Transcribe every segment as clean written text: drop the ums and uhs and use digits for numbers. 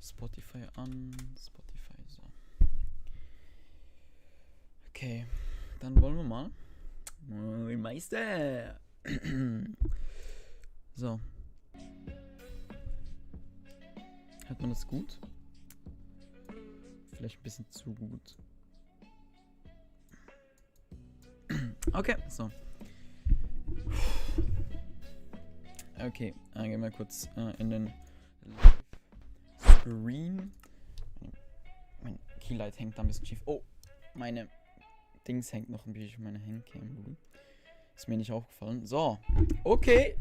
Spotify an. Spotify, so. Okay, dann wollen wir mal. Moin Meister. So. Hört man das gut? Vielleicht ein bisschen zu gut. Okay, so. Okay, gehen wir kurz in den Screen. Mein Keylight hängt da ein bisschen schief. Oh, meine Dings hängt noch ein bisschen, meine Handcam. Ist mir nicht aufgefallen. So, okay.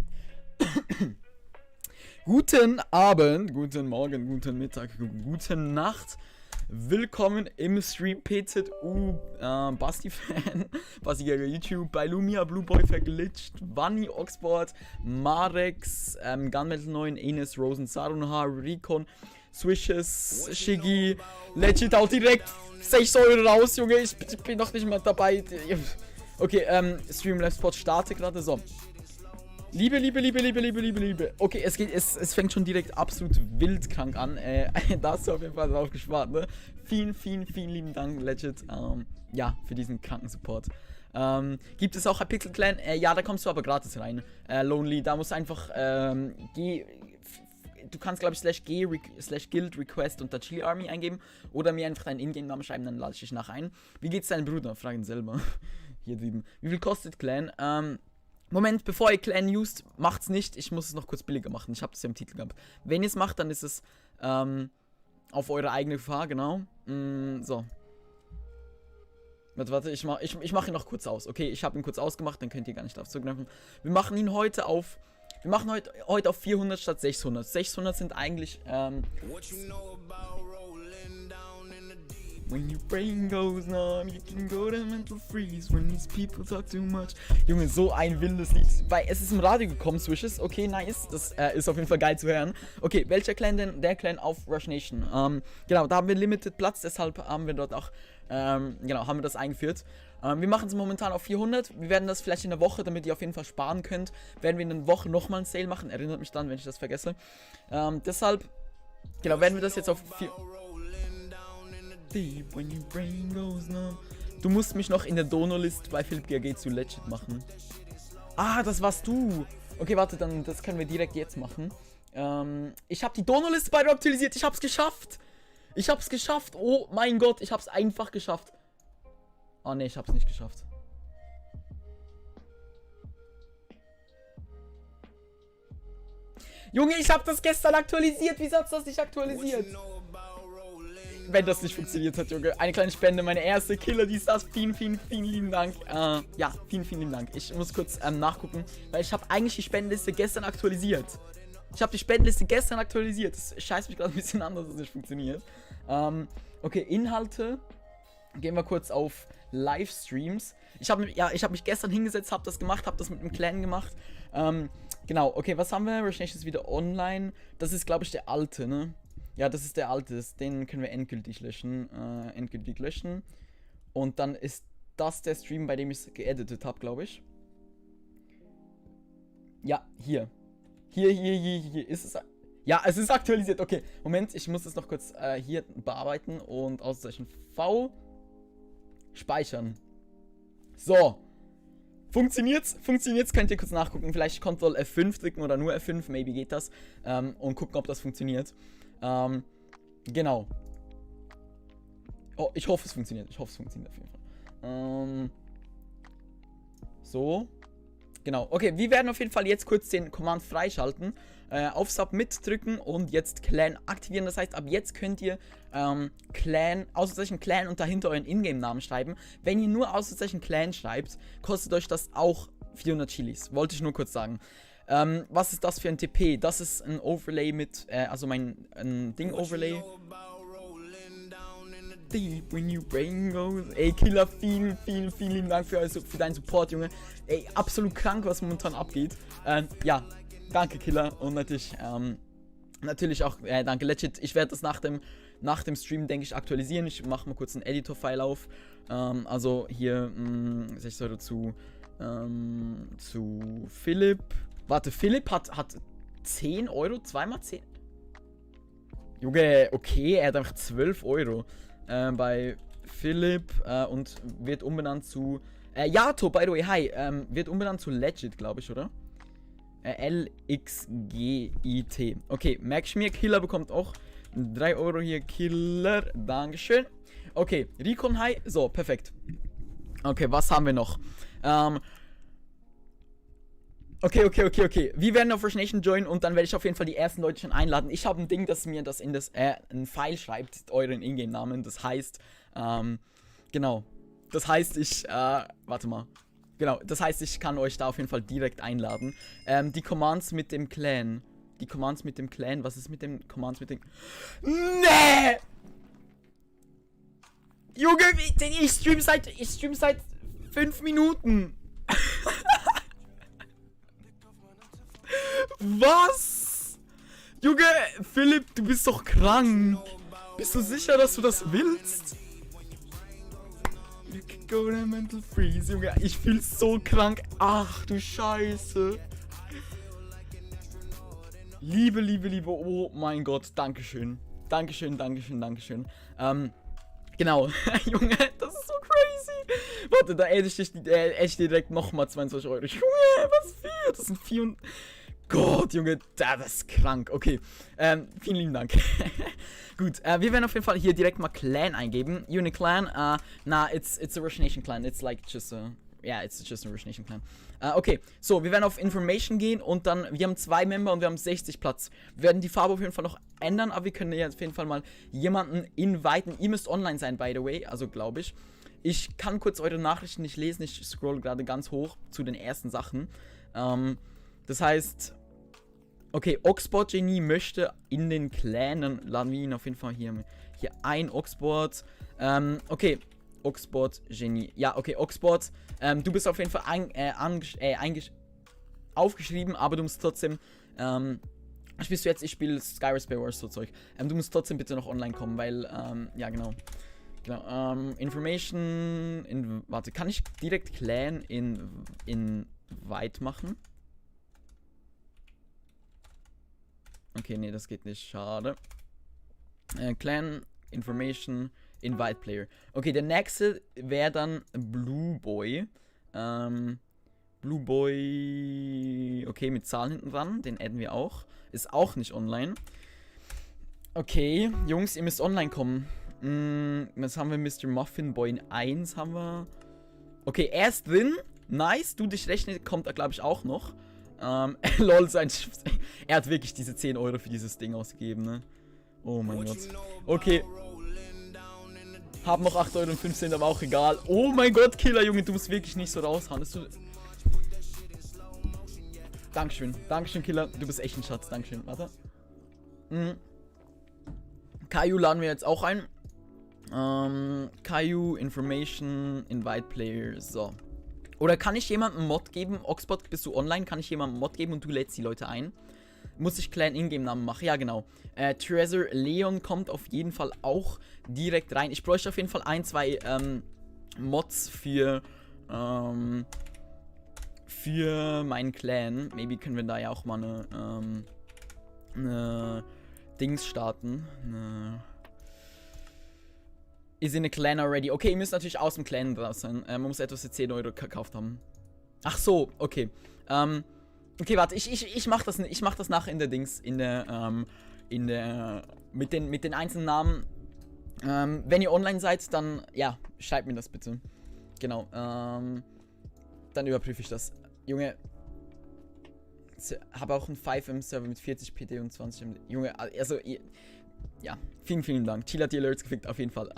Guten Abend, guten Morgen, guten Mittag, gute Nacht. Willkommen im Stream PZU, Basti-Fan, Basti-Jäger YouTube, bei Lumia, Blueboy verglitscht, Vanni, Oxboard, Marex, Gunmetal 9, Enes, Rosen, Sarunha, Recon, Swishes, Shiggy, Legit auch direkt 6 Euro raus, Junge, ich bin noch nicht mal dabei. Okay, Streamlabs-Spot starte gerade, so. Liebe. Okay, es fängt schon direkt absolut wildkrank an. Da hast du auf jeden Fall drauf gespart, ne? Vielen lieben Dank, Legit, ja, für diesen kranken Support. Gibt es auch ein Pixel Clan? Ja, da kommst du aber gratis rein. Lonely, da musst du einfach, du kannst, glaube ich, /Guild Request unter Chili Army eingeben oder mir einfach deinen Ingame-Namen schreiben, dann lade ich dich nach ein. Wie geht's deinem Bruder? Frag ihn selber. Hier drüben. Wie viel kostet Clan? Moment, bevor ihr Clan used, macht's nicht. Ich muss es noch kurz billiger machen. Ich habe das ja im Titel gehabt. Wenn ihr es macht, dann ist es auf eure eigene Gefahr, genau. So. Warte, ich mach ihn noch kurz aus. Okay, ich habe ihn kurz ausgemacht, dann könnt ihr gar nicht darauf zugreifen. Wir machen ihn heute auf... Wir machen heute auf 400 statt 600. 600 sind eigentlich... When your brain goes numb, you can go to mental freeze. When these people talk too much. Junge, so ein wildes Lied. Es ist im Radio gekommen, Swishes. Okay, nice. Das ist auf jeden Fall geil zu hören. Okay, welcher Clan denn? Der Clan auf Rush Nation. Genau, da haben wir Limited Platz, deshalb haben wir dort auch, genau, haben wir das eingeführt. Wir machen es momentan auf 400. Wir werden das vielleicht in der Woche, damit ihr auf jeden Fall sparen könnt, werden wir in der Woche nochmal einen Sale machen. Erinnert mich dann, wenn ich das vergesse. Deshalb, genau, werden wir das jetzt auf 400. When your brain goes numb. Du musst mich noch in der Donor-List bei Philipp GRG zu Legit machen. Ah, das warst du. Okay, warte, dann das können wir direkt jetzt machen. Ich habe die Donor-Liste bei aktualisiert. Ich hab's geschafft. Oh mein Gott, ich hab's einfach geschafft. Oh ne, ich hab's nicht geschafft. Junge, ich hab das gestern aktualisiert. Wieso hat's das nicht aktualisiert? Wenn das nicht funktioniert hat, Junge. Eine kleine Spende, meine erste Killer, die ist das. Vielen lieben Dank. Ja, vielen lieben Dank. Ich muss kurz nachgucken, weil ich habe eigentlich die Spendenliste gestern aktualisiert. Das scheißt mich gerade ein bisschen an, dass es nicht funktioniert. Okay, Inhalte. Gehen wir kurz auf Livestreams. Ich habe mich gestern hingesetzt, habe das gemacht, habe das mit einem Clan gemacht. Genau, okay, was haben wir? Rush Nation ist wieder online. Das ist, glaube ich, der alte, ne? Ja, das ist der alte, den können wir endgültig löschen. Und dann ist das der Stream, bei dem ich es geeditet habe, glaube ich. Ja, hier. Hier ist es. Ja, es ist aktualisiert. Okay, Moment, ich muss es noch kurz hier bearbeiten und Auszeichen V. Speichern. So. Funktioniert's? Könnt ihr kurz nachgucken. Vielleicht Ctrl F5 drücken oder nur F5, maybe geht das. Und gucken, ob das funktioniert. Genau. Oh, ich hoffe, es funktioniert. auf jeden Fall. So. Genau. Okay, wir werden auf jeden Fall jetzt kurz den Command freischalten. Auf Submit drücken und jetzt Clan aktivieren. Das heißt, ab jetzt könnt ihr Ausrufezeichen Clan und dahinter euren Ingame-Namen schreiben. Wenn ihr nur Ausrufezeichen Clan schreibt, kostet euch das auch 400 Chilis. Wollte ich nur kurz sagen. Was ist das für ein TP? Das ist ein Overlay mit, also ein Ding-Overlay. Deep when your brain goes. Ey, Killer, vielen lieben Dank für deinen Support, Junge. Ey, absolut krank, was momentan abgeht. Ja, danke, Killer. Und natürlich auch, danke, Legit. Ich werde das nach dem Stream, denke ich, aktualisieren. Ich mache mal kurz einen Editor-File auf. Also hier, 6 Euro zu Philipp. Warte, Philipp hat 10 Euro, zweimal 10. Junge, okay, er hat einfach 12 Euro. Bei Philipp und wird umbenannt zu. Yato, by the way, hi. Wird umbenannt zu Legit, glaube ich, oder? LXGIT. Okay, merk ich mir, Killer bekommt auch 3 Euro hier. Killer, Dankeschön. Okay, Recon, hi. So, perfekt. Okay, was haben wir noch? Okay. Wir werden auf Rush Nation joinen und dann werde ich auf jeden Fall die ersten Leute schon einladen. Ich habe ein Ding, das mir das in das ein Pfeil schreibt, euren Ingame-Namen. Das heißt, genau. Das heißt, warte mal. Genau, das heißt, ich kann euch da auf jeden Fall direkt einladen. Die Commands mit dem Clan. Was ist mit den Commands mit dem... Nee! Junge, ich stream seit 5 Minuten. Was? Junge, Philipp, du bist doch krank. Bist du sicher, dass du das willst? Go to mental freeze, Junge. Ich fühl so krank. Ach du Scheiße. Liebe. Oh mein Gott. Dankeschön. Dankeschön. Genau. Junge, das ist so crazy. Warte, da hätte ich direkt nochmal 22 Euro. Junge, was für? Das sind 4 Gott, Junge, das ist krank. Okay, vielen lieben Dank. Gut, wir werden auf jeden Fall hier direkt mal Clan eingeben. Unit Clan, it's a Rush Nation Clan. It's like just a, yeah, it's just a Rush Nation Clan. Okay, so, wir werden auf Information gehen und dann, wir haben 2 Member und wir haben 60 Platz. Wir werden die Farbe auf jeden Fall noch ändern, aber wir können ja auf jeden Fall mal jemanden inviten. Ihr müsst online sein, by the way, also glaube ich. Ich kann kurz eure Nachrichten nicht lesen, ich scroll gerade ganz hoch zu den ersten Sachen. Das heißt, okay, Oxboard Genie möchte in den Clanen, laden wir ihn auf jeden Fall hier ein, Oxboard. Okay, Oxboard Genie. Ja, okay, Oxboard, du bist auf jeden Fall aufgeschrieben, aber du musst trotzdem, spielst du jetzt, ich spiele Skyrsphere Wars, so Zeug. Du musst trotzdem bitte noch online kommen, weil, ja, genau. Information, warte, kann ich direkt Clan in White machen? Okay, nee, das geht nicht. Schade. Clan, Information, Invite Player. Okay, der nächste wäre dann Blue Boy. Blue Boy. Okay, mit Zahlen hinten dran. Den adden wir auch. Ist auch nicht online. Okay, Jungs, ihr müsst online kommen. Was haben wir? Mr. Muffin Boy in 1 haben wir. Okay, er ist drin. Nice. Du dich rechnen, kommt da, glaube ich, auch noch. Lol, er hat wirklich diese 10 Euro für dieses Ding ausgegeben, ne? Oh mein Gott. Okay. Hab noch 8,15 Euro, aber auch egal. Oh mein Gott, Killer, Junge, du musst wirklich nicht so raushauen. Dankeschön, Killer. Du bist echt ein Schatz. Dankeschön. Warte. Caillou laden wir jetzt auch ein. Caillou, Information, Invite Player. So. Oder kann ich jemandem Mod geben? Oxbot, bist du online? Kann ich jemandem Mod geben und du lädst die Leute ein? Muss ich Clan Ingame-Namen machen? Ja, genau. Treasure Leon kommt auf jeden Fall auch direkt rein. Ich bräuchte auf jeden Fall 1, 2 Mods für meinen Clan. Maybe können wir da ja auch mal eine Dings starten. Ist in a Clan already. Okay, ihr müsst natürlich aus dem Clan draus sein. Man muss etwas für 10 Euro gekauft haben. Ach so, okay. Okay, warte, ich mach das nachher in der Dings, mit den einzelnen Namen. Wenn ihr online seid, dann, ja, schreibt mir das bitte. Genau, dann überprüfe ich das. Junge, ich habe auch einen 5M-Server mit 40 PT und 20 MD. Junge, also, ja, vielen Dank. Chill hat die Alerts gefickt, auf jeden Fall.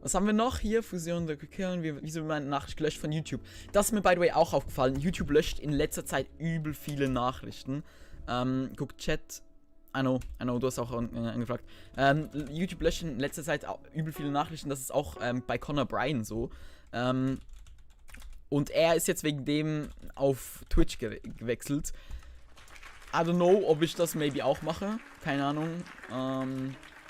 Was haben wir noch hier? Fusion der Killen. Wieso meine Nachricht gelöscht von YouTube? Das ist mir, by the way, auch aufgefallen. YouTube löscht in letzter Zeit übel viele Nachrichten. Guck, Chat. I know, du hast auch angefragt. YouTube löscht in letzter Zeit auch übel viele Nachrichten. Das ist auch bei Conor Bryan so. Und er ist jetzt wegen dem auf Twitch gewechselt. I don't know, ob ich das maybe auch mache. Keine Ahnung.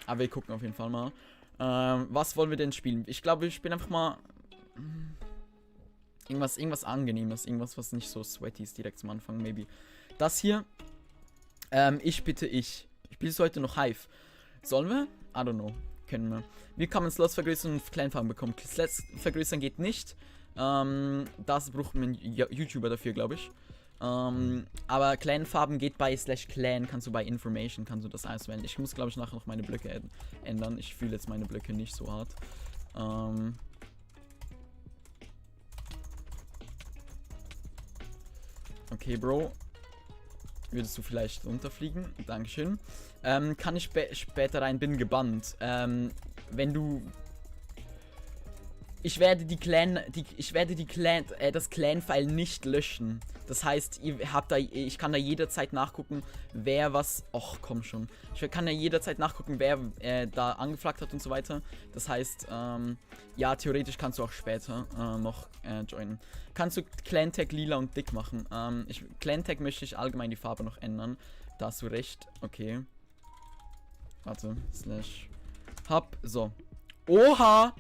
Aber wir gucken auf jeden Fall mal. Was wollen wir denn spielen? Ich glaube, wir spielen einfach mal irgendwas Angenehmes. Irgendwas, was nicht so sweaty ist direkt zum Anfang, maybe. Das hier. Ich spiele es heute noch Hive. Sollen wir? I don't know. Können wir. Wie kann man Slots vergrößern und Clanfarben bekommen? Slots vergrößern geht nicht. Das braucht man YouTuber dafür, glaube ich. Aber Clanfarben geht bei /Clan, kannst du bei Information, kannst du das auswählen. Ich muss, glaube ich, nachher noch meine Blöcke ändern. Ich fühle jetzt meine Blöcke nicht so hart. Okay, Bro. Würdest du vielleicht runterfliegen? Dankeschön. Kann ich später rein? Bin gebannt. Wenn du... Ich werde das Clan-File nicht löschen. Das heißt, ich kann da jederzeit nachgucken, wer was... Och, komm schon. Ich kann da jederzeit nachgucken, wer da angefragt hat und so weiter. Das heißt, ja, theoretisch kannst du auch später noch joinen. Kannst du Clan-Tag lila und dick machen? Clan-Tag möchte ich allgemein die Farbe noch ändern. Da hast du recht. Okay. Warte. /hub. So. Oha!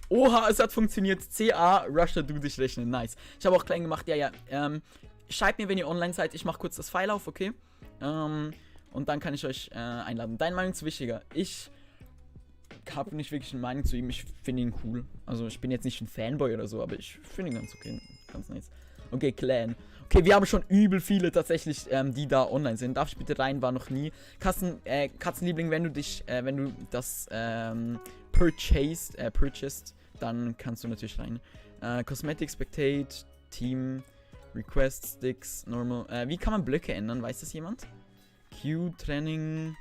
Oha, es hat funktioniert. CA, Rusher, du dich rechnen. Nice. Ich habe auch klein gemacht. Ja. Schreibt mir, wenn ihr online seid. Ich mache kurz das File auf, okay? Und dann kann ich euch einladen. Deine Meinung ist wichtiger. Ich habe nicht wirklich eine Meinung zu ihm. Ich finde ihn cool. Also, ich bin jetzt nicht ein Fanboy oder so, aber ich finde ihn ganz okay. Ganz nice. Okay, Clan. Okay, wir haben schon übel viele tatsächlich, die da online sind. Darf ich bitte rein? War noch nie. Katzenliebling, wenn du das purchased, dann kannst du natürlich rein. Cosmetic, Spectate, Team, Request, Sticks, Normal. Wie kann man Blöcke ändern? Weiß das jemand? Q, Training,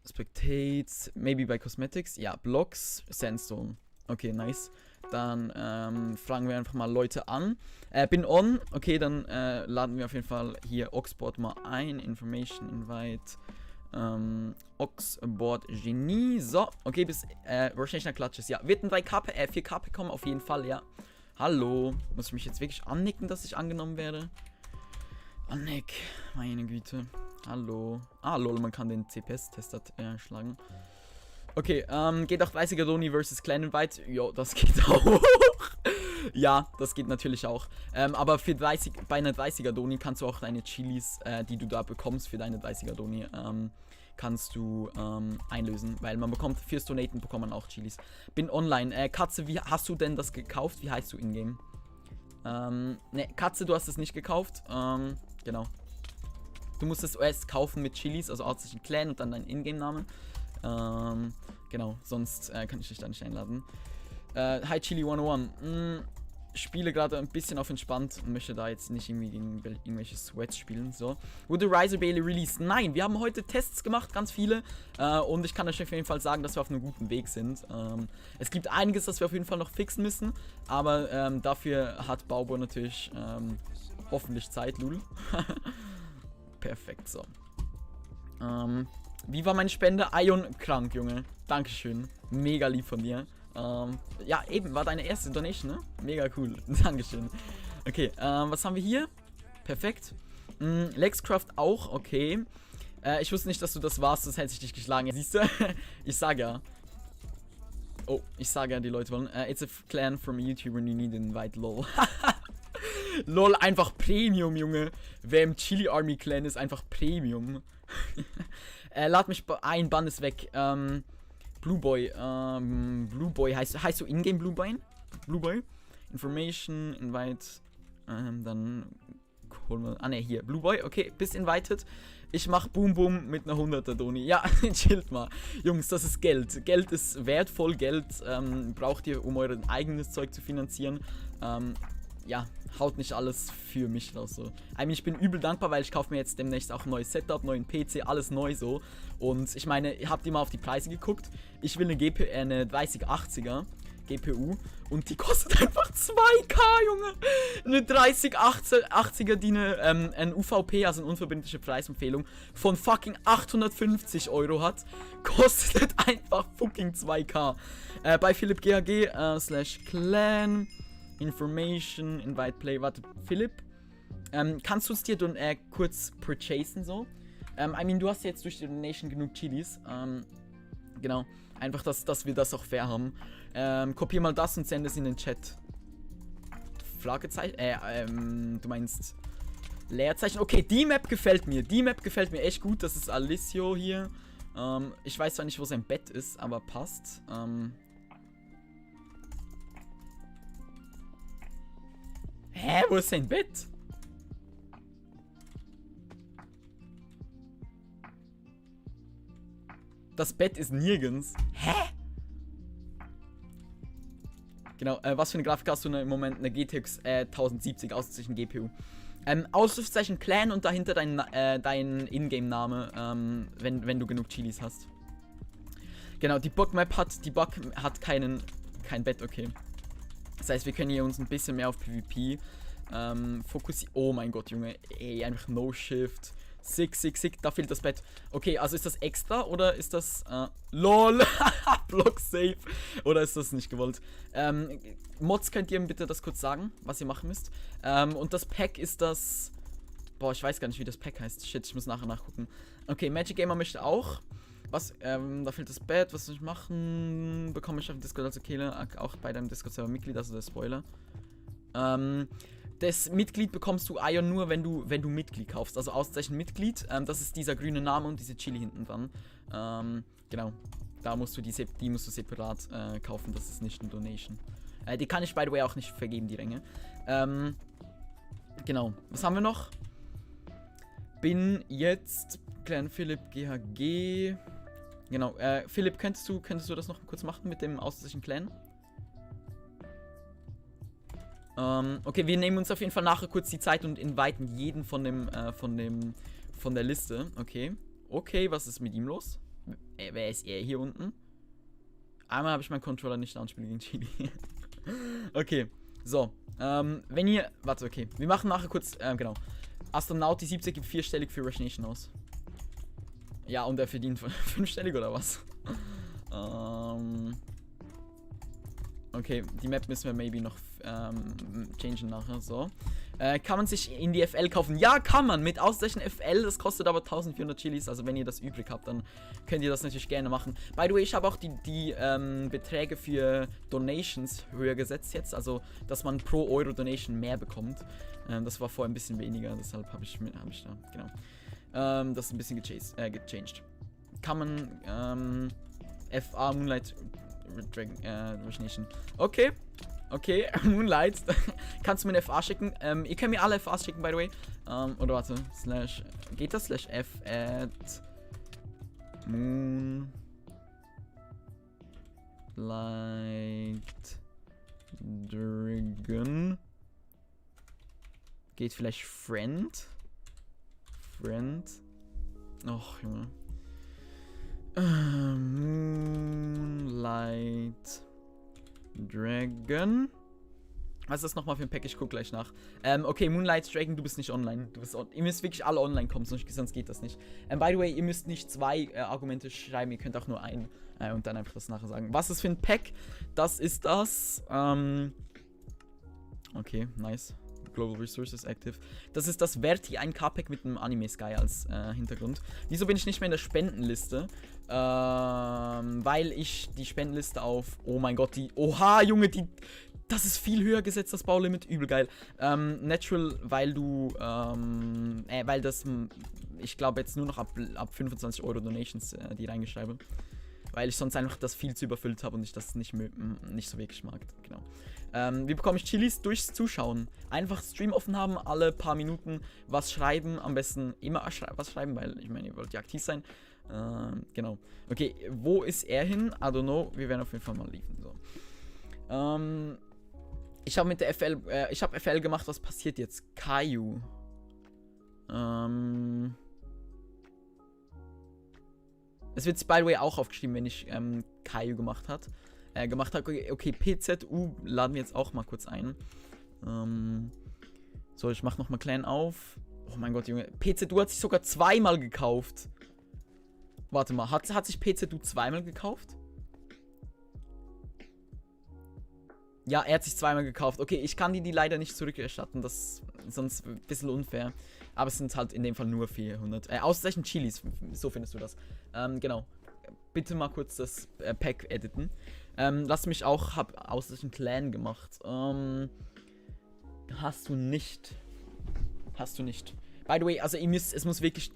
Spectate, maybe bei Cosmetics. Ja, Blocks, Sandstone. Okay, nice. Dann fragen wir einfach mal Leute an. Bin on. Okay, dann laden wir auf jeden Fall hier Oxboard mal ein. Information, Invite. Oxboard Genie. So, okay, bis wahrscheinlich nach Klatsches. Ja, wird ein 4K kommen, auf jeden Fall, ja. Hallo. Muss ich mich jetzt wirklich annicken, dass ich angenommen werde? Annick. Meine Güte. Hallo. Ah, lol, man kann den CPS-Tester schlagen. Okay, geht auch 30er Doni versus Clan Invite. Jo, das geht auch. Ja, das geht natürlich auch. Aber bei einer 30er Doni kannst du auch deine Chilis, die du da bekommst für deine 30er Doni, kannst du einlösen. Weil man bekommt, fürs Donaten bekommt man auch Chilis. Bin online. Katze, wie hast du denn das gekauft? Wie heißt du in-game? Ne, Katze, du hast es nicht gekauft. Genau. Du musst es erst kaufen mit Chilis, also hauptsächlich ein Clan und dann dein Ingame-Namen. Genau, sonst kann ich dich da nicht einladen. Hi Chili 101. Spiele gerade ein bisschen auf entspannt und möchte da jetzt nicht irgendwie gegen irgendwelche Sweats spielen. So. Wurde Riser Bailey released? Nein, wir haben heute Tests gemacht, ganz viele. Und ich kann euch auf jeden Fall sagen, dass wir auf einem guten Weg sind. Es gibt einiges, das wir auf jeden Fall noch fixen müssen. Aber dafür hat Baubo natürlich hoffentlich Zeit, Lul. Perfekt, so. Wie war meine Spende? Ion krank, Junge. Dankeschön. Mega lieb von dir. Ja, eben, war deine erste Donation, ne? Mega cool. Dankeschön. Okay, was haben wir hier? Perfekt. Lexcraft auch, okay. Ich wusste nicht, dass du das warst, das hätte ich dich geschlagen. Siehst du? Ich sag ja. Oh, ich sage ja, die Leute wollen. It's a clan from a YouTuber and you need an invite, lol. Lol, einfach Premium, Junge. Wer im Chili Army Clan ist, einfach Premium. Lad mich ein, Bann ist weg. Blueboy. Blueboy heißt du Ingame Blueboy? Blueboy? Information, Invite. Dann holen wir. Ah ne, hier. Blueboy, okay, bist invited. Ich mach Boom Boom mit einer 100er Doni. Ja, chillt mal. Jungs, das ist Geld. Geld ist wertvoll. Geld braucht ihr, um euer eigenes Zeug zu finanzieren. Ja, haut nicht alles für mich raus so. Ich bin übel dankbar, weil ich kaufe mir jetzt demnächst auch ein neues Setup, neuen PC, alles neu so. Und ich meine, habt ihr mal auf die Preise geguckt? Ich will eine 3080er GPU und die kostet einfach 2K, Junge. Eine 3080er, die ein UVP, also eine unverbindliche Preisempfehlung, von fucking 850 € hat, kostet einfach fucking 2K. Bei Philipp GHG /Clan Information, Invite Play. Warte, Philipp, kannst du es dir kurz purchasen so? Du hast jetzt durch die Donation genug Chilis. Genau. Einfach, dass wir das auch fair haben. Kopier mal das und sende es in den Chat. Fragezeichen? Du meinst Leerzeichen. Okay, die Map gefällt mir. Die Map gefällt mir echt gut. Das ist Alessio hier. Ich weiß zwar nicht, wo sein Bett ist, aber passt. Hä? Wo ist sein Bett? Das Bett ist nirgends. Hä? Genau, was für eine Grafik hast du im Moment? Eine GTX 1070, Ausrufezeichen GPU. Ausrufezeichen Clan und dahinter dein Ingame-Name, wenn du genug Chilis hast. Genau, die Bug-Map hat kein Bett, okay. Das heißt, wir können hier uns ein bisschen mehr auf PvP fokussieren. Oh mein Gott, Junge. Ey, einfach No-Shift. Sick, da fehlt das Bett. Okay, also ist das extra oder ist das, LOL, Block safe. Oder ist das nicht gewollt? Mods, könnt ihr mir bitte das kurz sagen, was ihr machen müsst? Und das Pack ist das, boah, ich weiß gar nicht, wie das Pack heißt. Shit, ich muss nachher nachgucken. Okay, Magic Gamer möchte auch. Was, da fehlt das Bett, was soll ich machen? Bekomme ich auf dem Discord als Kehler, auch bei deinem Discord-Server Mitglied, also der Spoiler. Das Mitglied bekommst du Ion nur, wenn du Mitglied kaufst. Also Auszeichen Mitglied. Das ist dieser grüne Name und diese Chili hinten dran. Genau. Da musst du die musst du separat kaufen. Das ist nicht eine Donation. Die kann ich, by the way, auch nicht vergeben, die Ränge. Genau. Was haben wir noch? Bin jetzt Clan Philipp GHG. Genau. Philipp, könntest du das noch kurz machen mit dem Auszeichen Clan? Okay, wir nehmen uns auf jeden Fall nachher kurz die Zeit und inviten jeden von der Liste. Okay, was ist mit ihm los? Wer ist er hier unten? Einmal habe ich meinen Controller nicht an, spiele gegen Chili. Okay, so. Wenn ihr, warte, okay. Wir machen nachher kurz, genau. Astronaut, die 70 gibt 4-stellig für Rush Nation aus. Ja, und er verdient 5-stellig oder was? Okay, die Map müssen wir maybe noch changen nachher, so. Kann man sich in die FL kaufen? Ja, kann man, mit Auszeichen FL, das kostet aber 1400 Chilis, also wenn ihr das übrig habt, dann könnt ihr das natürlich gerne machen. By the way, ich habe auch die Beträge für Donations höher gesetzt jetzt, also, dass man pro Euro Donation mehr bekommt. Das war vorher ein bisschen weniger, deshalb habe ich da, genau. Das ist ein bisschen gechanged. Kann man, FA Moonlight Rush Nation. Okay, Moonlight. Kannst du mir eine FA schicken? Ihr könnt mir alle FAs schicken, by the way. Oder warte, geht das? /f at Moonlight Dragon. Geht vielleicht Friend? Och, Junge. Moonlight Dragon. Was ist das nochmal für ein Pack? Ich guck gleich nach. Okay, Moonlight Dragon, du bist nicht online. Ihr müsst wirklich alle online kommen, sonst geht das nicht. By the way, ihr müsst nicht 2 Argumente schreiben, ihr könnt auch nur ein und dann einfach das nachher sagen. Was ist für ein Pack? Das ist das. Okay, nice. Global Resources Active. Das ist das Verti 1K-Pack mit einem Anime-Sky als Hintergrund. Wieso bin ich nicht mehr in der Spendenliste? Weil ich die Spendenliste auf... Oh mein Gott, Oha, Junge, das ist viel höher gesetzt, das Baulimit. Übel geil. Natural, weil du... weil das... Ich glaube jetzt nur noch ab 25 Euro Donations, die reingeschrieben. Weil ich sonst einfach das viel zu überfüllt habe und ich das nicht so wirklich mag. Genau. Wie bekomme ich Chilis? Durchs Zuschauen. Einfach Stream offen haben, alle paar Minuten was schreiben. Am besten immer was schreiben, weil ich meine, ihr wollt ja aktiv sein. Genau. Okay, wo ist er hin? I don't know. Wir werden auf jeden Fall mal liefern. So. Ich habe mit der FL, ich habe FL gemacht. Was passiert jetzt? Caillou. Es wird by the way auch aufgeschrieben, wenn ich Caillou gemacht habe. Okay, PZU laden wir jetzt auch mal kurz ein. So, ich mach nochmal Clan auf. Oh mein Gott, Junge. PZU hat sich sogar 2-mal gekauft. Warte mal, hat sich PZU 2-mal gekauft? Ja, er hat sich 2-mal gekauft. Okay, ich kann die leider nicht zurückerstatten. Das ist sonst ein bisschen unfair. Aber es sind halt in dem Fall nur 400. Auszeichen Chilis, so findest du das. Genau. Bitte mal kurz das Pack editen. Lass mich auch, hab Auszeichen Clan gemacht. Hast du nicht. hast du nicht. By the way, also es muss wirklich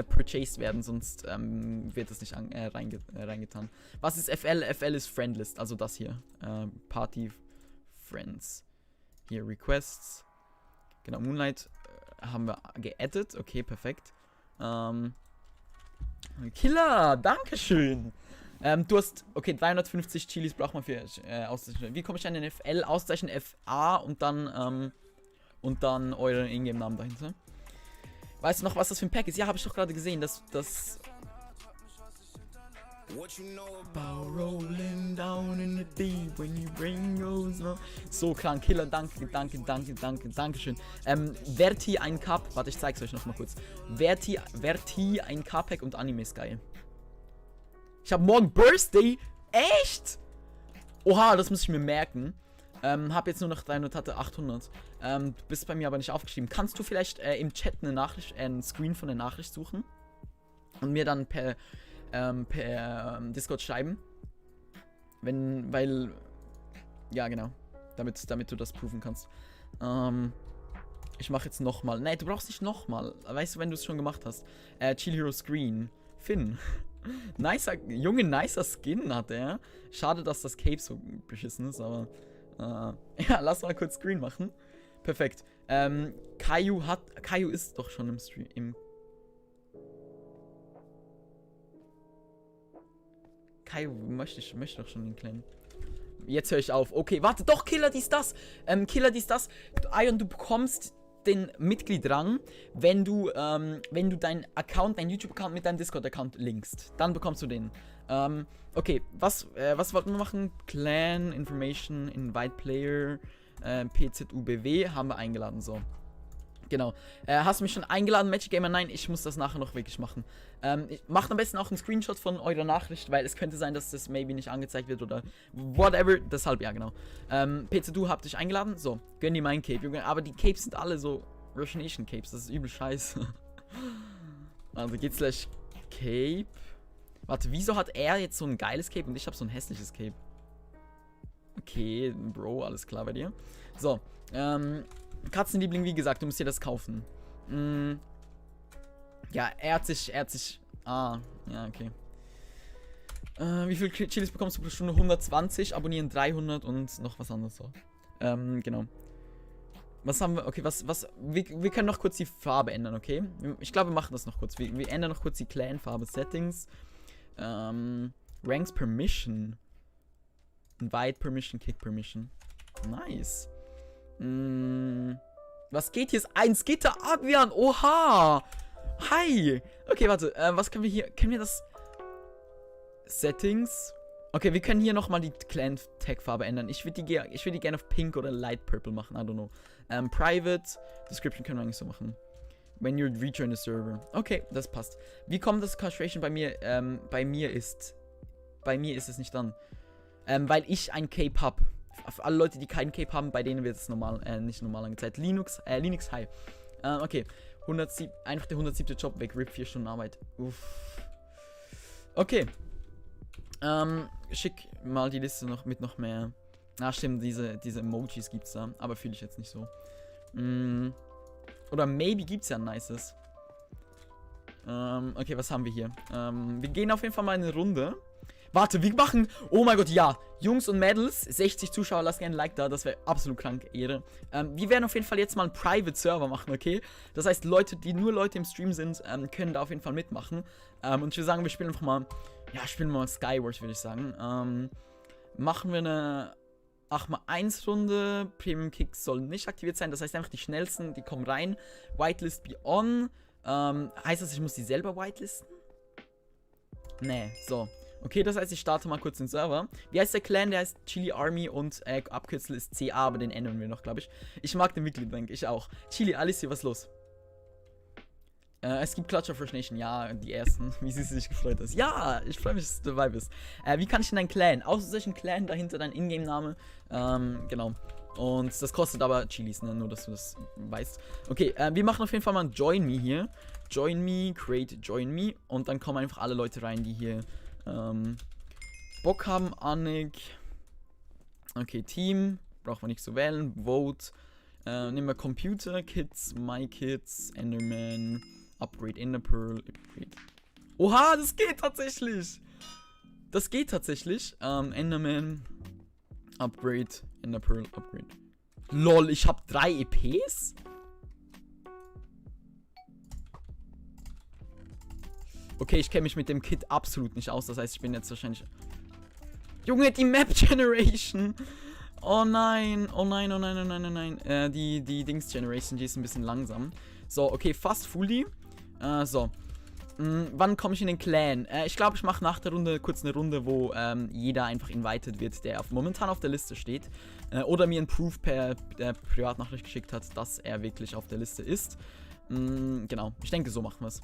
purchased werden, sonst wird es nicht reingetan. Was ist FL? FL ist Friendlist, also das hier. Party Friends. Hier Requests. Genau, Moonlight haben wir geaddet. Okay, perfekt. Killer, dankeschön. Du hast, okay, 350 Chilis braucht man für Auszeichnung. Wie komme ich an den FL? Auszeichnen FA und dann euren Ingame-Namen dahinter. Weißt du noch, was das für ein Pack ist? Ja, habe ich doch gerade gesehen, das so krank, Killer, dankeschön. Verti ein Cup, warte, ich zeig's euch noch mal kurz. Verti ein K-Pack und Anime ist geil. Ich habe morgen Birthday? Echt? Oha, das muss ich mir merken. Hab jetzt nur noch 300, hatte 800. Du bist bei mir aber nicht aufgeschrieben. Kannst du vielleicht im Chat eine Nachricht, einen Screen von der Nachricht suchen? Und mir dann per Discord schreiben? Ja, genau. Damit du das proven kannst. Ich mache jetzt nochmal. Nee, du brauchst nicht nochmal. Weißt du, wenn du es schon gemacht hast. Chill Hero Screen. Finn. Nicer Skin hat er. Schade, dass das Cape so beschissen ist, aber ja, lass mal kurz Screen machen. Perfekt. Caillou ist doch schon im Stream. Caillou möchte doch schon den Clan. Jetzt höre ich auf. Okay, warte, doch, Killer dies das. Ion, du bekommst den Mitglied-Rang, wenn du deinen YouTube-Account mit deinem Discord-Account linkst. Dann bekommst du den. Okay, was wollten wir machen? Clan, Information, Invite Player, PZUBW haben wir eingeladen, so. Genau. Hast du mich schon eingeladen, Magic Gamer? Nein, ich muss das nachher noch wirklich machen. Macht am besten auch einen Screenshot von eurer Nachricht, weil es könnte sein, dass das maybe nicht angezeigt wird oder whatever. Deshalb, ja, genau. PZU habt dich eingeladen. So, gönn dir meinen Cape. Aber die Capes sind alle so Russian Asian Capes. Das ist übel scheiße. Also geht's gleich Cape. Warte, wieso hat er jetzt so ein geiles Cape und ich habe so ein hässliches Cape? Okay, Bro, alles klar bei dir. So, Katzenliebling, wie gesagt, du musst dir das kaufen. Ja, er hat sich. Ja, okay. Wie viel Chilis bekommst du pro Stunde? 120, abonnieren 300 und noch was anderes so. Genau. Was haben wir? Okay, wir können noch kurz die Farbe ändern, okay? Ich glaube, wir machen das noch kurz. Wir ändern noch kurz die Clan-Farbe. Settings. Ranks Permission. Invite Permission, Kick Permission. Nice. Was geht hier? Ist ein Skitter Adrian. Oha. Hi. Okay, warte. Was können wir hier? Können wir das? Settings. Okay, wir können hier nochmal die Clan-Tag-Farbe ändern. Ich würde die gerne auf Pink oder Light Purple machen. I don't know. Private. Description können wir eigentlich so machen. When you rejoin the server. Okay, das passt. Wie kommt das Castration bei mir? Bei mir ist es nicht dann. Weil ich ein Cape habe. Für alle Leute, die keinen Cape haben, bei denen wird es nicht normal angezeigt. Linux High. Okay. Einfach der 107. Job weg. RIP 4 Stunden Arbeit. Uff. Okay. Schick mal die Liste noch mit noch mehr. Ah, stimmt, diese Emojis gibt's da. Aber fühle ich jetzt nicht so. Oder maybe gibt's ja ein nices. Okay, was haben wir hier? Wir gehen auf jeden Fall mal eine Runde. Warte, wir machen. Oh mein Gott, ja. Jungs und Mädels, 60 Zuschauer, lasst gerne ein Like da. Das wäre absolut krank, Ehre. Wir werden auf jeden Fall jetzt mal einen Private Server machen, okay? Das heißt, nur Leute im Stream sind, können da auf jeden Fall mitmachen. Und ich würde sagen, wir spielen einfach mal. Ja, spielen wir mal Skywars, würde ich sagen. Machen wir eine 8x1 Runde. Premium Kicks sollen nicht aktiviert sein. Das heißt einfach, die schnellsten, die kommen rein. Whitelist be on. Heißt das, ich muss die selber whitelisten? Nee, so. Okay, das heißt, ich starte mal kurz den Server. Wie heißt der Clan? Der heißt Chili Army und Abkürzel ist CA, aber den ändern wir noch, glaube ich. Ich mag den Mitglied-Bank, ich auch. Chili, Alice, was ist los? Es gibt Clutch of Rush Nation, ja, die ersten, wie sie sich gefreut hast. Ja, ich freue mich, dass du dabei bist. Wie kann ich denn deinen Clan? Außer solchen Clan dahinter dein Ingame-Name. Genau. Und das kostet aber Chilis, ne? Nur, dass du das weißt. Okay, wir machen auf jeden Fall mal ein Join Me hier. Join Me, create Join Me. Und dann kommen einfach alle Leute rein, die hier Bock haben. Annik. Okay, Team. Braucht man nicht zu wählen. Vote. Nehmen wir Computer, Kids, My Kids, Enderman, Upgrade Enderpearl, Upgrade. Oha, das geht tatsächlich! Das geht tatsächlich. Enderman, Upgrade, Enderpearl, Upgrade. Lol, ich hab 3 EPs? Okay, ich kenne mich mit dem Kit absolut nicht aus. Das heißt, ich bin jetzt wahrscheinlich... Junge, die Map Generation! Oh nein, oh nein, oh nein, oh nein, oh nein. Die Dings Generation, die ist ein bisschen langsam. So, okay, fast fully. So. Wann komme ich in den Clan? Ich glaube, ich mache nach der Runde kurz eine Runde, wo jeder einfach invited wird, der momentan auf der Liste steht. Oder mir ein Proof per Privatnachricht geschickt hat, dass er wirklich auf der Liste ist. Genau, ich denke, so machen wir es.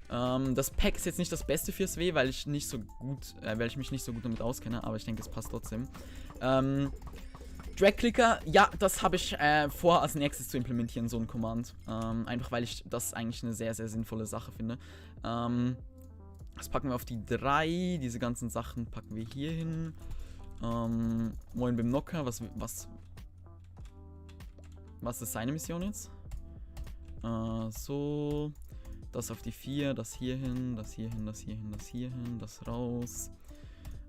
Das Pack ist jetzt nicht das Beste fürs W, weil ich mich nicht so gut damit auskenne, aber ich denke, es passt trotzdem. Drag-Clicker, ja, das habe ich vor, als nächstes zu implementieren, so ein Command. Einfach weil ich das eigentlich eine sehr, sehr sinnvolle Sache finde. Das packen wir auf die 3. Diese ganzen Sachen packen wir hier hin. Moin beim Nocker, was ist seine Mission jetzt? So. Das auf die 4, das hier hin, das hier hin, das hier hin, das hier hin, das raus.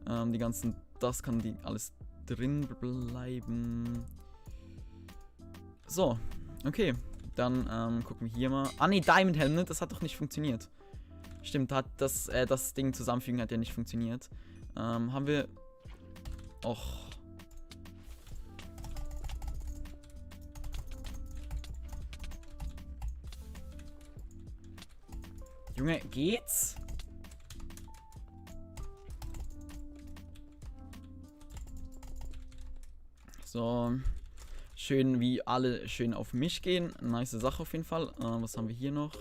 Die ganzen, das kann die alles drin bleiben. So, okay. Dann gucken wir hier mal. Ah ne, Diamond Helmet, das hat doch nicht funktioniert. Stimmt, das Ding zusammenfügen hat ja nicht funktioniert. Haben wir... Och. Junge, geht's? So. Schön, wie alle schön auf mich gehen. Nice Sache auf jeden Fall. Was haben wir hier noch?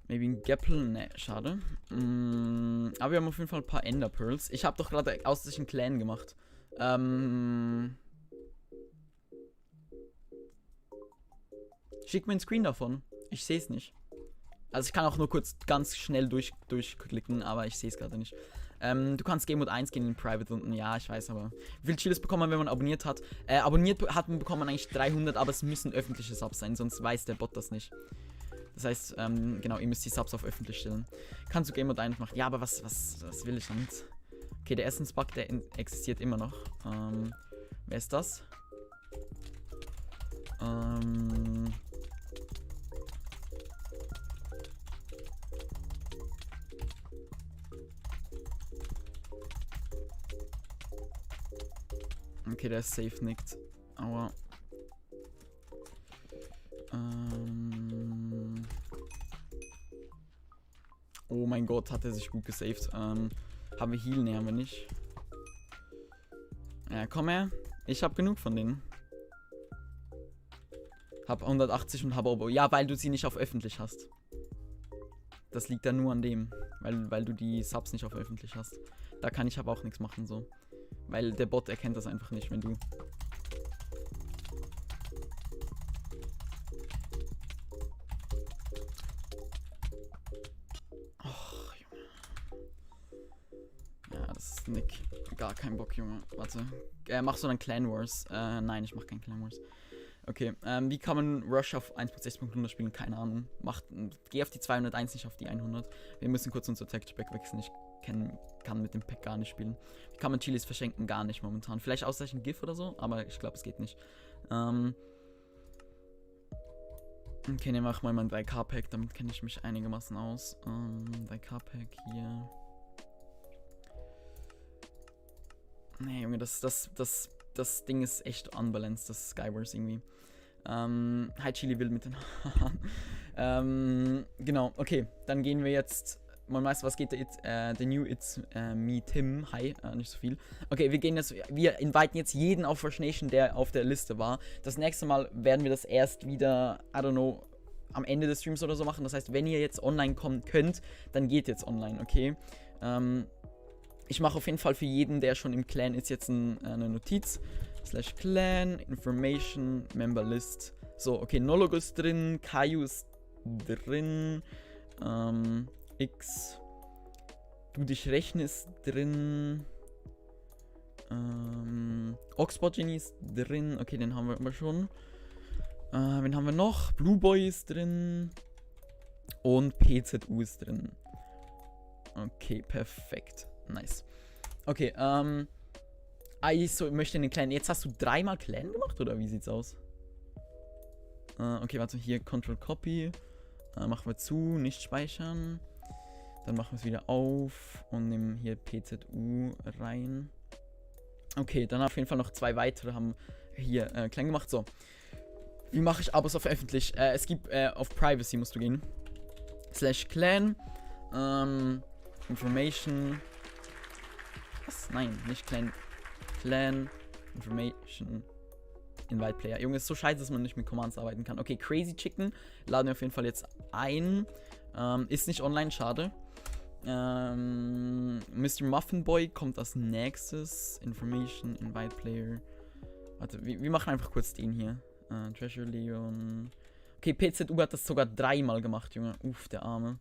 Maybe ein Gapple? Ne, schade. Aber wir haben auf jeden Fall ein paar Enderpearls. Ich habe doch gerade aus sich einen Clan gemacht. Schick mir einen Screen davon. Ich sehe es nicht. Also ich kann auch nur kurz ganz schnell durchklicken, aber ich sehe es gerade nicht. Du kannst Game Mode 1 gehen in Private und ja, ich weiß, aber wie viel Chiles bekommt man, wenn man abonniert hat? Bekommt man eigentlich 300, aber es müssen öffentliche Subs sein, sonst weiß der Bot das nicht. Das heißt, genau, ihr müsst die Subs auf öffentlich stellen. Kannst du Game Mode 1 machen? Ja, aber was will ich damit? Okay, der Essensbug, der existiert immer noch. Wer ist das? Okay, der ist safe nickt. Aua. Oh mein Gott, hat er sich gut gesaved. Haben wir Heal? Ne, haben wir nicht. Ja, komm her. Ich hab genug von denen. Hab 180 und habe Obo. Ja, weil du sie nicht auf öffentlich hast. Das liegt dann nur an dem. Weil du die Subs nicht auf öffentlich hast. Da kann ich aber auch nichts machen, so. Weil der Bot erkennt das einfach nicht, wenn du... Och, Junge. Ja, das ist Nick. Gar kein Bock, Junge. Warte. Machst du dann Clan Wars? Nein, ich mach kein Clan Wars. Okay, wie kann man Rush auf 1.6.100 spielen? Keine Ahnung. Geh auf die 201, nicht auf die 100. Wir müssen kurz unser Texture-Pack wechseln. Ich kann mit dem Pack gar nicht spielen. Wie kann man Chilis verschenken? Gar nicht momentan. Vielleicht ausreichend GIF oder so, aber ich glaube, es geht nicht. Okay, nehmen wir mal mein 3K-Pack. Damit kenne ich mich einigermaßen aus. 3K-Pack hier. Nee, Junge, das Ding ist echt unbalanced, das Skywars irgendwie. Hi Chili will mit den Haaren. Genau, okay, dann gehen wir jetzt. Man weiß, was geht der New It's Me Tim. Hi, nicht so viel. Okay, wir inviten jetzt jeden auf Rush Nation, der auf der Liste war. Das nächste Mal werden wir das erst wieder, I don't know, am Ende des Streams oder so machen. Das heißt, wenn ihr jetzt online kommen könnt, dann geht jetzt online, okay? Ich mache auf jeden Fall für jeden, der schon im Clan ist, jetzt eine Notiz. /Clan, Information, Member List. So, okay, Nologo ist drin, Caillou ist drin, X, Du dich rechnest drin, Oxbot Genie ist drin, okay, den haben wir immer schon. Wen haben wir noch? Blueboy ist drin. Und PZU ist drin. Okay, perfekt. Nice. Okay, ich möchte den Clan. Jetzt hast du 3-mal Clan gemacht, oder wie sieht's aus? Okay, warte, hier Control Copy. Machen wir zu, nicht speichern. Dann machen wir es wieder auf und nehmen hier PZU rein. Okay, dann auf jeden Fall noch 2 weitere haben hier Clan gemacht. So. Wie mache ich Abos auf öffentlich? Es gibt auf Privacy musst du gehen. /Clan. Information. Was? Nein, nicht Clan. Clan. Information. Invite Player. Junge, ist so scheiße, dass man nicht mit Commands arbeiten kann. Okay, Crazy Chicken. Laden wir auf jeden Fall jetzt ein. Ist nicht online, schade. Mr. Muffin Boy kommt als nächstes. Information, Invite Player. Warte, wir machen einfach kurz den hier. Treasure Leon. Okay, PZU hat das sogar 3-mal gemacht, Junge. Uff, der Arme.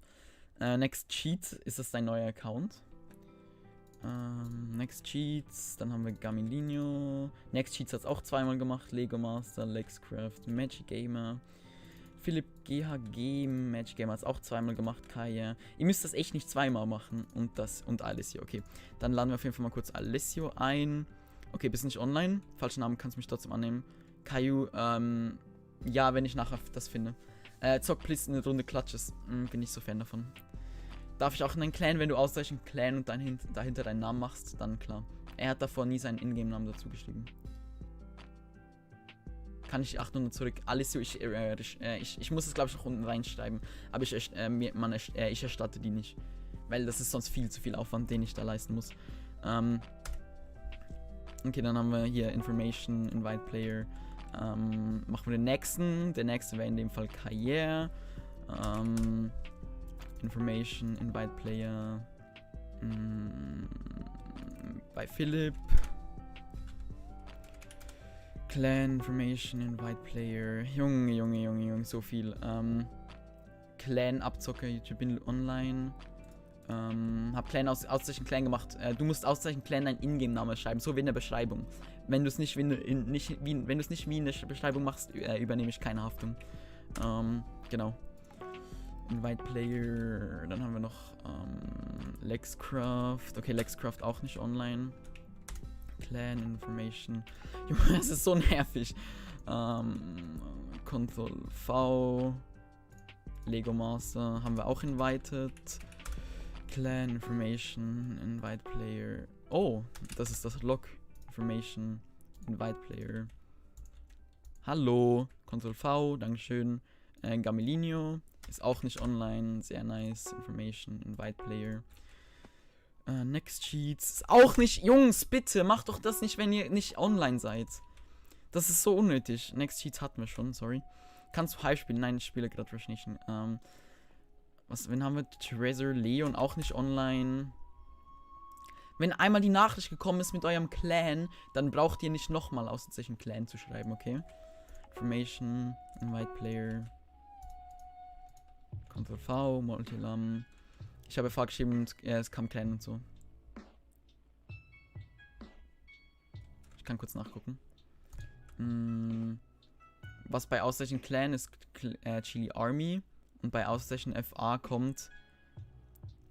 Next Cheats, ist das dein neuer Account? Next Cheats, dann haben wir Gamilinho. Next Cheats hat es auch 2-mal gemacht. Lego Master, Lexcraft, Magic Gamer. Philipp GHG, Magic Gamer hat es auch 2-mal gemacht. Kaya. Ihr müsst das echt nicht 2-mal machen. Und Alessio, okay. Dann laden wir auf jeden Fall mal kurz Alessio ein. Okay, bist nicht online. Falschen Namen, kannst mich trotzdem annehmen. Caillou, ja, wenn ich nachher das finde. Zock please eine Runde Klatsches. Bin nicht so Fan davon. Darf ich auch in einen Clan, wenn du ausreichend Clan und dahinter deinen Namen machst, dann klar. Er hat davor nie seinen Ingame-Namen dazu geschrieben. Kann ich 800 zurück? Alessio, ich muss es glaube ich noch unten reinschreiben. Aber ich erstatte die nicht. Weil das ist sonst viel zu viel Aufwand, den ich da leisten muss. Okay, dann haben wir hier Information, Invite Player. Machen wir den nächsten. Der nächste wäre in dem Fall Karriere. Information, Invite Player. Bei Philipp. Clan, Information, Invite Player. Junge, so viel. Clan, Abzocker, YouTube bin online. Hab Clan Auszeichen Clan gemacht. Du musst Auszeichen Clan dein Ingame-Name schreiben, so wie in der Beschreibung. Wenn du es nicht wie in der Beschreibung machst, übernehme ich keine Haftung. Genau. Invite Player, dann haben wir noch Lexcraft. Okay, Lexcraft auch nicht online. Clan Information. Junge, das ist so nervig. Ctrl V. Lego Master haben wir auch invited. Clan Information, Invite Player. Oh, das ist das Log. Information, Invite Player. Hallo. Ctrl V, Dankeschön. Gamilinho ist auch nicht online. Sehr nice. Information, Invite Player. Next Cheats ist auch nicht. Jungs, bitte, macht doch das nicht, wenn ihr nicht online seid. Das ist so unnötig. Next Cheats hatten wir schon, sorry. Kannst du High spielen? Nein, ich spiele gerade wahrscheinlich nicht. Wen haben wir? Treasure Leon auch nicht online. Wenn einmal die Nachricht gekommen ist mit eurem Clan, dann braucht ihr nicht nochmal Auszeichen Clan zu schreiben, okay? Information, Invite Player. Ctrl V, Multilam. Ich habe V geschrieben und es kam Clan und so. Ich kann kurz nachgucken. Was bei Auszeichen Clan ist Chili Army. Und bei Auszeichen FA kommt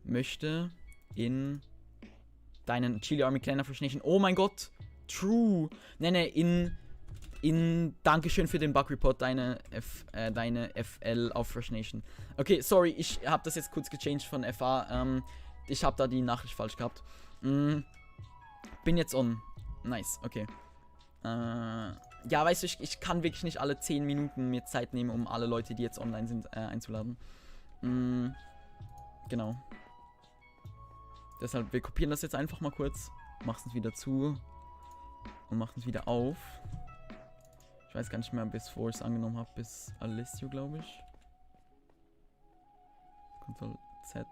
möchte in deinen Chili Army Clan Nation. Oh mein Gott! True! Ne, in Dankeschön für den Bug Report, deine FL auf Fresh Nation. Okay, sorry, ich habe das jetzt kurz gechanged von FA. Ich habe da die Nachricht falsch gehabt. Bin jetzt on. Nice, okay. Ja, weißt du, ich kann wirklich nicht alle 10 Minuten mir Zeit nehmen, um alle Leute, die jetzt online sind, einzuladen. Genau. Deshalb, wir kopieren das jetzt einfach mal kurz, machen es wieder zu und machen es wieder auf. Ich weiß gar nicht mehr, bis wo ich es angenommen habe, bis Alessio, glaube ich. Ctrl Z.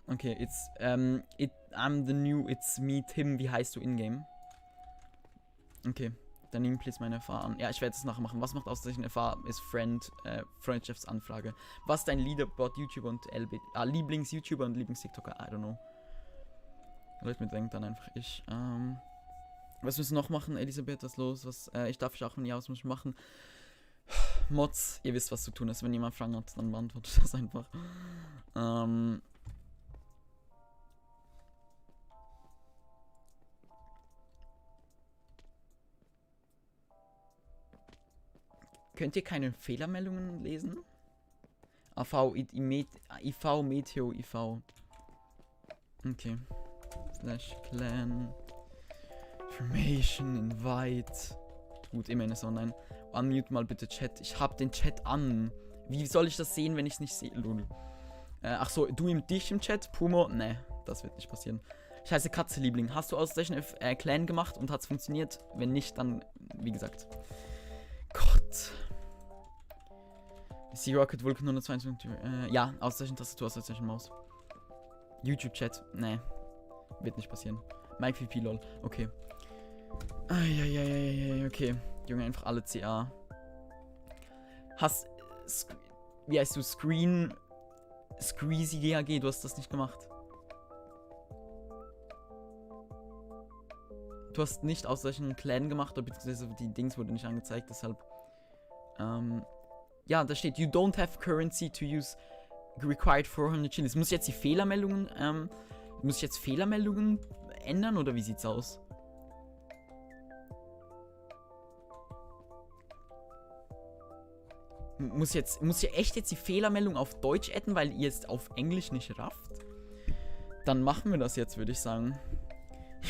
Okay, it's me, Tim. Wie heißt du in-game? Okay, dann nimm please meine FA an. Ja, ich werde es nachher machen. Was macht Auszeichen FA? Ist Freundschaftsanfrage. Was ist dein Leaderboard, YouTuber und LB? Lieblings-YouTuber und Lieblings-TikToker? I don't know. Leute, mir denkt dann einfach ich. Was müssen wir noch machen? Elisabeth, was ist los? Was, ich darf ich auch von hier aus machen. Mods, ihr wisst, was zu tun ist. Wenn jemand Fragen hat, dann beantwortet das einfach. Könnt ihr keine Fehlermeldungen lesen? AV, IV, Meteo, IV. Okay. Slash Clan. Information, Invite. Gut, immerhin ist online. Unmute mal bitte Chat. Ich hab den Chat an. Wie soll ich das sehen, wenn ich es nicht sehe? Lul. Ach so, dich im Chat? Pumo? Ne, das wird nicht passieren. Ich heiße Katze, Liebling. Hast du Auszeichen Clan gemacht und hat's funktioniert? Wenn nicht, dann, wie gesagt. Gott. Sea Rocket Vulcan 122. Ja, Auszeichen Tastatur, Auszeichen Maus. YouTube-Chat. Ne. Wird nicht passieren. Mike VP, lol. Okay. Okay. Junge, einfach alle CA. Wie heißt du? Screezy GHG, du hast das nicht gemacht. Du hast nicht aus solchen Clan gemacht, oder beziehungsweise die Dings wurde nicht angezeigt, deshalb. Ja, da steht, you don't have currency to use required 400 Chilis. Muss ich jetzt die Fehlermeldungen, ändern, oder wie sieht's aus? Muss ihr echt jetzt die Fehlermeldung auf Deutsch adden, weil ihr es auf Englisch nicht rafft? Dann machen wir das jetzt, würde ich sagen.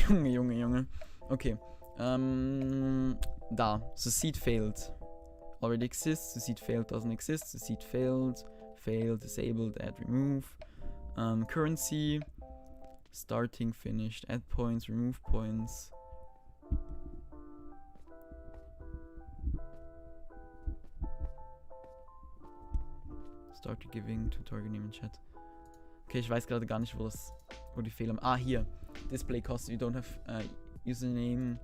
Junge. Okay. Da. Succeed failed. Already exists. Succeed failed doesn't exist. Succeed failed. Failed. Disabled. Add remove. Currency. Starting finished. Add points. Remove points. Start giving to target name in chat. Okay, ich weiß gerade gar nicht, wo die Fehler... Ah, hier. Display cost, you don't have username.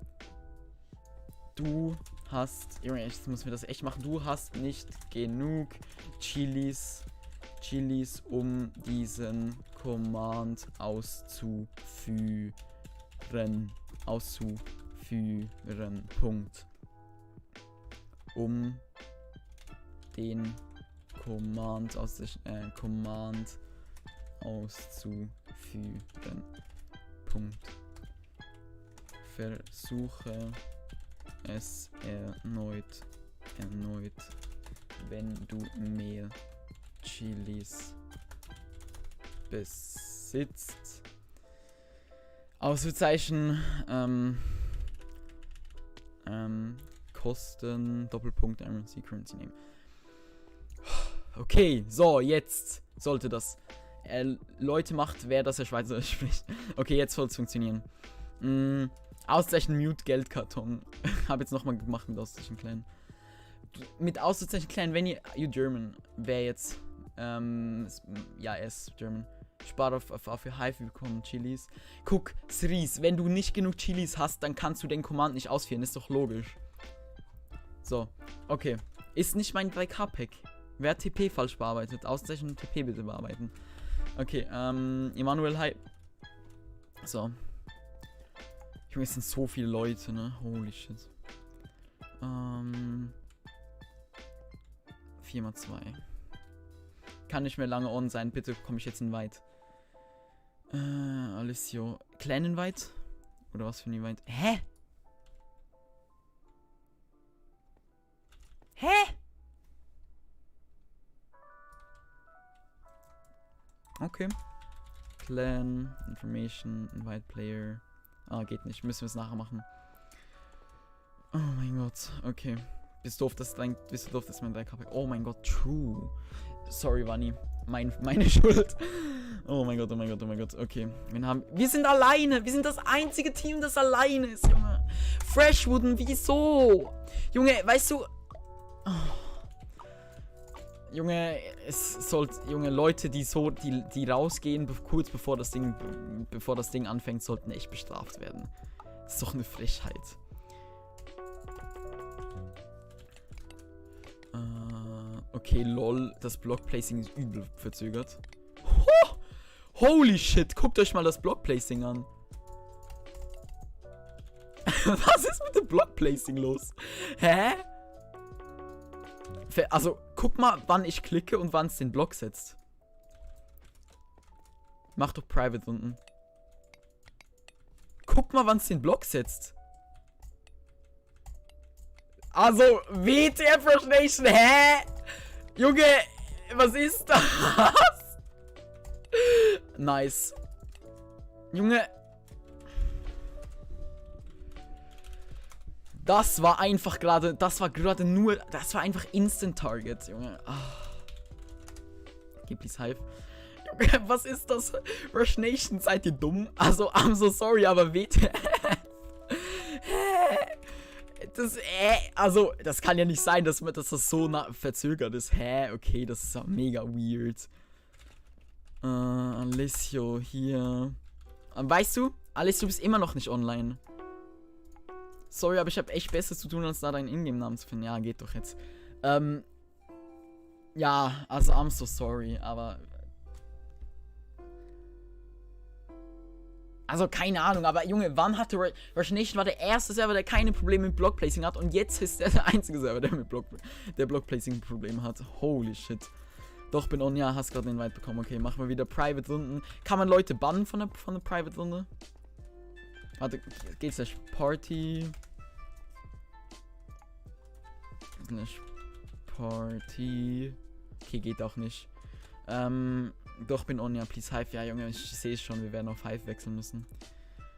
Du hast... Jetzt müssen wir das echt machen. Du hast nicht genug Chilis, um diesen Command auszuführen. Punkt. Um den Command auszuführen. Punkt. Versuche es erneut, wenn du mehr Chilis besitzt. Ausrufezeichen, Kosten, Doppelpunkt, MRC Currency Name. Okay, so, jetzt sollte das Leute macht, wer das der Schweizer spricht. Okay, jetzt soll es funktionieren. Auszeichen Mute Geldkarton. Habe jetzt nochmal gemacht mit Auszeichen Klein. Mit Auszeichen Klein, wenn ihr German, wer jetzt, ja, er ist German. Spart auf für Hive, wir bekommen Chilis. Guck, Cerise, wenn du nicht genug Chilis hast, dann kannst du den Command nicht ausführen, ist doch logisch. So, okay. Ist nicht mein 3K-Pack. Wer hat TP falsch bearbeitet? Auszeichen TP bitte bearbeiten. Okay, Emanuel, hi. So. Junge, es sind so viele Leute, ne? Holy shit. 4x2. Kann nicht mehr lange on sein. Bitte komme ich jetzt Invite. Alessio. Clan Invite? Oder was für ein Invite? Hä? Hä? Okay. Clan, Information, Invite Player. Ah, geht nicht. Müssen wir es nachher machen. Oh mein Gott. Okay. Bist du doof, dass mein 3K. Oh mein Gott, true. Sorry, Vanni. Meine Schuld. Oh mein Gott. Okay. Wir sind alleine. Wir sind das einzige Team, das alleine ist, Junge. Freshwooden, wieso? Junge, weißt du. Oh. Junge, Leute, die rausgehen, kurz bevor das Ding anfängt, sollten echt bestraft werden. Das ist doch eine Frechheit. Okay, lol, das Blockplacing ist übel verzögert. Holy shit, guckt euch mal das Blockplacing an. Was ist mit dem Block-Placing los? Hä? Also, guck mal, wann ich klicke und wann es den Block setzt. Mach doch Private unten. Guck mal, wann es den Block setzt. Also, WTF Rush Nation, hä? Junge, was ist das? Nice. Junge. Das war einfach gerade, das war einfach Instant Target, Junge. Gib dies Hive. Junge, was ist das? Rush Nation, seid ihr dumm? Also, I'm so sorry, aber WTF. Also, das kann ja nicht sein, dass das so verzögert ist. Hä? Okay, das ist ja mega weird. Alessio hier. Weißt du, Alessio, du bist immer noch nicht online. Sorry, aber ich habe echt Besseres zu tun, als da deinen Ingame-Namen zu finden. Ja, geht doch jetzt. Ja, also I'm so sorry, aber... Also, keine Ahnung, aber Junge, wann hatte Rush Nation war der erste Server, der keine Probleme mit Block-Placing hat und jetzt ist er der einzige Server, der mit Block-Placing-Probleme hat. Holy shit. Doch, bin on, ja, hast gerade den Invite bekommen. Okay, machen wir wieder Private-Runden. Kann man Leute bannen von der Private-Runde? Warte, geht's slash Party. Slash Party. Okay, geht auch nicht. Doch, bin on, ja, please Hive. Ja, Junge, ich sehe es schon, wir werden auf Hive wechseln müssen.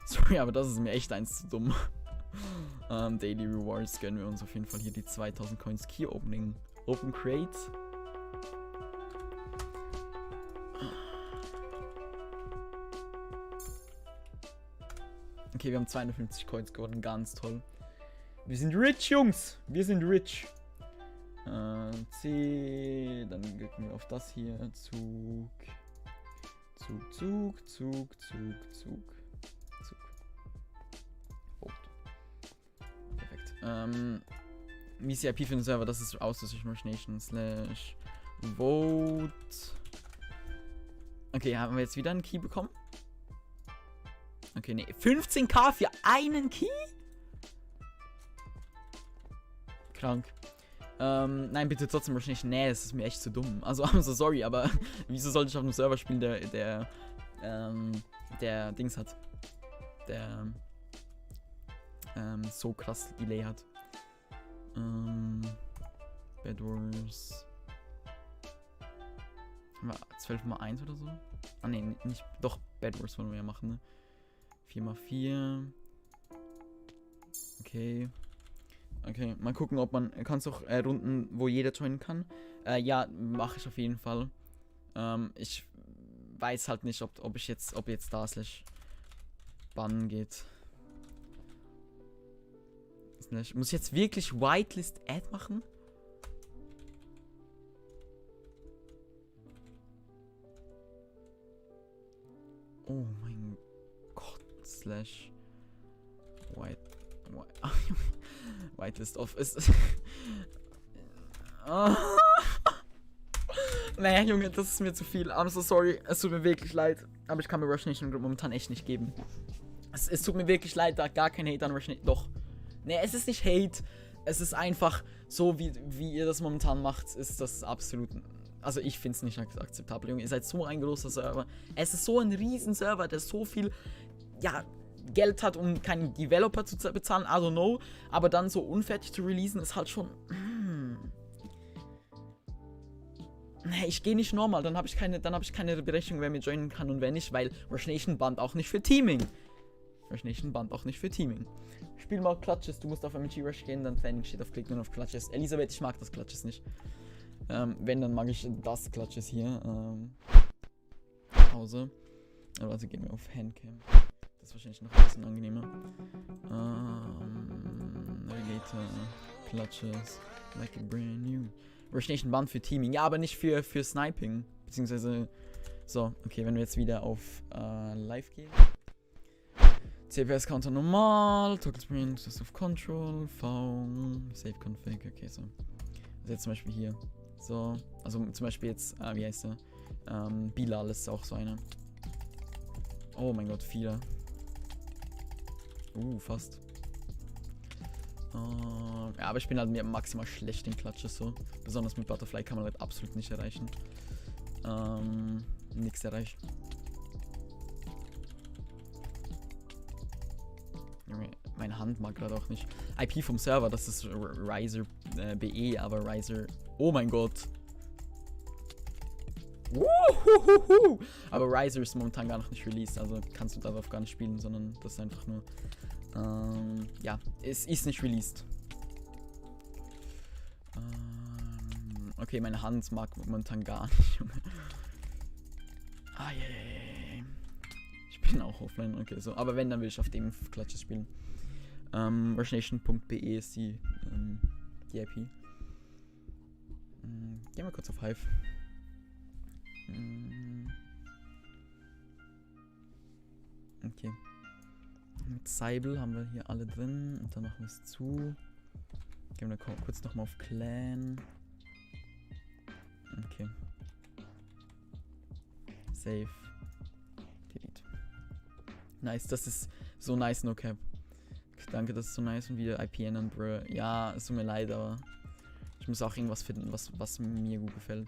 Sorry, aber das ist mir echt eins zu dumm. Daily Rewards gönnen wir uns auf jeden Fall hier die 2000 Coins Key Opening. Open Crate. Okay, wir haben 250 Coins gewonnen, ganz toll. Wir sind rich, Jungs. Wir sind rich. C, dann klicken wir auf das hier. Zug. Oh. Perfekt. VCIP für den Server, das ist Auslöschung/Nation / Vote. Okay, haben wir jetzt wieder einen Key bekommen? Okay, nee. 15k für einen Key? Krank. Nein, bitte trotzdem wahrscheinlich. Nee, das ist mir echt zu dumm. Also, I'm so sorry, aber wieso sollte ich auf einem Server spielen, der Dings hat? Der so krass Delay hat. Bed Wars. Haben wir 12x1 oder so? Ah, nee, nicht. Doch, Bed Wars wollen wir ja machen, ne? 4x4. Okay. Okay, mal gucken, ob man... Kannst auch Runden, wo jeder joinen kann? Ja, mache ich auf jeden Fall. Ich weiß halt nicht, ob jetzt da / bannen geht. Muss ich jetzt wirklich Whitelist Add machen? Oh mein Gott, / Whitelist off ist. Naja, Junge, das ist mir zu viel. I'm so sorry. Es tut mir wirklich leid. Aber ich kann mir Rush Nation momentan echt nicht geben. Es tut mir wirklich leid, da gar kein Hate an Rush Nation. Doch. Nee, es ist nicht Hate. Es ist einfach so, wie ihr das momentan macht, ist das absolut. Also ich finde es nicht akzeptabel, Junge. Ihr seid so ein großer Server. Es ist so ein riesen Server, der so viel, ja, Geld hat, um keinen Developer zu bezahlen, I don't know. Aber dann so unfertig zu releasen, ist halt schon... Nee, ich gehe nicht normal, dann habe ich keine Berechnung, wer mir joinen kann und wer nicht, weil Rush Nation bannt auch nicht für Teaming. Spiel mal Clutches, du musst auf MG Rush gehen, dann Training steht auf Klicken und auf Clutches. Elisabeth, ich mag das Clutches nicht. Wenn, dann mag ich das Clutches hier. Pause. Also gehen wir auf Handcam. Das ist wahrscheinlich noch ein bisschen angenehmer. Navigator, Clutches, like a brand new. Rush Nation Band für Teaming, ja, aber nicht für Sniping. Beziehungsweise, so, okay, wenn wir jetzt wieder auf Live gehen. CPS-Counter normal, Toggle Sprint, Test of Control, V, Save Config, okay, so. Also jetzt zum Beispiel hier. So, also zum Beispiel jetzt, wie heißt der? Bilal ist auch so einer. Oh mein Gott, viele. Fast. Ja, aber ich bin halt maximal schlecht in Clutches so. Besonders mit Butterfly kann man halt absolut nicht erreichen. Nichts erreichen. Meine Hand mag gerade auch nicht. IP vom Server, das ist Riser BE, aber Riser. Oh mein Gott. Wuhuhuhu. Aber Riser ist momentan gar noch nicht released, also kannst du darauf gar nicht spielen, sondern das ist einfach nur. Ja, es ist nicht released. Okay, meine Hand mag momentan gar nicht, Junge. Ah, yeah. Ich bin auch offline, okay, so. Aber wenn, dann will ich auf dem Clutches spielen. Rushnation.be ist die IP. Gehen wir kurz auf Hive. Okay. Mit Seibel haben wir hier alle drin. Und dann machen wir es zu. Gehen wir kurz nochmal auf Clan. Okay. Save. Delete. Nice, das ist so nice, no cap. Danke, das ist so nice und wieder IP ändern, bro. Ja, es tut mir leid, aber ich muss auch irgendwas finden, was mir gut gefällt.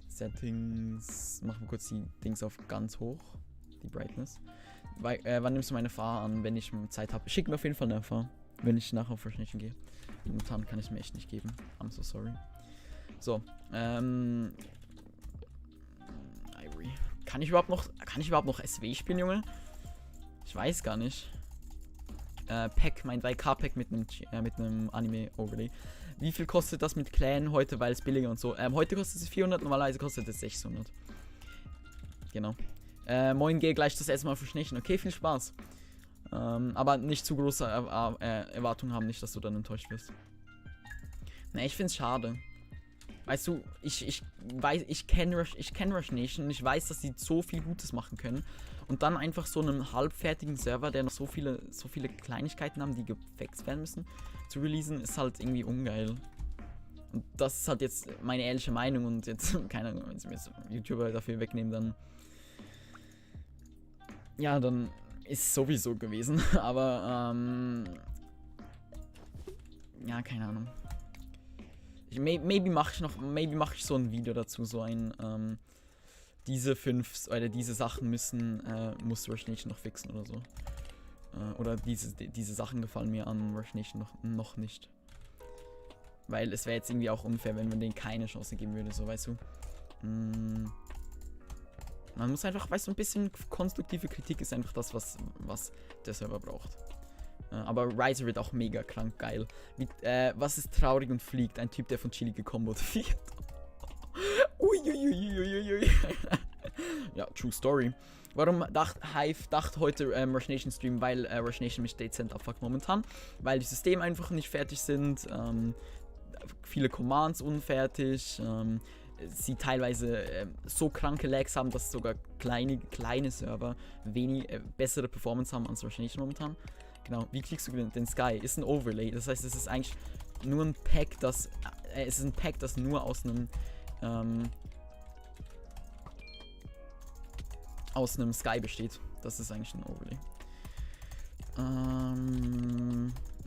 Settings. Machen wir kurz die Dings auf ganz hoch. Die Brightness. Wann nimmst du meine Fahr an, wenn ich Zeit habe? Schick mir auf jeden Fall eine Fahr, wenn ich nachher auf Rushnation gehe. Momentan kann ich es mir echt nicht geben. I'm so sorry. So, Ivory. Kann ich überhaupt noch SW spielen, Junge? Ich weiß gar nicht. Pack, mein 3K-Pack mit einem Anime-Overlay. Wie viel kostet das mit Clan heute, weil es billiger und so? Heute kostet es 400, normalerweise kostet es 600. Genau. Moin, geh gleich das erste Mal verschnichten. Okay, viel Spaß. Aber nicht zu große Erwartungen haben, nicht, dass du dann enttäuscht wirst. Ne, ich find's schade. Weißt du, ich kenne Rushnation und ich weiß, dass sie so viel Gutes machen können. Und dann einfach so einen halbfertigen Server, der noch so viele Kleinigkeiten haben, die gefixt werden müssen, zu releasen, ist halt irgendwie ungeil. Und das ist halt jetzt meine ehrliche Meinung und jetzt, keine Ahnung, wenn sie mir jetzt YouTuber dafür wegnehmen, dann. Ja, dann ist es sowieso gewesen. Aber, ja, keine Ahnung. Maybe mache ich so ein Video dazu, so ein, diese 5 oder diese Sachen muss Rushnation noch fixen oder so. Oder diese Sachen gefallen mir an Rushnation noch nicht. Weil es wäre jetzt irgendwie auch unfair, wenn man denen keine Chance geben würde, so, weißt du. Man muss einfach, weißt du, ein bisschen konstruktive Kritik ist einfach das, was der Server braucht. Aber Riser wird auch mega krank geil. Was ist traurig und fliegt? Ein Typ, der von Chili gekombot wird. Uiuiuiuiui. Ja, true story. Warum Hive heute Rushnation streamen? Weil Rushnation mich dezent abfuckt momentan. Weil die Systeme einfach nicht fertig sind. Viele Commands unfertig. Sie teilweise so kranke Lags haben, dass sogar kleine Server bessere Performance haben als Rushnation momentan. Genau, wie klickst du den Sky? Ist ein Overlay, das heißt, es ist eigentlich nur ein Pack, das nur aus einem Sky besteht. Das ist eigentlich ein Overlay.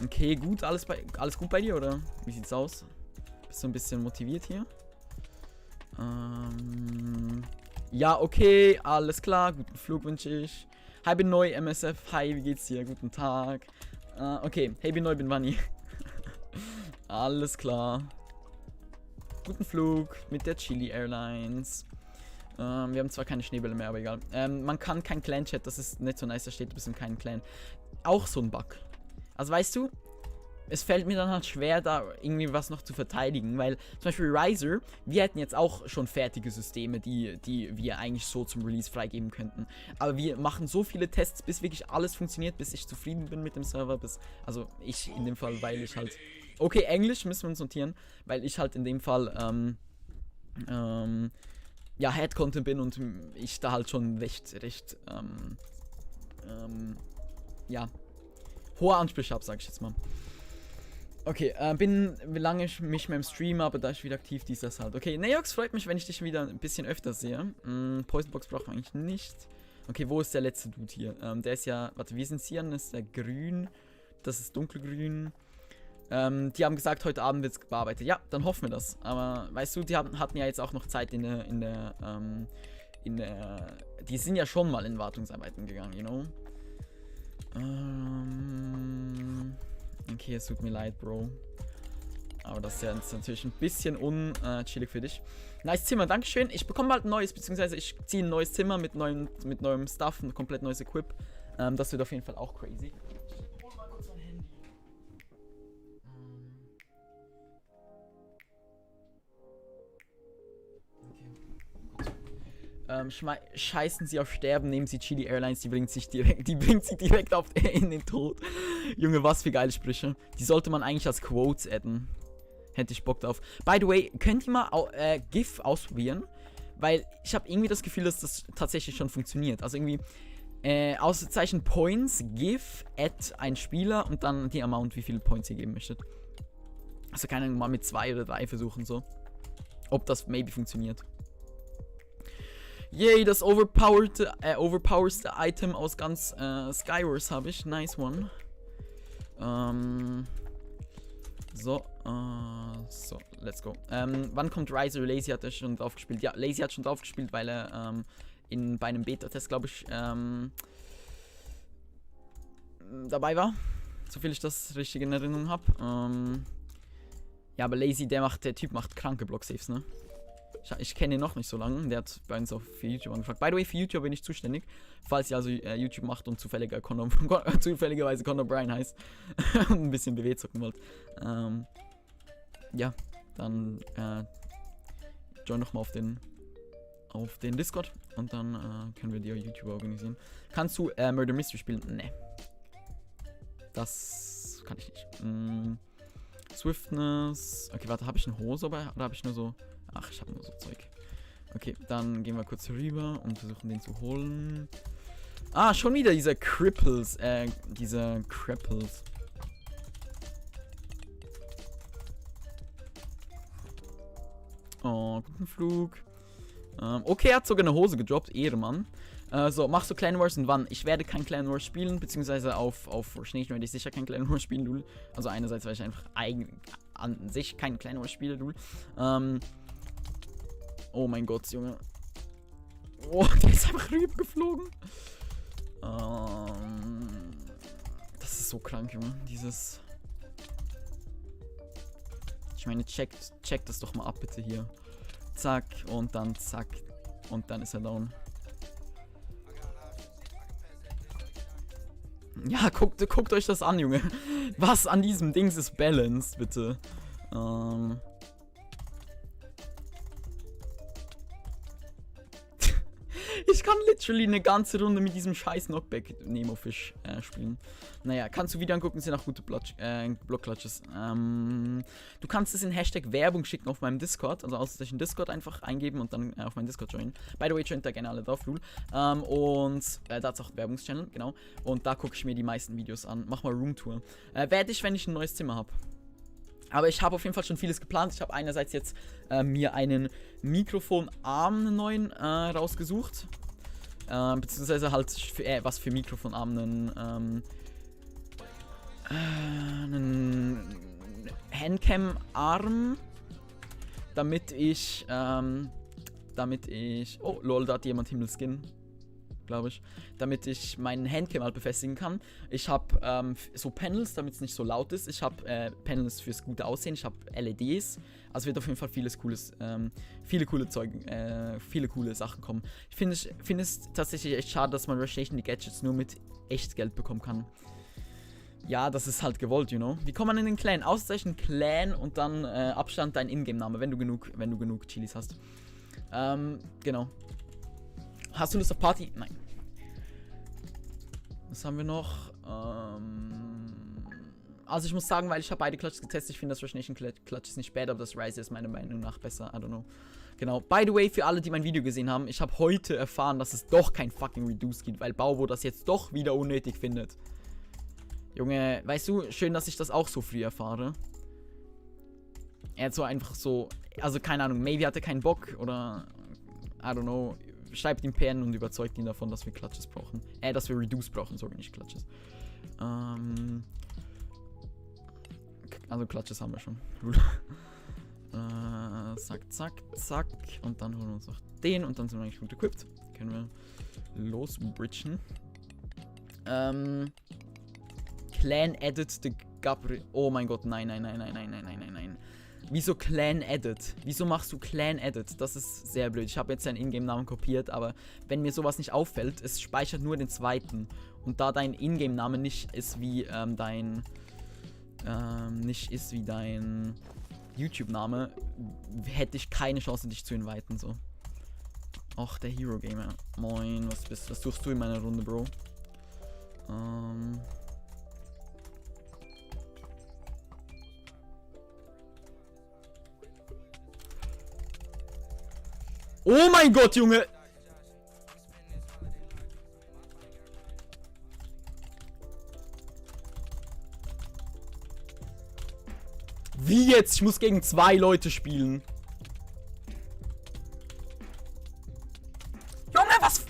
Okay, gut, alles gut bei dir, oder? Wie sieht's aus? Bist du ein bisschen motiviert hier? Ja, okay, alles klar, guten Flug wünsche ich. Hi, bin neu, MSF, hi, wie geht's dir? Guten Tag. Okay, hey, bin neu, bin Bunny. Alles klar. Guten Flug mit der Chili Airlines. Wir haben zwar keine Schneebälle mehr, aber egal. Man kann kein Clan-Chat, das ist nicht so nice, da steht, du bist in keinem Clan. Auch so ein Bug. Also weißt du, es fällt mir dann halt schwer, da irgendwie was noch zu verteidigen, weil zum Beispiel Riser, wir hätten jetzt auch schon fertige Systeme, die wir eigentlich so zum Release freigeben könnten. Aber wir machen so viele Tests, bis wirklich alles funktioniert, bis ich zufrieden bin mit dem Server, also ich in dem Fall, weil ich halt, okay, Englisch müssen wir uns notieren, weil ich halt in dem Fall, ja, Head-Content bin und ich da halt schon recht, ja, hohe Ansprüche habe, sag ich jetzt mal. Okay, wie lange ich mich mit dem Stream, aber da ich wieder aktiv, dies, das halt. Okay, Neox, freut mich, wenn ich dich wieder ein bisschen öfter sehe. Poisonbox braucht man eigentlich nicht. Okay, wo ist der letzte Dude hier? Der ist ja, warte, wir sind hier, ist der grün. das ist dunkelgrün. Die haben gesagt, heute Abend wird es bearbeitet. Ja, dann hoffen wir das. Aber weißt du, die hatten ja jetzt auch noch Zeit die sind ja schon mal in Wartungsarbeiten gegangen, you know? Okay, es tut mir leid, Bro. Aber das ist ja jetzt natürlich ein bisschen unchillig für dich. Nice Zimmer, dankeschön. Ich bekomme bald ein neues, beziehungsweise ich ziehe ein neues Zimmer mit neuem Stuff, ein komplett neues Equip. Das wird auf jeden Fall auch crazy. Ich hol mal kurz mein Handy. Scheißen sie auf Sterben, nehmen sie Chili Airlines, die bringt sie direkt in den Tod. Junge, was für geile Sprüche. Die sollte man eigentlich als Quotes adden. Hätte ich Bock drauf. By the way, könnt ihr mal GIF ausprobieren? Weil ich habe irgendwie das Gefühl, dass das tatsächlich schon funktioniert. Also irgendwie Ausrufezeichen Points, GIF, add ein Spieler und dann die Amount, wie viele Points ihr geben möchtet. Also keine Ahnung, mal mit 2 oder 3 versuchen so. Ob das maybe funktioniert. Yay, das overpoweredste Item aus ganz Skywars habe ich. Nice one. So, let's go. Wann kommt Riser? Lazy hat er schon drauf gespielt. Ja, Lazy hat schon drauf gespielt, weil er bei einem Beta-Test, glaube ich, dabei war. Soviel ich das richtig in Erinnerung habe. Ja, aber Lazy, der Typ macht kranke Block-Saves, ne? Ich kenne ihn noch nicht so lange. Der hat bei uns für YouTube angefragt. By the way, für YouTube bin ich zuständig. Falls ihr also YouTube macht und zufälligerweise Conor Bryan heißt und ein bisschen BW zocken wollt. Ja, dann join doch mal auf den Discord und dann können wir dir YouTube organisieren. Kannst du Murder Mystery spielen? Nee. Das kann ich nicht. Swiftness. Okay, warte, habe ich eine Hose oder habe ich nur so... Ach, ich habe nur so Zeug. Okay, dann gehen wir kurz rüber und versuchen den zu holen. Ah, schon wieder diese Cripples. Oh, guten Flug. Okay, er hat sogar eine Hose gedroppt. Ehrenmann. So, machst du Clan Wars und wann? Ich werde kein Clan Wars spielen, beziehungsweise auf Schnee werde ich sicher kein Clan Wars spielen, Lul. Also einerseits, weil ich einfach an sich kein Clan Wars spiele, Lul. Oh mein Gott, Junge. Oh, der ist einfach rüber geflogen. Das ist so krank, Junge. Dieses... Ich meine, check das doch mal ab, bitte hier. Zack, und dann zack. Und dann ist er down. Ja, guckt euch das an, Junge. Was an diesem Dings ist balanced, bitte. Ich kann literally eine ganze Runde mit diesem scheiß Knockback Nemofish spielen. Naja, kannst du wieder angucken, sind auch gute Block-Clutches. Du kannst es in Hashtag Werbung schicken auf meinem Discord. Also Ausrufezeichen Discord einfach eingeben und dann auf meinen Discord joinen. By the way, joint da gerne alle drauf, Lul. Und da ist auch ein Werbungschannel, genau. Und da gucke ich mir die meisten Videos an. Mach mal Roomtour. Werde ich, wenn ich ein neues Zimmer habe. Aber ich habe auf jeden Fall schon vieles geplant. Ich habe einerseits jetzt mir einen Mikrofonarm, einen neuen, rausgesucht. Beziehungsweise halt was für Mikrofonarm, einen Handcam-Arm, damit ich, oh lol, da hat jemand Himmelskin, glaube ich, damit ich meinen Handcam halt befestigen kann. Ich habe so Panels, damit es nicht so laut ist. Ich habe Panels fürs gute Aussehen. Ich habe LEDs. Also wird auf jeden Fall viele coole Sachen kommen. Ich finde es tatsächlich echt schade, dass man Rush Nation die Gadgets nur mit Echtgeld bekommen kann. Ja, das ist halt gewollt, you know. Wie kommt man in den Clan? Auszeichen Clan und dann Abstand dein Ingame-Name, wenn du genug Chilis hast. Genau. Hast du Lust auf Party? Nein. Was haben wir noch? Also ich muss sagen, weil ich habe beide Clutches getestet, ich finde das Rush Nation Clutch ist nicht bad, aber das Rise ist meiner Meinung nach besser. I don't know. Genau. By the way, für alle, die mein Video gesehen haben, ich habe heute erfahren, dass es doch kein fucking Reduce gibt, weil Baubo das jetzt doch wieder unnötig findet. Junge, weißt du, schön, dass ich das auch so früh erfahre. Er hat so einfach so, also keine Ahnung, maybe hat er keinen Bock oder, I don't know, schreibt ihm PN und überzeugt ihn davon, dass wir Clutches brauchen. Dass wir Reduce brauchen, sorry, nicht Clutches. Also Clutches haben wir schon. Zack, zack, zack. Und dann holen wir uns noch den und dann sind wir eigentlich gut equipped. Können wir losbridgen. Clan Edit the Gabriel. Oh mein Gott, nein. Wieso Clan Edit? Wieso machst du Clan Edit? Das ist sehr blöd. Ich habe jetzt seinen Ingame-Namen kopiert, aber wenn mir sowas nicht auffällt, es speichert nur den zweiten. Und da dein Ingame-Name nicht ist wie dein YouTube-Name, hätte ich keine Chance, dich zu inviten, so. Ach, der Hero Gamer. Moin, was tust du in meiner Runde, Bro? Oh mein Gott, Junge! Wie jetzt? Ich muss gegen 2 Leute spielen. Junge, was?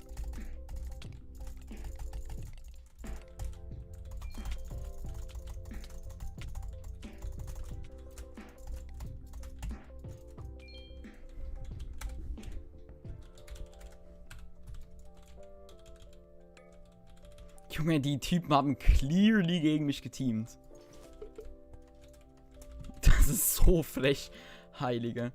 Junge, die Typen haben clearly gegen mich geteamt. Das ist so frech, Heilige.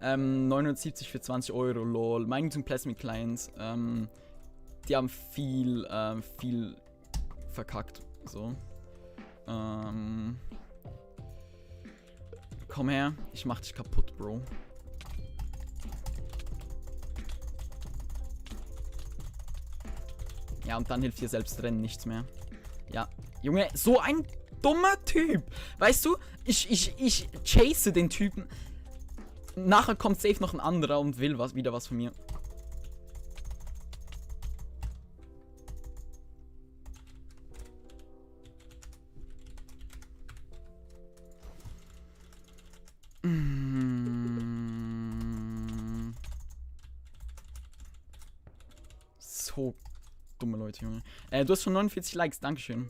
970 für 20 Euro, lol. Mining Plasma Clients. Die haben viel verkackt. So. Komm her, ich mach dich kaputt, Bro. Ja, und dann hilft dir selbst Rennen nichts mehr. Ja. Junge, so ein dummer Typ. Weißt du, ich chase den Typen. Nachher kommt safe noch ein anderer und will wieder was von mir. So dumme Leute, Junge. Du hast schon 49 Likes, dankeschön.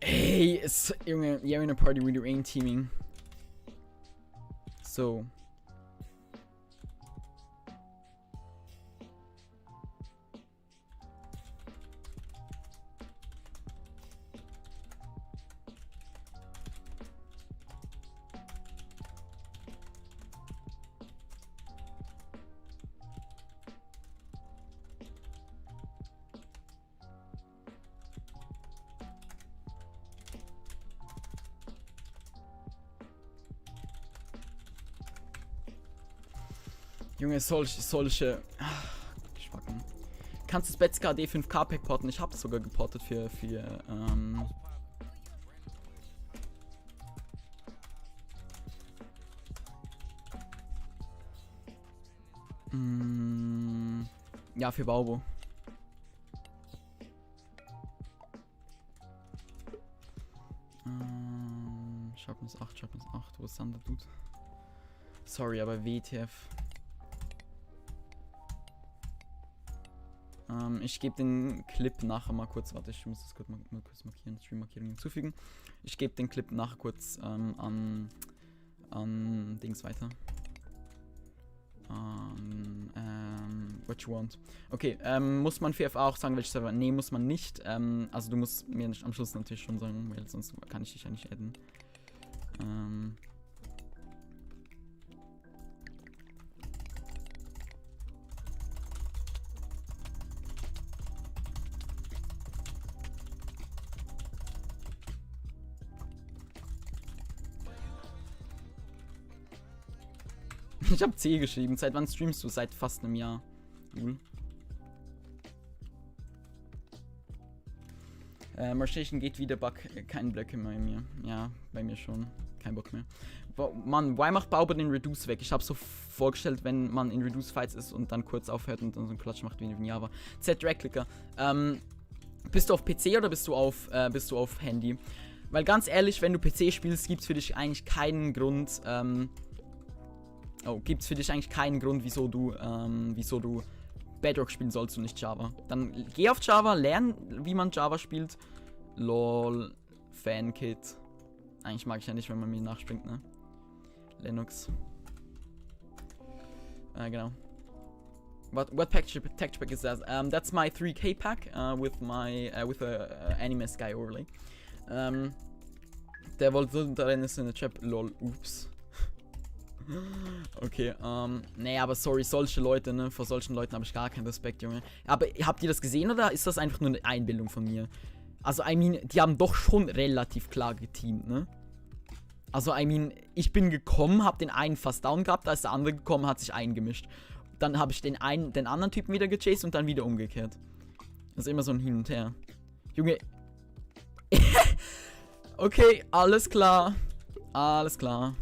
Ey, Junge, you're in a party with your aim teaming. So. Junge, solche Schwacken. Kannst du das Betzka D5K Pack porten? Ich hab's sogar geportet für ja, für Baubo. Sharpness 8, wo ist dann der Dude? Sorry, aber WTF. Ich gebe den Clip nachher mal kurz, warte, ich muss das kurz mal kurz markieren, Stream-Markierung hinzufügen. Ich gebe den Clip nachher kurz an Dings weiter. What you want. Okay, muss man für FA auch sagen, welche Server? Nee, muss man nicht. Also du musst mir am Schluss natürlich schon sagen, weil sonst kann ich dich ja nicht adden. Ich hab C geschrieben. Seit wann streamst du? Seit fast einem Jahr. Cool. Marshation geht wieder, Bug, keine Blöcke mehr bei mir. Ja, bei mir schon. Kein Bock mehr. Mann, why macht Bauber den Reduce weg? Ich habe so vorgestellt, wenn man in Reduce Fights ist und dann kurz aufhört und dann so einen Klatsch macht wie in Java. Z-Drag-Clicker. Bist du auf PC oder bist du auf Handy? Weil ganz ehrlich, wenn du PC spielst, gibt es für dich eigentlich keinen Grund, wieso du Bedrock spielen sollst und nicht Java. Dann geh auf Java, lern, wie man Java spielt. LOL, Fankit. Eigentlich mag ich ja nicht, wenn man mir nachspringt, ne? Linux. Genau. What texture pack is that? That's my 3K pack with a Anime Sky overlay. Der wollte drin ist in der Chat. LOL, ups. Okay, nee, aber sorry, solche Leute, ne? Vor solchen Leuten habe ich gar keinen Respekt, Junge. Aber habt ihr das gesehen oder ist das einfach nur eine Einbildung von mir? Also, I mean, die haben doch schon relativ klar geteamt, ne? Also, I mean, ich bin gekommen, hab den einen fast down gehabt, da ist der andere gekommen, hat sich eingemischt. Dann habe ich den anderen Typen wieder gechased und dann wieder umgekehrt. Das ist immer so ein Hin und Her. Junge. Okay, alles klar. Alles klar.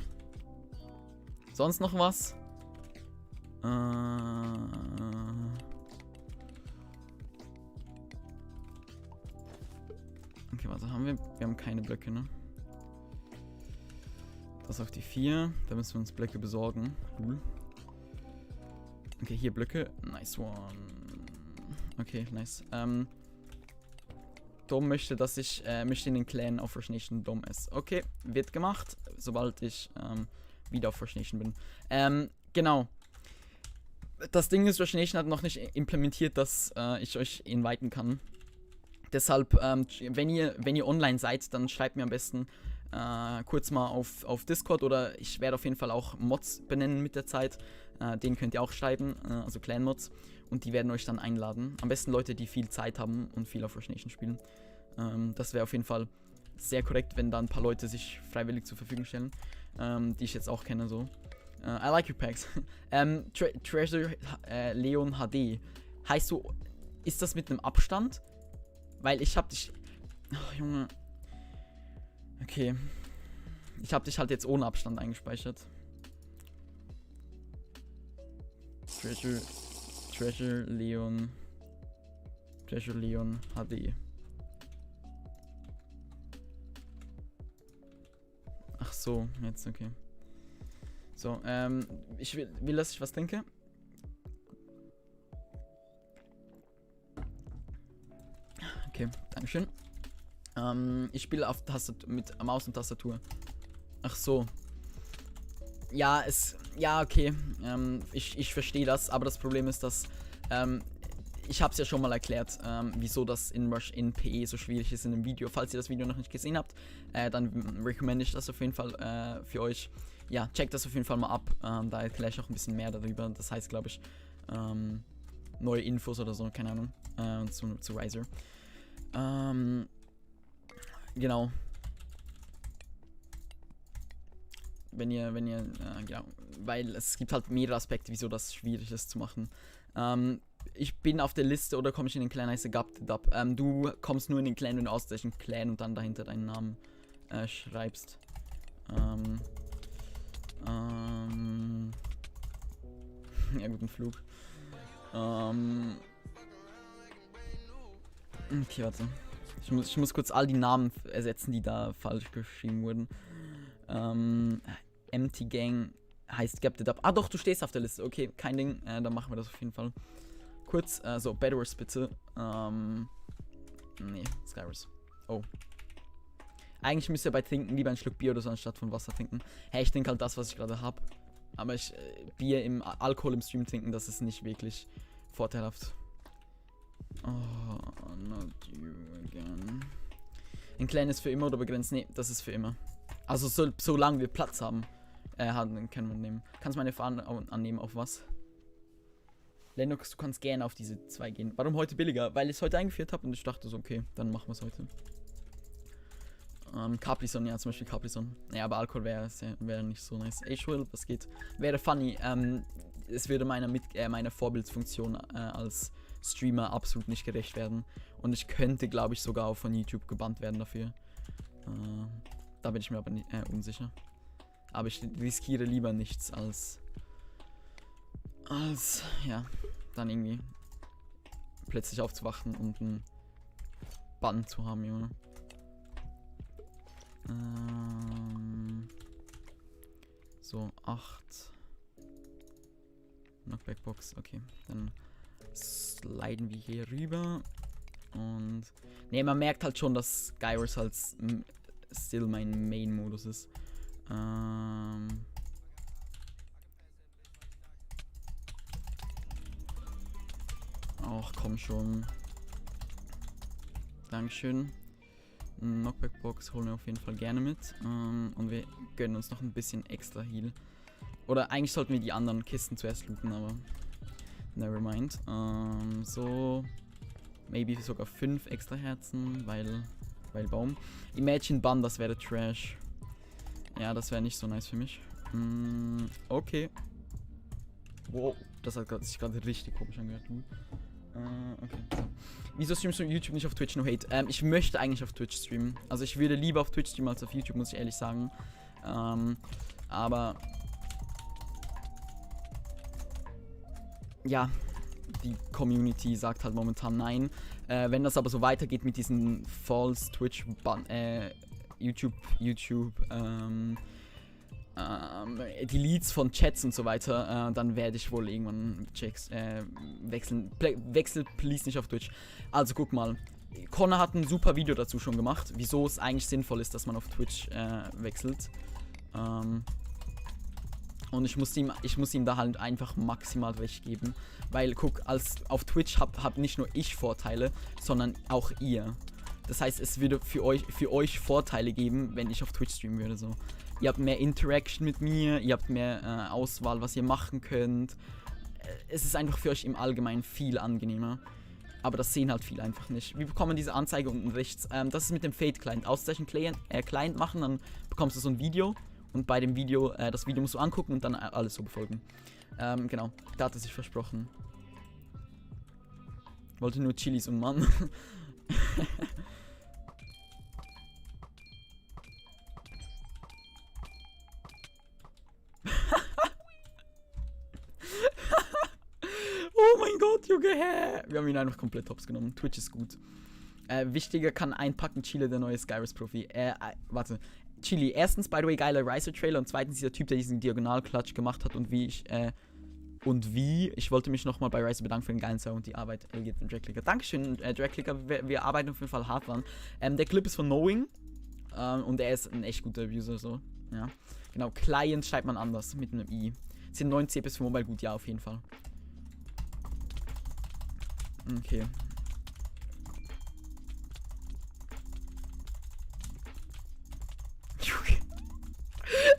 Sonst noch was? Okay, was haben wir? Wir haben keine Blöcke, ne? Das auf die 4. Da müssen wir uns Blöcke besorgen. Cool. Okay, hier Blöcke. Nice one. Okay, nice. Dom möchte, dass ich möchte in den Clan auf Rush Nation Dom ist. Okay, wird gemacht, sobald ich wieder auf Rush Nation bin. Genau. Das Ding ist, Rush Nation hat noch nicht implementiert, dass ich euch inviten kann. Deshalb, wenn ihr online seid, dann schreibt mir am besten kurz mal auf Discord oder ich werde auf jeden Fall auch Mods benennen mit der Zeit. Den könnt ihr auch schreiben, also Clan-Mods. Und die werden euch dann einladen. Am besten Leute, die viel Zeit haben und viel auf Rush Nation spielen. Das wäre auf jeden Fall sehr korrekt, wenn da ein paar Leute sich freiwillig zur Verfügung stellen. Die ich jetzt auch kenne, so. I like your packs. Treasure Leon HD. Heißt du, ist das mit einem Abstand? Weil ich hab dich... Ach, Junge. Okay. Ich hab dich halt jetzt ohne Abstand eingespeichert. Treasure Leon HD. Ach so, jetzt okay. So, ich will, dass ich was trinke. Okay, dankeschön. Ich spiele auf mit Maus und Tastatur. Ach so. Ja, okay. Ich verstehe das, aber das Problem ist, dass ich habe es ja schon mal erklärt, wieso das in Rush in PE so schwierig ist in einem Video. Falls ihr das Video noch nicht gesehen habt, dann recommende ich das auf jeden Fall für euch. Ja, checkt das auf jeden Fall mal ab. Da erkläre ich auch ein bisschen mehr darüber. Das heißt, glaube ich, neue Infos oder so, keine Ahnung, zu Riser. Genau. Genau, weil es gibt halt mehrere Aspekte, wieso das schwierig ist zu machen. Ich bin auf der Liste oder komme ich in den Clan, heißt Gaptedab. Du kommst nur in den Clan, wenn du aus welchem Clan und dann dahinter deinen Namen schreibst. Ja, guten Flug. Okay, warte. Ich muss kurz all die Namen ersetzen, die da falsch geschrieben wurden. Empty Gang heißt Gaptedab. Ah doch, du stehst auf der Liste. Okay, kein Ding. Dann machen wir das auf jeden Fall. Kurz, so, Bedwars bitte. Nee, Skywars. Oh. Eigentlich müsst ihr bei Trinken lieber ein Schluck Bier oder so anstatt von Wasser trinken. Hey, ich trinke halt das, was ich gerade habe. Aber Alkohol im Stream trinken, das ist nicht wirklich vorteilhaft. Oh, not you again. Ein Clan ist für immer oder begrenzt? Nee, das ist für immer. Also solange wir Platz haben, können wir nehmen. Kannst meine Fahnen annehmen auf was? Lennox, du kannst gerne auf diese 2 gehen. Warum heute billiger? Weil ich es heute eingeführt habe und ich dachte so, okay, dann machen wir es heute. Caprison, ja, zum Beispiel Caprison. Ja, aber Alkohol wäre nicht so nice. Ey, Schwil, was geht? Wäre funny. Es würde meiner Vorbildsfunktion als Streamer absolut nicht gerecht werden. Und ich könnte, glaube ich, sogar auch von YouTube gebannt werden dafür. Da bin ich mir aber nicht, unsicher. Aber ich riskiere lieber nichts als ja, dann irgendwie plötzlich aufzuwachen und einen Bann zu haben, Junge. So, 8. Knockback-Box, okay. Dann sliden wir hier rüber. Und ne, man merkt halt schon, dass Gyros halt still mein Main-Modus ist. Ach, komm schon. Dankeschön. Knockback-Box holen wir auf jeden Fall gerne mit. Und wir gönnen uns noch ein bisschen extra Heal. Oder eigentlich sollten wir die anderen Kisten zuerst looten, aber never mind. So, maybe sogar 5 extra Herzen, weil Baum. Imagine Bann, das wäre Trash. Ja, das wäre nicht so nice für mich. Okay. Wow, das hat sich gerade richtig komisch angehört. Okay. So. Wieso streamst du YouTube nicht auf Twitch? No hate. Ich möchte eigentlich auf Twitch streamen. Also ich würde lieber auf Twitch streamen als auf YouTube, muss ich ehrlich sagen. Aber ja, die Community sagt halt momentan nein. Wenn das aber so weitergeht mit diesen False Twitch Deletes von Chats und so weiter, dann werde ich wohl irgendwann wechseln. Wechsel please nicht auf Twitch. Also guck mal, Connor hat ein super Video dazu schon gemacht, wieso es eigentlich sinnvoll ist, dass man auf Twitch wechselt. Und ich muss ihm da halt einfach maximal recht geben. Weil, guck, auf Twitch hab nicht nur ich Vorteile, sondern auch ihr. Das heißt, es würde für euch Vorteile geben, wenn ich auf Twitch streamen würde. So. Ihr habt mehr Interaction mit mir, ihr habt mehr Auswahl, was ihr machen könnt. Es ist einfach für euch im Allgemeinen viel angenehmer. Aber das sehen halt viele einfach nicht. Wir bekommen diese Anzeige unten rechts. Das ist mit dem Fade-Client. Auszeichen Client machen, dann bekommst du so ein Video. Und bei dem Video, das Video musst du angucken und dann alles so befolgen. Genau, da hat er sich versprochen. Wollte nur Chilis und Mann. Oh mein Gott, Junge, hä? Wir haben ihn einfach komplett hops genommen. Twitch ist gut. Wichtiger kann einpacken, Chile, der neue Skyris-Profi. Warte. Chili, erstens, by the way, geiler Riser-Trailer und zweitens dieser Typ, der diesen Diagonal-Klatsch gemacht hat und ich wollte mich nochmal bei Riser bedanken für den geilen Sound und die Arbeit, Elgit und Dragclicker. Dankeschön, Dragclicker, wir arbeiten auf jeden Fall hart dran. Der Clip ist von Knowing und er ist ein echt guter User, so, ja. Genau, Client schreibt man anders, mit einem I. Sind 9 CPs für Mobile gut, ja, auf jeden Fall. Okay.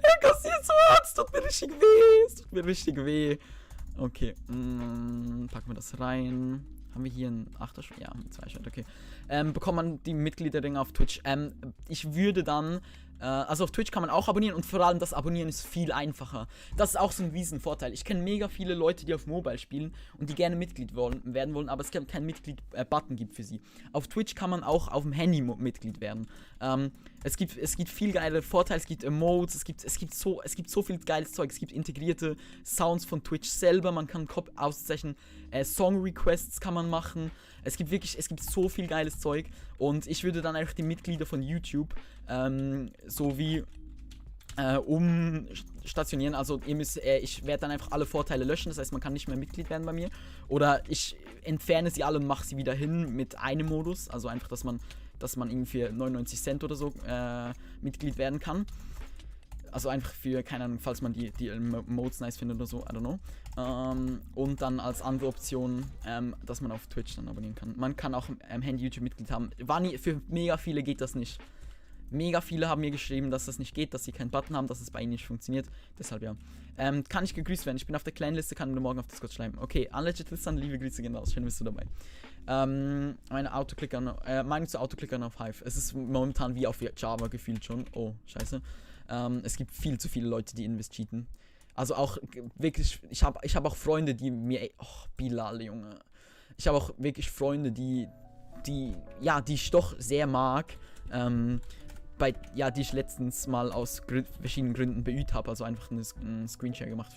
Er kassiert so hart, es tut mir richtig weh. Okay, packen wir das rein. Haben wir hier einen 8er Schwert? Ja, ein 2er, okay. Bekommt man die Mitgliederringe auf Twitch? Ich würde dann, also auf Twitch kann man auch abonnieren und vor allem das Abonnieren ist viel einfacher. Das ist auch so ein Riesenvorteil. Ich kenne mega viele Leute, die auf Mobile spielen und die gerne Mitglied werden wollen, aber es keinen Mitglied-Button gibt für sie. Auf Twitch kann man auch auf dem Handy Mitglied werden. Es gibt viel geile Vorteile, es gibt Emotes, es gibt so viel geiles Zeug, es gibt integrierte Sounds von Twitch selber, man kann auszeichnen, Song-Requests kann man machen, es gibt so viel geiles Zeug und ich würde dann einfach die Mitglieder von YouTube sowie umstationieren, also ich werde dann einfach alle Vorteile löschen, das heißt, man kann nicht mehr Mitglied werden bei mir oder ich entferne sie alle und mache sie wieder hin mit einem Modus, also einfach, dass man irgendwie für 99 Cent oder so Mitglied werden kann. Also einfach für, keine Ahnung, falls man die Modes nice findet oder so, I don't know. Und dann als andere Option, dass man auf Twitch dann abonnieren kann. Man kann auch Handy YouTube Mitglied haben. Für mega viele geht das nicht. Mega viele haben mir geschrieben, dass das nicht geht, dass sie keinen Button haben, dass es bei ihnen nicht funktioniert. Deshalb ja. Kann ich gegrüßt werden? Ich bin auf der kleinen Liste, kann mir morgen auf Discord schreiben. Okay, Unlegit Listern, liebe Grüße gehen raus. Schön bist du dabei. Meinung zu Autoklickern auf Hive. Es ist momentan wie auf Java gefühlt schon. Oh, scheiße. Es gibt viel zu viele Leute, die Invest cheaten. Also auch wirklich, ich hab auch Freunde, die mir, Bilal, Junge. Ich habe auch wirklich Freunde, die ich doch sehr mag, die ich letztens mal aus verschiedenen Gründen beübt habe, also einfach einen Screenshare gemacht,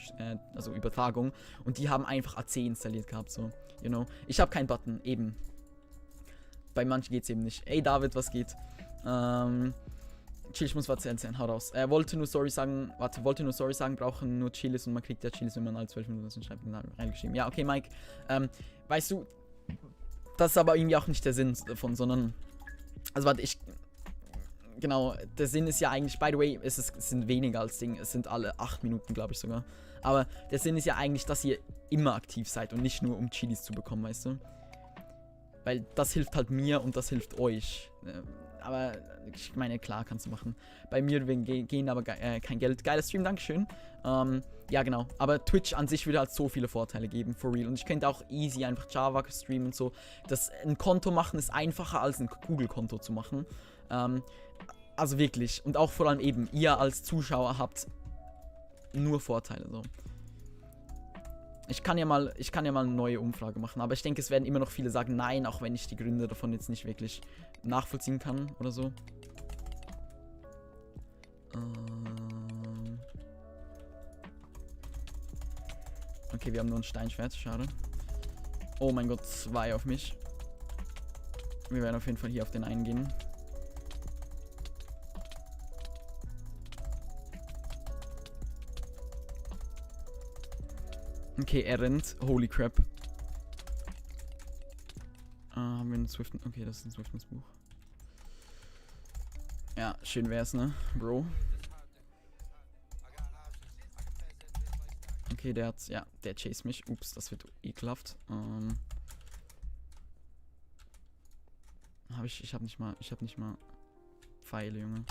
also Übertragung, und die haben einfach AC installiert gehabt, so, you know. Ich habe keinen Button, eben. Bei manchen geht's eben nicht. Ey David, was geht? Chill, ich muss was erzählen, hau raus. Wollte nur sorry sagen, brauchen nur Chilis und man kriegt ja Chilis, wenn man alle 12 Minuten das schreibt, reingeschrieben. Ja, okay, Mike. Weißt du, das ist aber irgendwie auch nicht der Sinn davon, sondern, also warte, genau, der Sinn ist ja eigentlich, by the way, es sind weniger als Ding, es sind alle 8 Minuten, glaube ich sogar. Aber der Sinn ist ja eigentlich, dass ihr immer aktiv seid und nicht nur um Chilis zu bekommen, weißt du? Weil das hilft halt mir und das hilft euch. Aber ich meine, klar, kannst du machen. Bei mir gehen aber kein Geld. Geiler Stream, Dankeschön. Ja, genau. Aber Twitch an sich würde halt so viele Vorteile geben, for real. Und ich könnte auch easy einfach Java streamen und so. Ein Konto machen ist einfacher als ein Google-Konto zu machen. Also wirklich. Und auch vor allem eben, ihr als Zuschauer habt nur Vorteile, so. Ich kann ja mal eine neue Umfrage machen, aber ich denke, es werden immer noch viele sagen nein, auch wenn ich die Gründe davon jetzt nicht wirklich nachvollziehen kann oder so. Okay, wir haben nur ein Steinschwert, schade. Oh mein Gott, 2 auf mich. Wir werden auf jeden Fall hier auf den einen gehen. Okay, er rennt. Holy crap. Haben wir einen Swiften? Okay, das ist ein Swiftens Buch. Ja, schön wär's, ne, Bro? Okay, der chase mich. Ups, das wird ekelhaft. Ich hab nicht mal Pfeile, Junge.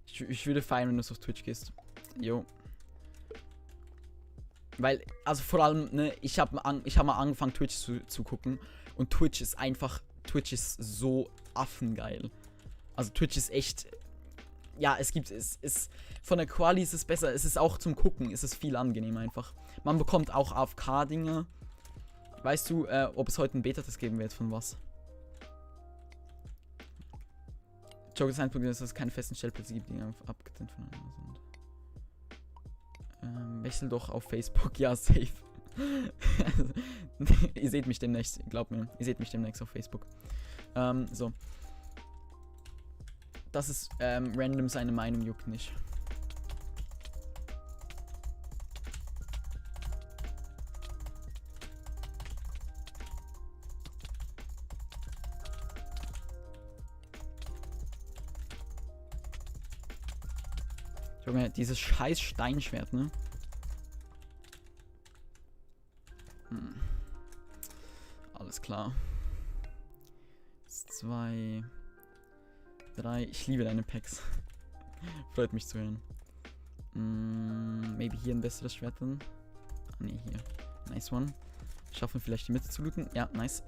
Ich würde feiern, wenn du auf Twitch gehst. Jo. Weil, also vor allem, ne, ich hab mal angefangen, Twitch zu gucken. Und Twitch ist so affengeil. Also Twitch ist echt, ja, von der Quali ist es besser. Es ist auch zum Gucken, ist es viel angenehmer einfach. Man bekommt auch AFK-Dinge. Weißt du, ob es heute einen Beta-Test geben wird, von was? Joke ist ein Punkt, dass es keine festen Stellplätze gibt, die abgetrennt voneinander sind. Wechsel doch auf Facebook, ja, safe. Ihr seht mich demnächst, glaubt mir. Ihr seht mich demnächst auf Facebook. So. Das ist random, seine Meinung juckt nicht. Junge, dieses scheiß Steinschwert, ne? Alles klar. 2, 3. Ich liebe deine Packs. Freut mich zu hören. Maybe hier ein besseres Schwert dann. Ah, ne, hier. Nice one. Schaffen vielleicht die Mitte zu looten. Ja, nice.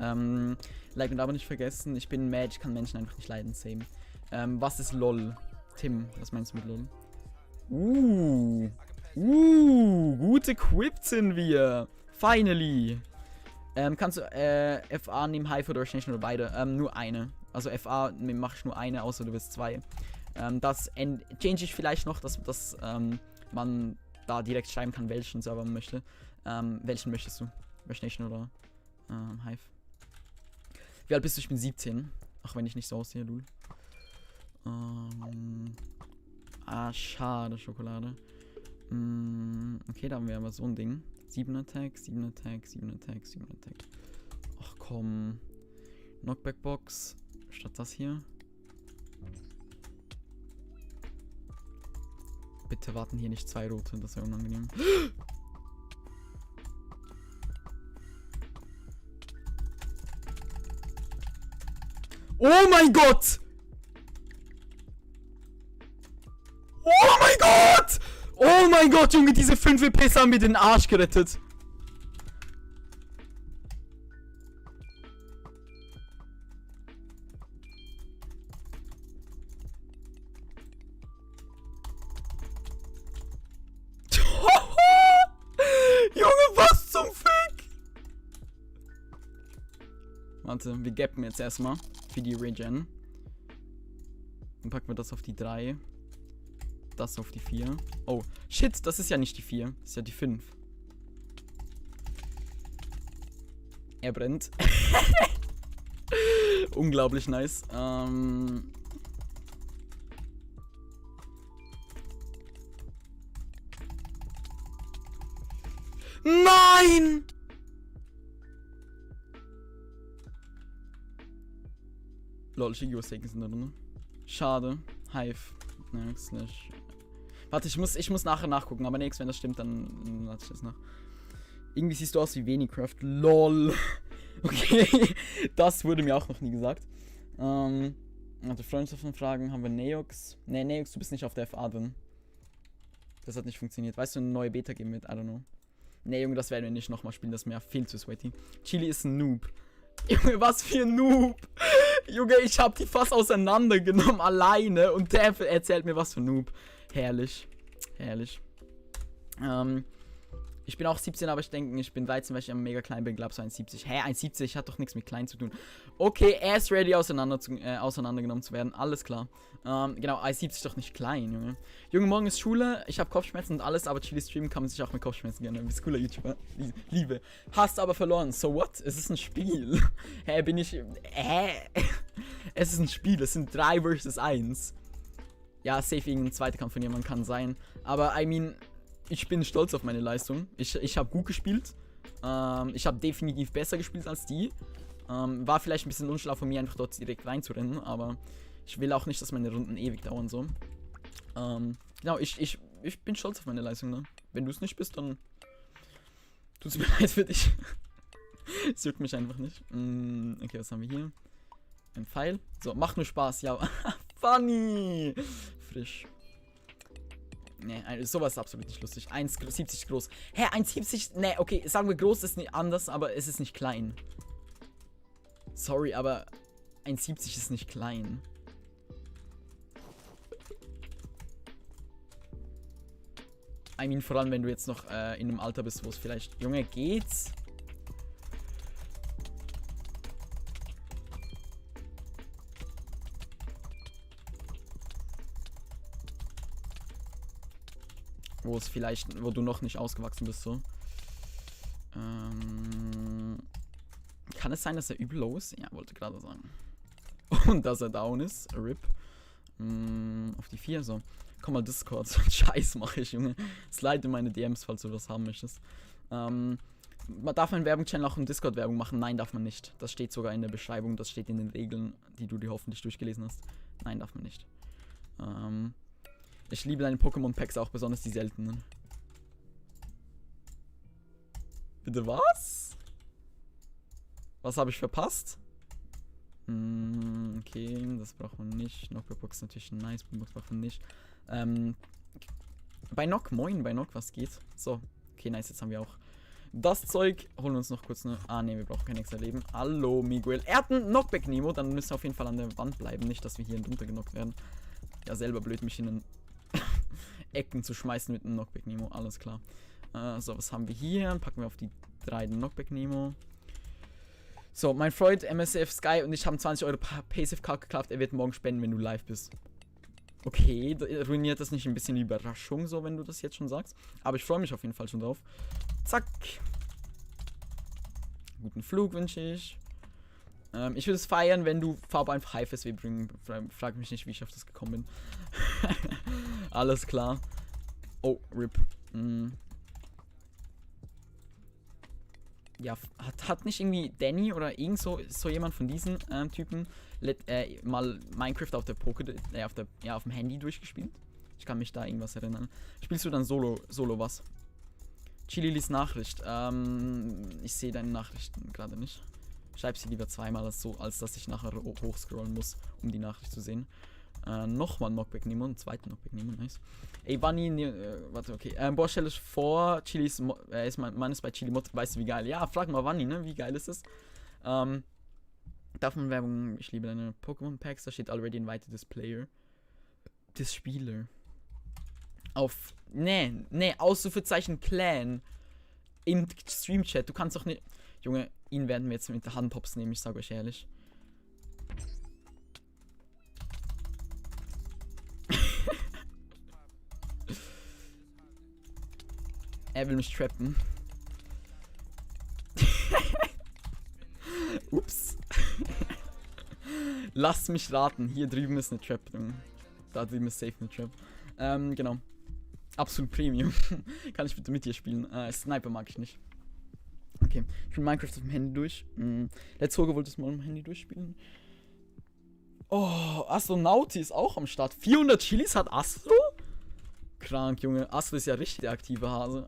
Like und aber nicht vergessen. Ich bin mad, ich kann Menschen einfach nicht leiden. Same. Was ist LOL? Tim, was meinst du mit LOL? Gut equipped sind wir. Finally. Kannst du FA nehmen, Hive oder Origination oder beide? Nur eine. Also FA mache ich nur eine, außer du bist 2. Das change ich vielleicht noch, dass man da direkt schreiben kann, welchen Server man möchte. Welchen möchtest du? Origination oder Hive? Wie alt bist du? Ich bin 17. Auch wenn ich nicht so aussehe, lul. Schade, Schokolade. Okay, da haben wir aber so ein Ding. 7 Attack, 7 Attack, 7 Attack, 7 Attack. Ach komm. Knockback Box. Statt das hier. Bitte warten hier nicht 2 rote, das wäre unangenehm. Oh mein Gott! Oh mein Gott! Oh mein Gott, Junge, diese 5 WPs haben mir den Arsch gerettet. Warte, wir gappen jetzt erstmal für die Regen. Dann packen wir das auf die 3. Das auf die 4. Oh, shit, das ist ja nicht die 4. Das ist ja die 5. Er brennt. Unglaublich nice. Nein! Lol, Shigio Seiken sind da drin. Schade. Hive. Ja, slash. Warte, ich muss nachher nachgucken, aber nix, wenn das stimmt, dann lade ich das nach. Irgendwie siehst du aus wie Venicraft. LOL. Okay. Das wurde mir auch noch nie gesagt. Also Freundschaftsanfragen haben wir Neox. Ne, Neox, du bist nicht auf der FA drin. Das hat nicht funktioniert. Weißt du, eine neue Beta geben wird? I don't know. Ne, Junge, das werden wir nicht nochmal spielen. Das ist mir viel zu sweaty. Chili ist ein Noob. Junge, was für ein Noob. Junge, ich hab die fast auseinandergenommen alleine und der erzählt mir was für ein Noob. Herrlich. Herrlich. Ich bin auch 17, aber ich denke, ich bin 13, weil ich mega klein bin, glaub so 1,70. Hä, 1,70 hat doch nichts mit klein zu tun. Okay, er ist ready, auseinandergenommen zu werden. Alles klar. Genau, 1,70 ist doch nicht klein, Junge. Junge, morgen ist Schule, ich habe Kopfschmerzen und alles, aber Chili streamen kann man sich auch mit Kopfschmerzen gerne. Du bist cooler YouTuber. Liebe. Hast aber verloren. So what? Es ist ein Spiel. Hä, bin ich... Es ist ein Spiel, es sind 3 versus 1. Ja, safe irgendein zweiter Kampf von jemandem kann sein. Aber, I mean... Ich bin stolz auf meine Leistung. Ich habe gut gespielt. Ich habe definitiv besser gespielt als die. War vielleicht ein bisschen unschlau von mir, einfach dort direkt reinzurennen. Aber ich will auch nicht, dass meine Runden ewig dauern so. Genau, ich bin stolz auf meine Leistung. Ne? Wenn du es nicht bist, dann tut es mir leid für dich. Es juckt mich einfach nicht. Okay, was haben wir hier? Ein Pfeil. So, macht nur Spaß. Ja, funny. Frisch. Ne, sowas ist absolut nicht lustig. 1,70 groß. Hä, 1,70? Ne, okay, sagen wir groß ist nicht anders, aber es ist nicht klein. Sorry, aber 1,70 ist nicht klein. I mean, vor allem, wenn du jetzt noch in einem Alter bist, wo es vielleicht... Junge, geht's? Wo es vielleicht, wo du noch nicht ausgewachsen bist, so. Kann es sein, dass er übel low ist? Ja, wollte gerade sagen. Und dass er down ist. RIP. Auf die 4, so. Komm mal, Discord. So einen Scheiß mache ich, Junge. Slide in meine DMs, falls du das haben möchtest. Darf man Werbung-Channel auch im Discord Werbung machen? Nein, darf man nicht. Das steht sogar in der Beschreibung. Das steht in den Regeln, die du dir hoffentlich durchgelesen hast. Nein, darf man nicht. Ich liebe deine Pokémon-Packs, auch besonders die seltenen. Bitte was? Was habe ich verpasst? Okay, das braucht man nicht. Knockback-Box ist natürlich nice, Boombox braucht man nicht. Bei Nock, moin, bei Nock, was geht? So, okay, nice, jetzt haben wir auch das Zeug. Holen wir uns noch kurz eine... Ah, ne, wir brauchen kein extra Leben. Hallo, Miguel. Er hat einen Knockback-Nemo, dann müssen wir auf jeden Fall an der Wand bleiben, nicht, dass wir hier runtergenockt werden. Ja, selber blöd, mich in den Ecken zu schmeißen mit einem Knockback Nemo, alles klar. So, was haben wir hier? Packen wir auf die 3 den Knockback Nemo. So, mein Freund MSF Sky und ich haben 20 Euro PaySafe-Card gekauft. Er wird morgen spenden, wenn du live bist. Okay, ruiniert das nicht ein bisschen die Überraschung, so, wenn du das jetzt schon sagst? Aber ich freue mich auf jeden Fall schon drauf. Zack. Guten Flug wünsche ich. Ich würde es feiern, wenn du Farbe einfach HFSW bringen. Frag mich nicht, wie ich auf das gekommen bin. Alles klar. Oh, RIP. Ja, hat nicht irgendwie Danny oder irgend so jemand von diesen Typen mal Minecraft auf der auf dem Handy durchgespielt? Ich kann mich da irgendwas erinnern. Spielst du dann Solo was? Chili liest Nachricht. Ich sehe deine Nachrichten gerade nicht. Schreib sie lieber zweimal, als dass ich nachher hochscrollen muss, um die Nachricht zu sehen. Nochmal Knockback nehmen, einen zweiten Knockback nehmen, nice. Ey, Bunny, warte, okay. Boah, stell dich vor, Chilis, Mann ist bei Chili Mod, weißt du wie geil? Ja, frag mal Bunny, ne, wie geil ist es? Darf man Werbung, ich liebe deine Pokémon-Packs, da steht already invited this player. Des Spieler. Auf, nee, Ausrufezeichen Clan. Im Stream-Chat, du kannst doch nicht, Junge, ihn werden wir jetzt mit der Hand hops nehmen, ich sage euch ehrlich. Er will mich trappen. Ups. Lasst mich raten. Hier drüben ist eine Trap. Da drüben ist safe eine Trap. Genau. Absolut Premium. Kann ich bitte mit dir spielen? Sniper mag ich nicht. Okay. Ich spiele Minecraft auf dem Handy durch. Let's Folge wollte es mal auf dem Handy durchspielen. Oh, Astronauti ist auch am Start. 400 Chilis hat Astro? Krank, Junge. Astro ist ja richtig der aktive Hase.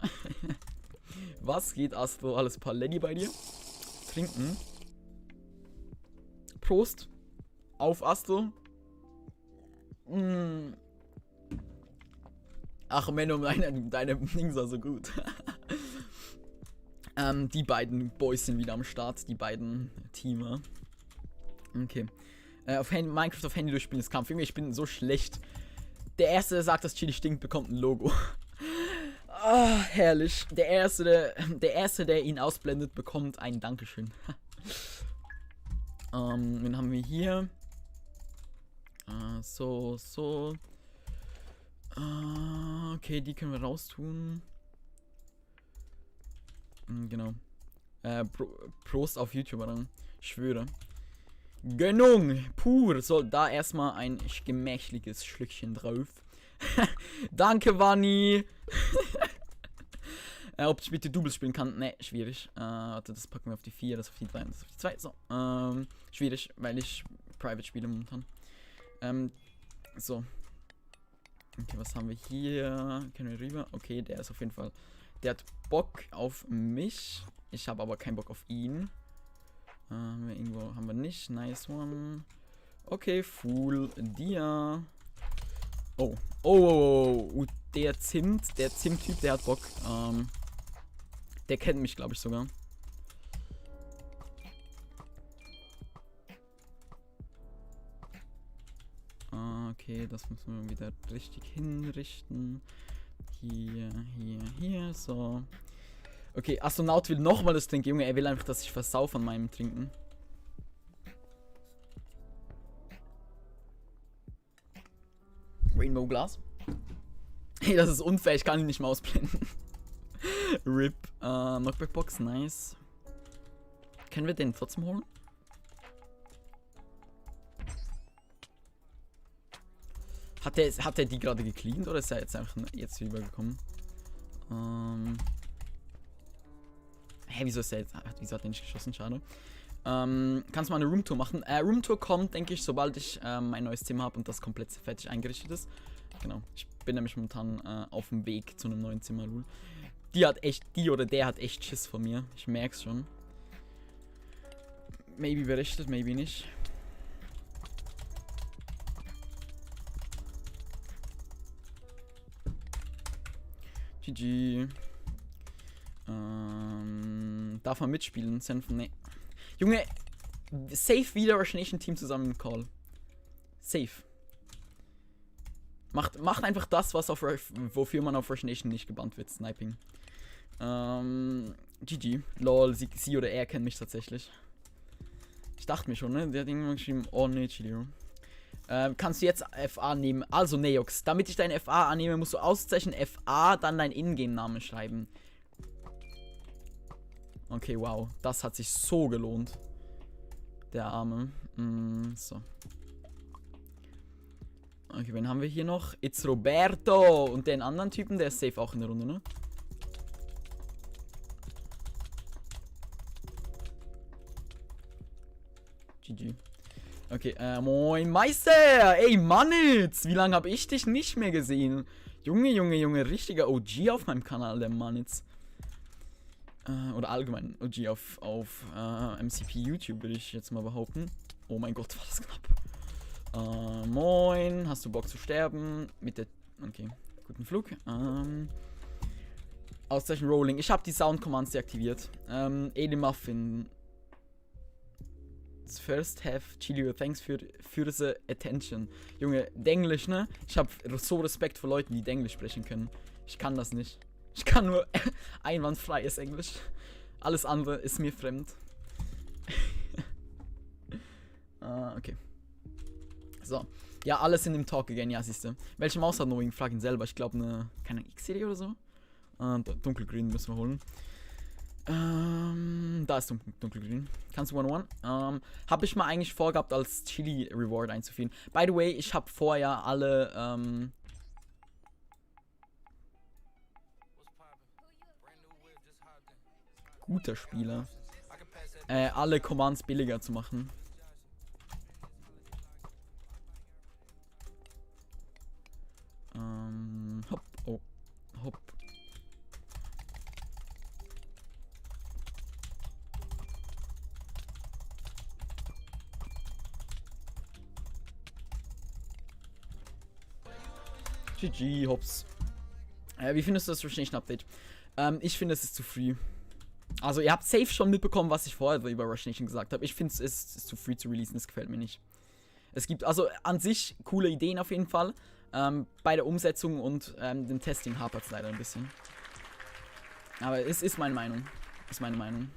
Was geht, Astro? Alles Paletti bei dir? Trinken. Prost. Auf Astro. Ach, Menno, deine Dings war so gut. Die beiden Boys sind wieder am Start. Die beiden Teamer. Okay. Minecraft auf Handy durchspielen ist Kampf. Ich bin so schlecht. Der Erste, der sagt, dass Chili stinkt, bekommt ein Logo. Ah, herrlich. Der Erste, der ihn ausblendet, bekommt ein Dankeschön. Wen haben wir hier? Okay, die können wir raustun. Genau. Prost auf YouTuber dann. Ich schwöre. Gönnung, pur. So, da erstmal ein gemächliches Schlückchen drauf. Danke, Vanni. Ob ich bitte Doubles spielen kann? Ne, schwierig. Warte, das packen wir auf die 4, das auf die 3, das auf die 2. So, schwierig, weil ich Private spiele momentan. So. Okay, was haben wir hier? Können wir rüber? Okay, der ist auf jeden Fall. Der hat Bock auf mich. Ich habe aber keinen Bock auf ihn. Irgendwo haben wir nicht. Nice one. Okay, Fool Dia. Oh. Der Zimt-Typ, der hat Bock. Der kennt mich, glaube ich, sogar. Okay, das müssen wir wieder richtig hinrichten. Hier, so. Okay, Astronaut will nochmal das Trinken, Junge. Er will einfach, dass ich versau von meinem Trinken. Rainbow Glass. Hey, das ist unfair, ich kann ihn nicht mal ausblenden. RIP. Knockback Box, nice. Können wir den trotzdem holen? Hat der die gerade gecleant oder ist er jetzt einfach jetzt rübergekommen? Wieso ist er jetzt? Wieso hat er nicht geschossen? Schade. Kannst du mal eine Roomtour machen? Roomtour kommt, denke ich, sobald ich mein neues Zimmer habe und das komplett fertig eingerichtet ist. Genau. Ich bin nämlich momentan auf dem Weg zu einem neuen Zimmer, Lul. Der hat echt Schiss vor mir. Ich merk's schon. Maybe berichtet, maybe nicht. GG. Darf man mitspielen? Senfen? Nee. Junge, safe wieder Rush Nation Team zusammen im Call. Safe. Macht einfach das, wofür man auf Rush Nation nicht gebannt wird. Sniping. GG. Lol, sie oder er kennt mich tatsächlich. Ich dachte mir schon, ne? Der hat irgendwann geschrieben, oh ne, Chilio. Kannst du jetzt FA nehmen? Also, Neox, damit ich deine FA annehme, musst du auszeichnen FA, dann dein Ingame-Name schreiben. Okay, wow. Das hat sich so gelohnt. Der Arme. So. Okay, wen haben wir hier noch? It's Roberto. Und den anderen Typen, der ist safe auch in der Runde, ne? GG. Okay, moin Meister! Ey, Mannitz! Wie lange habe ich dich nicht mehr gesehen? Junge, richtiger OG auf meinem Kanal, der Mannitz. Oder allgemein OG auf MCP YouTube, würde ich jetzt mal behaupten. Oh mein Gott, war das knapp. Moin, hast du Bock zu sterben? Mit der... Okay, guten Flug. Auszeichen Rolling. Ich habe die Sound Commands deaktiviert. Eli Muffin. First have Chilio, thanks für diese attention. Junge, Denglisch, ne? Ich habe so Respekt vor Leuten, die Denglisch sprechen können. Ich kann das nicht. Ich kann nur einwandfreies Englisch. Alles andere ist mir fremd. Okay. So. Ja, alle sind im Talk again, ja, siehste. Welche Maus hat Knowing? Frag ihn selber. Ich glaube eine, keine X-Serie oder so. Dunkelgrün müssen wir holen. Da ist dunkelgrün. Kannst du 101? Habe ich mal eigentlich vorgehabt, als Chili Reward einzuführen. By the way, ich habe vorher alle, guter Spieler. Alle Commands billiger zu machen. Hopp, oh, hopp. GG, hops. Wie findest du das Rush Nation Update? Ich finde, es ist zu früh. Also, ihr habt safe schon mitbekommen, was ich vorher über Rush Nation gesagt habe. Ich finde, es ist zu früh zu releasen, das gefällt mir nicht. Es gibt also an sich coole Ideen auf jeden Fall. Bei der Umsetzung und dem Testing hapert es leider ein bisschen. Aber es ist meine Meinung. Ist meine Meinung.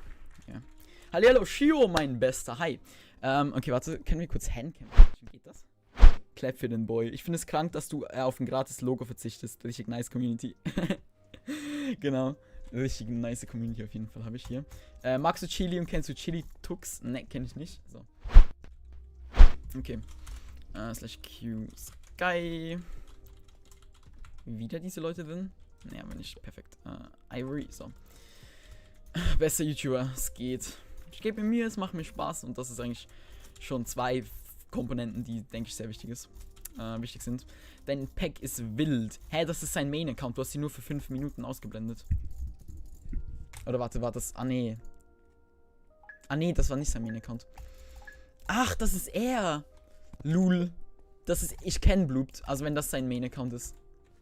Ja. Hallihallo, Shio, mein Bester. Hi. Okay, warte, können wir kurz Handcam? Geht das? Clap für den Boy. Ich finde es krank, dass du auf ein gratis Logo verzichtest. Richtig nice Community. Genau. Richtig nice Community auf jeden Fall habe ich hier. Magst du Chili und kennst du Chili Tux? Ne, kenne ich nicht. So. Okay. /Q Sky. Wieder diese Leute drin? Ne, aber nicht. Perfekt. Ivory. So. Bester YouTuber. Es geht. Ich gebe mir Mühe, es macht mir Spaß und das ist eigentlich schon 2 Komponenten, die, denke ich, sehr wichtig sind. Dein Pack ist wild. Hä, das ist sein Main-Account. Du hast ihn nur für 5 Minuten ausgeblendet. Oder warte, war das... Ah, nee. Ah, nee, das war nicht sein Main-Account. Ach, das ist er. Lul. Das ist... Ich kenne Bloopt. Also, wenn das sein Main-Account ist.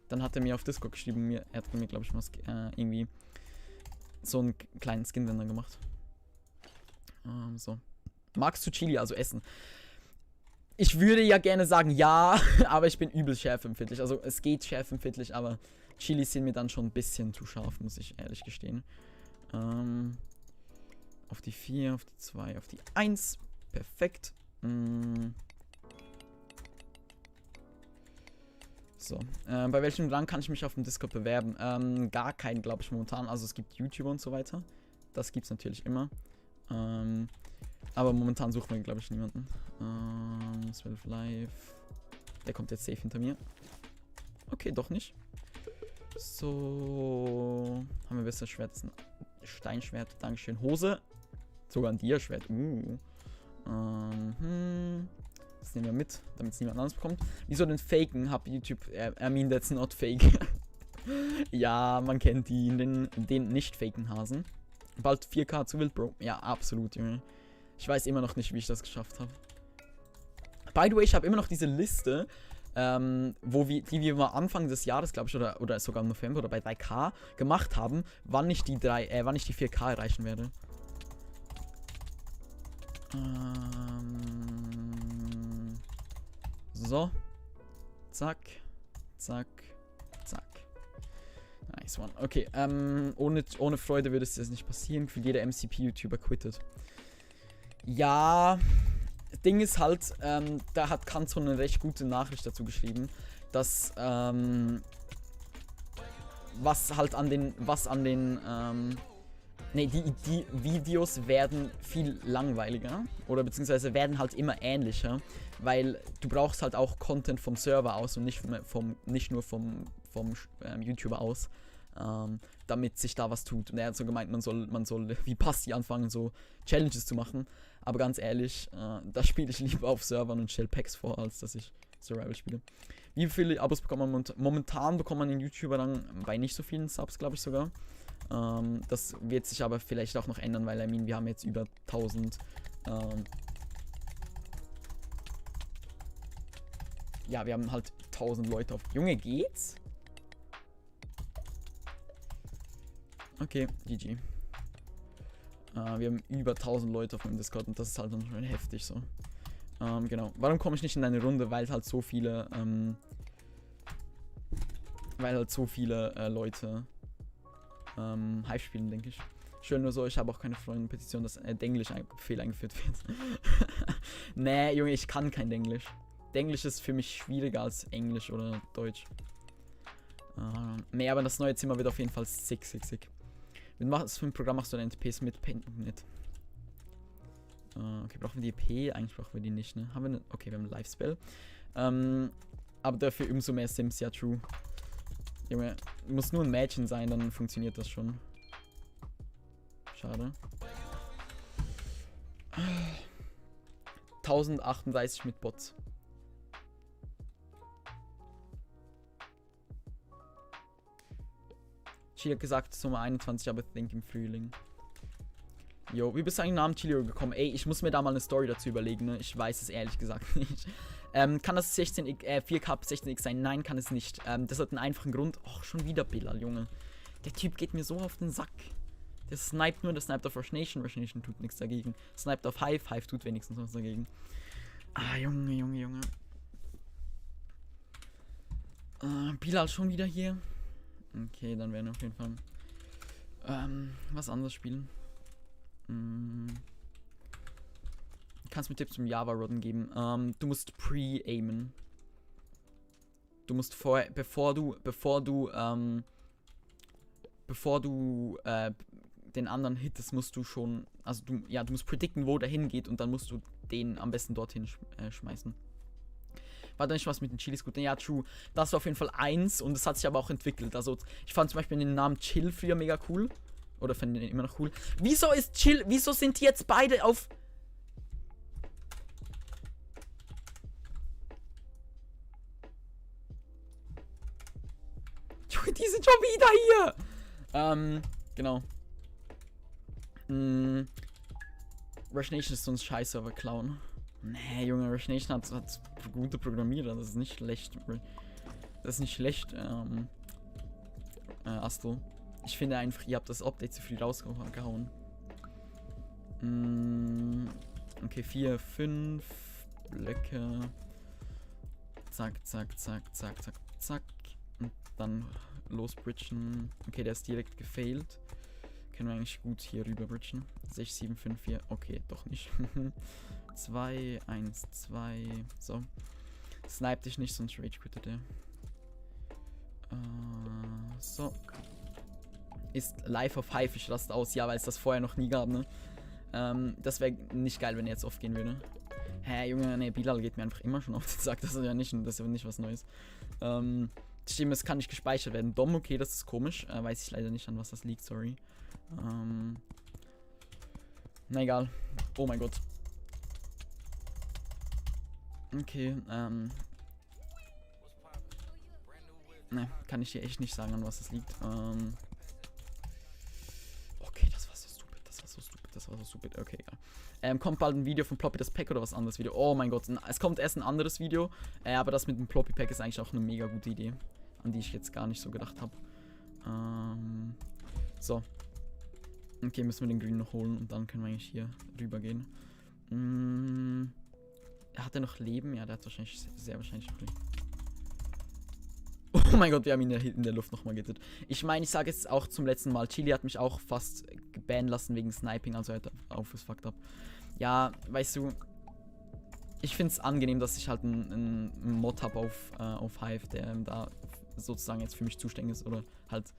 Dann hat er mir auf Discord geschrieben. Er hat mir, glaube ich, mal irgendwie so einen kleinen Skin-Render gemacht. So. Magst du Chili, also essen? Ich würde ja gerne sagen ja, aber ich bin übel schärfempfindlich. Also es geht schärfempfindlich, aber Chilis sind mir dann schon ein bisschen zu scharf, muss ich ehrlich gestehen. Auf die 4, auf die 2, auf die 1. Perfekt. So. Bei welchem Rang kann ich mich auf dem Discord bewerben? Gar keinen, glaube ich, momentan. Also es gibt YouTuber und so weiter. Das gibt es natürlich immer. Aber momentan suchen wir, glaube ich, niemanden. 12 Live. Der kommt jetzt safe hinter mir. Okay, doch nicht. So. Haben wir besser Schwert. Das ist ein Steinschwert. Dankeschön. Hose. Sogar ein Dia-Schwert. Das nehmen wir mit, damit es niemand anderes bekommt. Wieso denn faken? Hab YouTube. I mean, that's not fake. Ja, man kennt den nicht faken Hasen. Bald 4K zu wild, Bro. Ja, absolut, Junge. Ich weiß immer noch nicht, wie ich das geschafft habe. By the way, ich habe immer noch diese Liste, die wir mal Anfang des Jahres, glaube ich, oder sogar im November oder bei 3K gemacht haben, wann ich die 4K erreichen werde. So. Zack. Zack. Zack. Nice one. Okay, ohne Freude würde es jetzt nicht passieren. Für jeder MCP-YouTuber quittet. Ja, Ding ist halt, da hat Kant so eine recht gute Nachricht dazu geschrieben, dass, die Videos werden viel langweiliger oder beziehungsweise werden halt immer ähnlicher, weil du brauchst halt auch Content vom Server aus und nicht nur vom YouTuber aus, damit sich da was tut. Und er hat so gemeint, man soll wie Basti anfangen, so Challenges zu machen. Aber ganz ehrlich, da spiele ich lieber auf Servern und stelle Packs vor, als dass ich Survival spiele. Wie viele Abos bekommt man momentan? Bekommt man den YouTuber dann bei nicht so vielen Subs, glaube ich sogar. Das wird sich aber vielleicht auch noch ändern, weil wir haben jetzt über 1000. Ja, wir haben halt 1000 Leute auf. Junge, geht's? Okay, GG. Wir haben über 1000 Leute auf meinem Discord und das ist halt dann schon heftig so. Genau. Warum komme ich nicht in eine Runde? Weil halt so viele, Leute Hive spielen, denke ich. Schön nur so, ich habe auch keine Freundenpetition, dass Denglisch-Befehl eingeführt wird. Nee, Junge, ich kann kein Denglisch. Denglisch ist für mich schwieriger als Englisch oder Deutsch. Nee, aber das neue Zimmer wird auf jeden Fall sick. Was für ein Programm machst du denn NTPs mit Paint.net? Okay, brauchen wir die EP? Eigentlich brauchen wir die nicht, ne? Haben wir eine? Okay, wir haben ein Live-Spell. Aber dafür umso mehr Sims, ja, true. Junge, muss nur ein Mädchen sein, dann funktioniert das schon. Schade. 1038 mit Bots. Chili hat gesagt, Sommer 21, aber think im Frühling. Jo, wie bist du eigentlich nach dem Chili gekommen? Ey, ich muss mir da mal eine Story dazu überlegen, ne? Ich weiß es ehrlich gesagt nicht. Kann das 4K 16x sein? Nein, kann es nicht. Das hat einen einfachen Grund. Och, schon wieder Bilal, Junge. Der Typ geht mir so auf den Sack. Der sniped nur, der sniped auf Rush Nation tut nichts dagegen. Sniped auf Hive tut wenigstens was dagegen. Ah, Junge. Bilal schon wieder hier. Okay, dann werden wir auf jeden Fall was anderes spielen. Kannst mir Tipps zum Java-Rodden geben. Du musst pre-aimen. Du musst vorher, bevor du den anderen hittest, musst du schon, also du musst predikten, wo der hingeht und dann musst du den am besten dorthin schmeißen. War da nicht was mit den Chilis gut? Ja, true. Das war auf jeden Fall eins und es hat sich aber auch entwickelt. Also ich fand zum Beispiel den Namen Chill früher mega cool. Oder fand den immer noch cool. Wieso sind die jetzt beide auf... Junge, die sind schon wieder hier! Genau. Rush Nation ist so ein Scheiß-Server Clown. Nee, Junge, Rush Nation hat gute Programmierer, das ist nicht schlecht. Das ist nicht schlecht, Astro. Ich finde einfach, ihr habt das Update zu viel rausgehauen. Okay, 4, 5 Blöcke. Zack. Und dann losbridgen. Okay, der ist direkt gefailt. Können wir eigentlich gut hier rüber bridgen. 6, 7, 5, 4. Okay, doch nicht. 2, 1, 2. So. Snipe dich nicht, sonst rage quittet der. So. Ist live auf Hive, ich raste aus. Ja, weil es das vorher noch nie gab, ne? Das wäre nicht geil, wenn er jetzt oft gehen würde. Hä, Junge, ne, Bilal geht mir einfach immer schon auf den Sack. Das ist ja nicht was Neues. Stimmt, es kann nicht gespeichert werden. Dom, okay, das ist komisch. Weiß ich leider nicht, an was das liegt, sorry. Na egal. Oh mein Gott. Okay, ne, kann ich dir echt nicht sagen, an was das liegt. Okay, das war so stupid. Okay, egal. Kommt bald ein Video von Ploppy das Pack oder was anderes Video? Oh mein Gott, es kommt erst ein anderes Video. Aber das mit dem Ploppy Pack ist eigentlich auch eine mega gute Idee, an die ich jetzt gar nicht so gedacht habe. So. Okay, müssen wir den Green noch holen und dann können wir eigentlich hier rüber gehen. Hat er noch Leben? Ja, der hat wahrscheinlich, sehr wahrscheinlich noch Leben. Oh mein Gott, wir haben ihn in der Luft nochmal gettet. Ich meine, ich sage es auch zum letzten Mal. Chili hat mich auch fast gebannt lassen wegen Sniping, also er hat auf es fucked up. Ja, weißt du, ich finde es angenehm, dass ich halt einen Mod habe auf Hive, der da sozusagen jetzt für mich zuständig ist oder halt,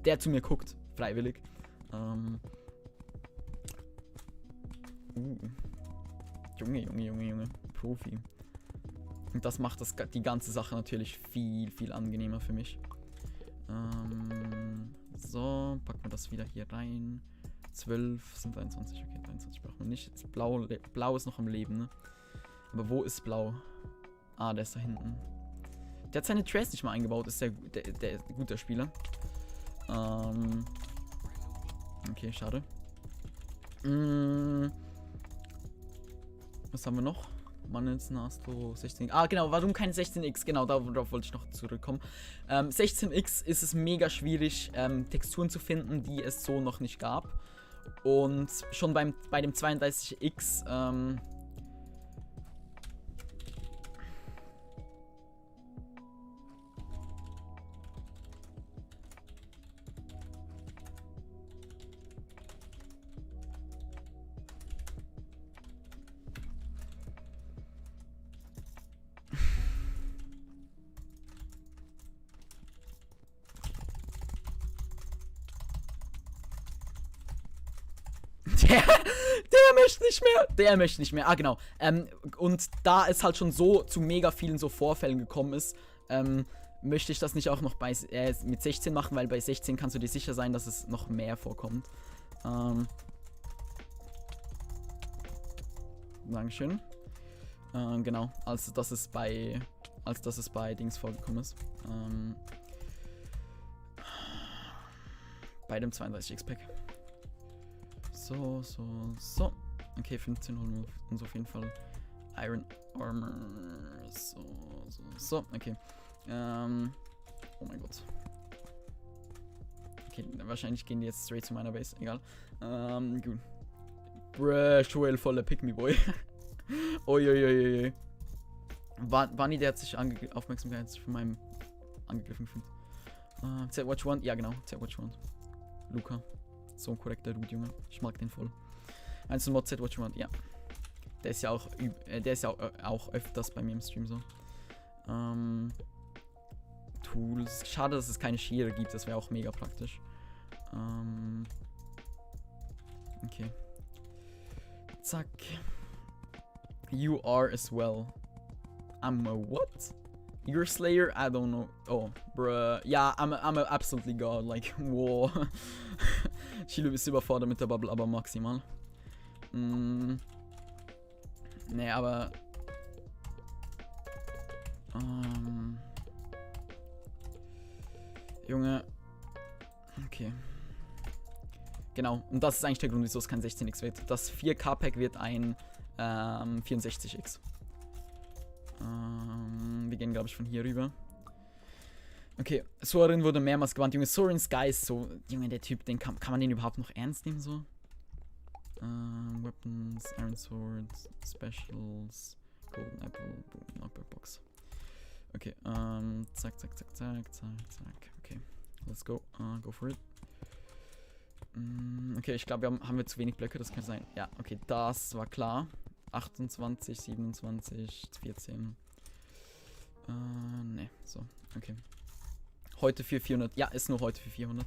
der zu mir guckt, freiwillig. Junge. Profi. Und das macht die ganze Sache natürlich viel angenehmer für mich. So, packen wir das wieder hier rein. 12 sind 23. Okay, 23 brauchen wir nicht. Jetzt Blau ist noch am Leben, ne? Aber wo ist Blau? Ah, der ist da hinten. Der hat seine Trace nicht mal eingebaut. Ist der guter Spieler. Okay, schade. Was haben wir noch? Mannes, Nastro, 16. Ah, genau, warum kein 16x? Genau, darauf wollte ich noch zurückkommen. 16x ist es mega schwierig, Texturen zu finden, die es so noch nicht gab. Und schon bei dem 32x, Der möchte nicht mehr. Der möchte nicht mehr. Ah, genau. Und da es halt schon so zu mega vielen so Vorfällen gekommen ist, möchte ich das nicht auch noch mit 16 machen, weil bei 16 kannst du dir sicher sein, dass es noch mehr vorkommt. Dankeschön. Genau, als dass es bei Dings vorgekommen ist. Bei dem 32x-Pack. So. Okay, 15 holen wir uns auf jeden Fall. Iron Armor. So. Okay. Oh mein Gott. Okay, wahrscheinlich gehen die jetzt straight zu meiner Base. Egal. Gut. Bruh, Joel voller Pick-Me-Boy. Uiuiuiui. Bunny, der hat sich Aufmerksamkeit von meinem angegriffen gefühlt. Z Watch One, ja genau, Z Watch One. Luca. So ein korrekter Dude, Junge. Ich mag den voll. Eins Mod Z Watch One, ja. Der ist ja auch öfters bei mir im Stream so. Tools. Schade, dass es keine Schere gibt, das wäre auch mega praktisch. Okay. Zack. You are as well. I'm a what? You're Slayer? I don't know. Oh, bruh. Ja, I'm a absolutely god. Like, wow. Chilo ist überfordert mit der Bubble, aber maximal. Nee, aber... Junge. Okay. Genau, und das ist eigentlich der Grund, wieso es kein 16x wird. Das 4K-Pack wird ein 64x. Wir gehen, glaube ich, von hier rüber. Okay, Sorin wurde mehrmals gewarnt. Junge, Sorin Sky ist so... Junge, der Typ, den kann man den überhaupt noch ernst nehmen, so? Weapons, Iron Sword, Specials, Golden Apple, Knockback Box. Okay, zack. Okay, let's go. Go for it. Okay, ich glaube, haben wir zu wenig Blöcke, das kann sein. Ja, okay, das war klar. 28, 27, 14. Ne, so, okay. Heute für 400. Ja, ist nur heute für 400.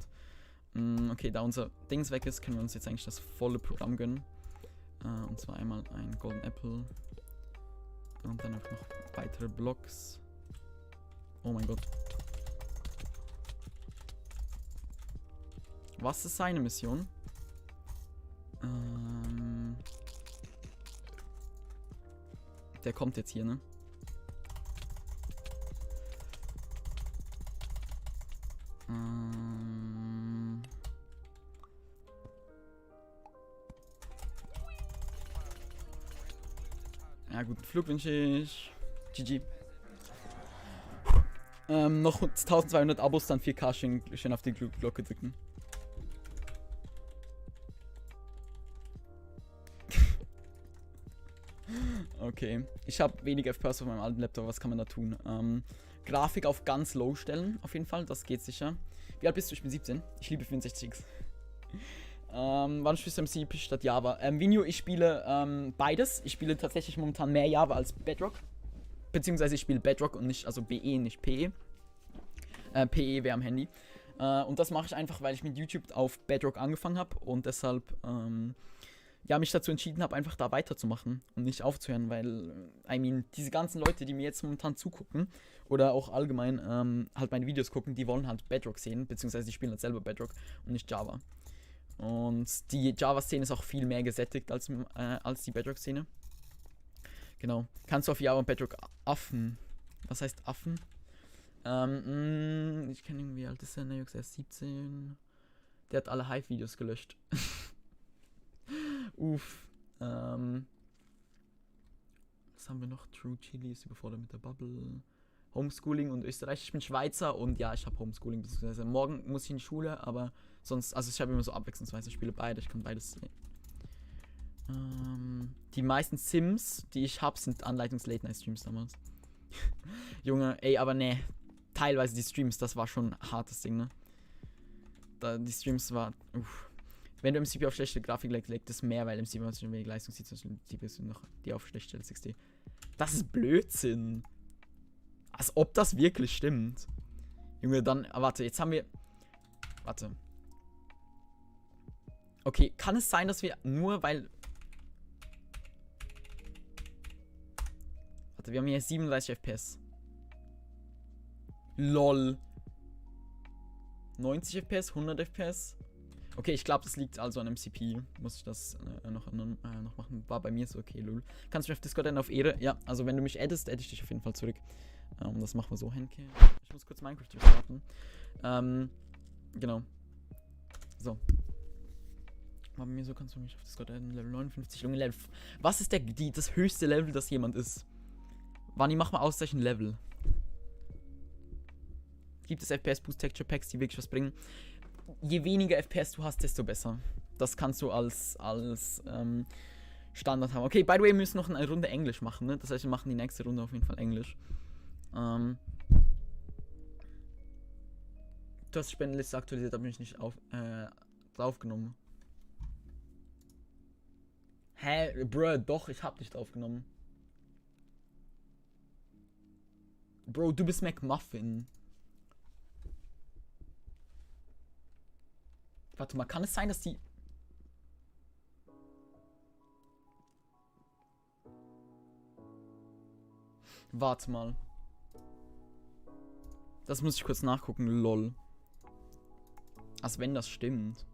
Okay, da unser Dings weg ist, können wir uns jetzt eigentlich das volle Programm gönnen. Und zwar einmal ein Golden Apple. Und dann auch noch weitere Blocks. Oh mein Gott. Was ist seine Mission? Der kommt jetzt hier, ne? Ja, guten Flug wünsche ich. GG. Noch 1200 Abos, dann 4K schön auf die Glocke drücken. Okay, ich habe wenig FPS auf meinem alten Laptop, was kann man da tun? Grafik auf ganz low stellen, auf jeden Fall, das geht sicher. Wie alt bist du? Ich bin 17. Ich liebe 64x. Wann spielst du MC statt Java? Vinio, ich spiele beides. Ich spiele tatsächlich momentan mehr Java als Bedrock. Beziehungsweise ich spiele Bedrock und nicht, also BE, nicht PE. PE wäre am Handy. Und das mache ich einfach, weil ich mit YouTube auf Bedrock angefangen habe und deshalb ja, mich dazu entschieden habe, einfach da weiterzumachen und nicht aufzuhören, weil, diese ganzen Leute, die mir jetzt momentan zugucken oder auch allgemein halt meine Videos gucken, die wollen halt Bedrock sehen, beziehungsweise die spielen halt selber Bedrock und nicht Java. Und die Java-Szene ist auch viel mehr gesättigt als die Bedrock-Szene. Genau. Kannst du auf Java und Bedrock Affen? Was heißt Affen? Ich kenne irgendwie, wie alt ist der Neox? Er ist 17. Der hat alle Hive-Videos gelöscht. Uff. Was haben wir noch? True Chili ist überfordert mit der Bubble. Homeschooling und Österreich. Ich bin Schweizer und ja, ich habe Homeschooling. Beziehungsweise morgen muss ich in die Schule, aber sonst, also ich habe immer so abwechslungsweise, ich spiele beide, ich kann beides sehen. Die meisten Sims, die ich habe, sind Anleitungs-Late-Night-Streams damals. Junge, ey, aber ne, teilweise die Streams, das war schon ein hartes Ding, ne? Die Streams war, Wenn du MCP auf schlechte Grafik legt es mehr, weil MCP schon wenig Leistung sieht, die bist du noch die auf schlechte LSXD. Das ist Blödsinn. Als ob das wirklich stimmt. Junge, dann, warte, jetzt haben wir, warte. Okay, kann es sein, dass wir nur weil... Warte, wir haben hier 37 FPS. LOL. 90 FPS, 100 FPS. Okay, ich glaube, das liegt also an dem CPU. Muss ich das noch machen? War bei mir so okay, lol. Kannst du mich auf Discord dann auf Ehre? Ja, also wenn du mich addest, adde ich dich auf jeden Fall zurück. Das machen wir so, Henke. Ich muss kurz Minecraft starten. Genau. So. War bei mir so, kannst du mich auf Discord adden? Level 59, Junge, Level. Was ist das höchste Level, das jemand ist? Wani, mach mal Auszeichen Level. Gibt es FPS-Boost Texture Packs, die wirklich was bringen? Je weniger FPS du hast, desto besser. Das kannst du als Standard haben. Okay, by the way, wir müssen noch eine Runde Englisch machen, ne? Das heißt, wir machen die nächste Runde auf jeden Fall Englisch. Du hast die Spendenliste aktualisiert, da bin ich nicht draufgenommen. Hä? Bro, doch, ich hab dich draufgenommen. Bro, du bist McMuffin. Warte mal, kann es sein, dass die... Warte mal. Das muss ich kurz nachgucken, lol. Als wenn das stimmt.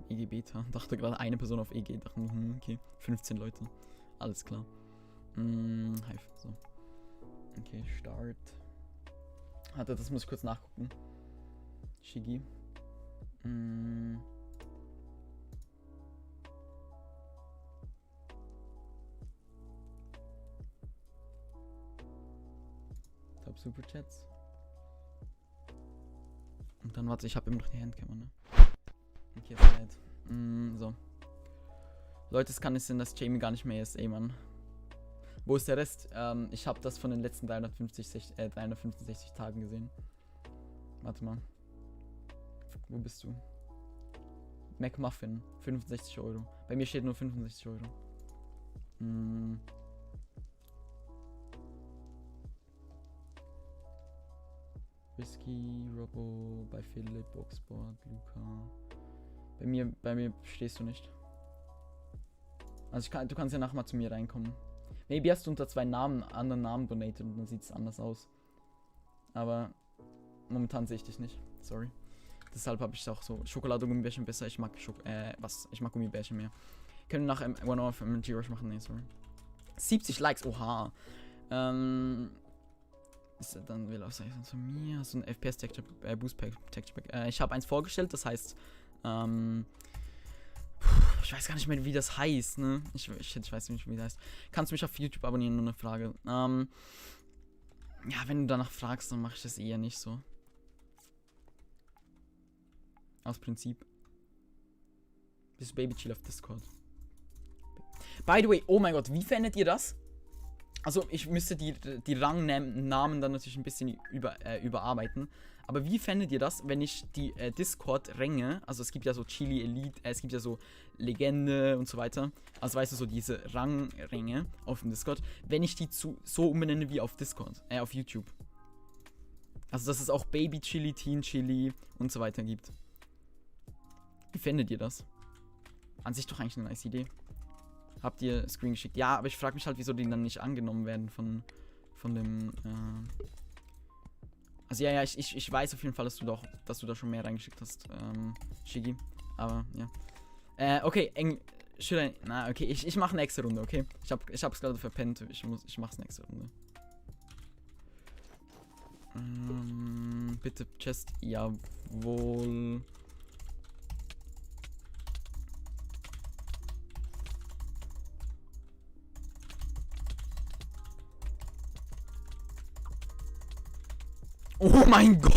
EG Beta. Dachte gerade eine Person auf EG. Dachte, okay. 15 Leute. Alles klar. Hive, so. Okay, Start. Warte, das muss ich kurz nachgucken. Shigi. Top Superchats. Und dann, warte, ich habe immer noch die Handcamera, ne? Okay, jetzt halt. So. Leute, es kann nicht sein, dass Jamie gar nicht mehr ist, ey, Mann. Wo ist der Rest? Ich habe das von den letzten 365 Tagen gesehen. Warte mal. Wo bist du? McMuffin. 65 Euro. Bei mir steht nur 65 Euro. Whisky, Robbo, bei Philipp, Boxsport, Luca. Bei mir stehst du nicht. Also du kannst ja nachher mal zu mir reinkommen. Maybe hast du unter anderen Namen donated und dann sieht es anders aus. Aber momentan sehe ich dich nicht. Sorry. Deshalb habe ich auch so Schokolade und Gummibärchen besser. Ich mag ich mag Gummibärchen mehr. Können wir nach One Hour MG Rush machen? Nee, sorry. 70 Likes, oha. Ist er dann will auch sagen von mir. So ein FPS Texture Boost Pack Texture Pack. Ich habe eins vorgestellt, das heißt ich weiß gar nicht mehr, wie das heißt, ne? Ich weiß nicht, wie das heißt. Kannst du mich auf YouTube abonnieren? Nur eine Frage. Ja, wenn du danach fragst, dann mache ich das eher nicht so. Aus Prinzip. Bist Baby Chill auf Discord. By the way, oh mein Gott, wie findet ihr das? Also, ich müsste die Rangnamen dann natürlich ein bisschen überarbeiten. Aber wie fändet ihr das, wenn ich die Discord-Ränge, also es gibt ja so Chili Elite, es gibt ja so Legende und so weiter, also weißt du, so diese Rangränge auf dem Discord, wenn ich die so umbenenne wie auf Discord, auf YouTube. Also, dass es auch Baby Chili, Teen Chili und so weiter gibt. Wie fändet ihr das? An sich doch eigentlich eine nice Idee. Habt ihr Screen geschickt? Ja, aber ich frage mich halt, wieso die dann nicht angenommen werden von dem, Also ja, ich weiß auf jeden Fall, dass du da schon mehr reingeschickt hast, Shigi. Aber, ja. Okay, okay, ich mache eine extra Runde, okay? Ich hab's gerade verpennt, ich mach's nächste Runde. Bitte Chest, jawohl. Oh mein Gott!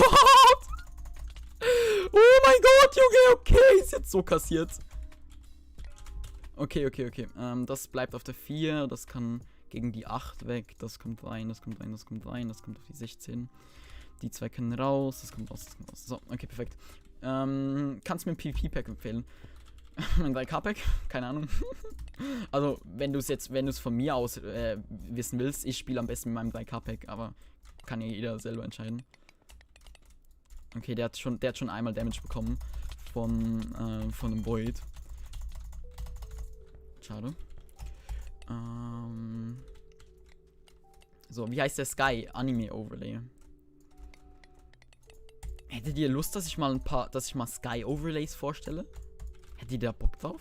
Oh mein Gott, Junge, okay, ist jetzt so kassiert. Okay. Das bleibt auf der 4, das kann gegen die 8 weg, das kommt rein, das kommt auf die 16. Die 2 können raus, das kommt raus. So, okay, perfekt. Kannst du mir ein PvP-Pack empfehlen? Mein 3K-Pack? Keine Ahnung. Also, wenn du es von mir aus wissen willst, ich spiele am besten mit meinem 3K-Pack, aber kann ja jeder selber entscheiden. Okay, der hat schon einmal Damage bekommen von dem Void. Schade. So, wie heißt der Sky Anime Overlay? Hättet ihr Lust, dass ich mal Sky Overlays vorstelle? Hättet ihr da Bock drauf?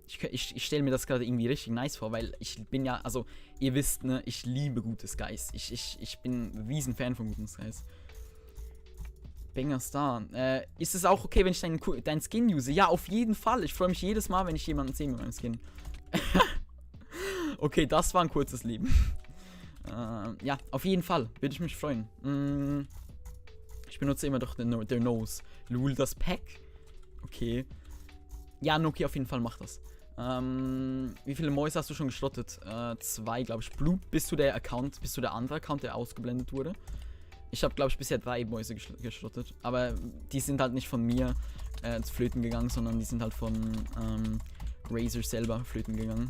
Ich stelle mir das gerade irgendwie richtig nice vor, weil ich bin ja, also ihr wisst, ne, ich liebe gute Skies. Ich bin ein riesen Fan von guten Skies. Banger Star. Ist es auch okay, wenn ich deinen Skin use? Ja, auf jeden Fall. Ich freue mich jedes Mal, wenn ich jemanden sehe mit meinem Skin. Okay, das war ein kurzes Leben. Ja, auf jeden Fall. Würde ich mich freuen. Ich benutze immer doch der Nose. Lul, das Pack. Okay. Ja, Noki auf jeden Fall macht das. Wie viele Mäuse hast du schon geschlottet? 2, glaube ich. Blue, bist du der andere Account, der ausgeblendet wurde? Ich habe, glaube ich, bisher 3 Mäuse geschlottet. Aber die sind halt nicht von mir flöten gegangen, sondern die sind halt von Razer selber flöten gegangen.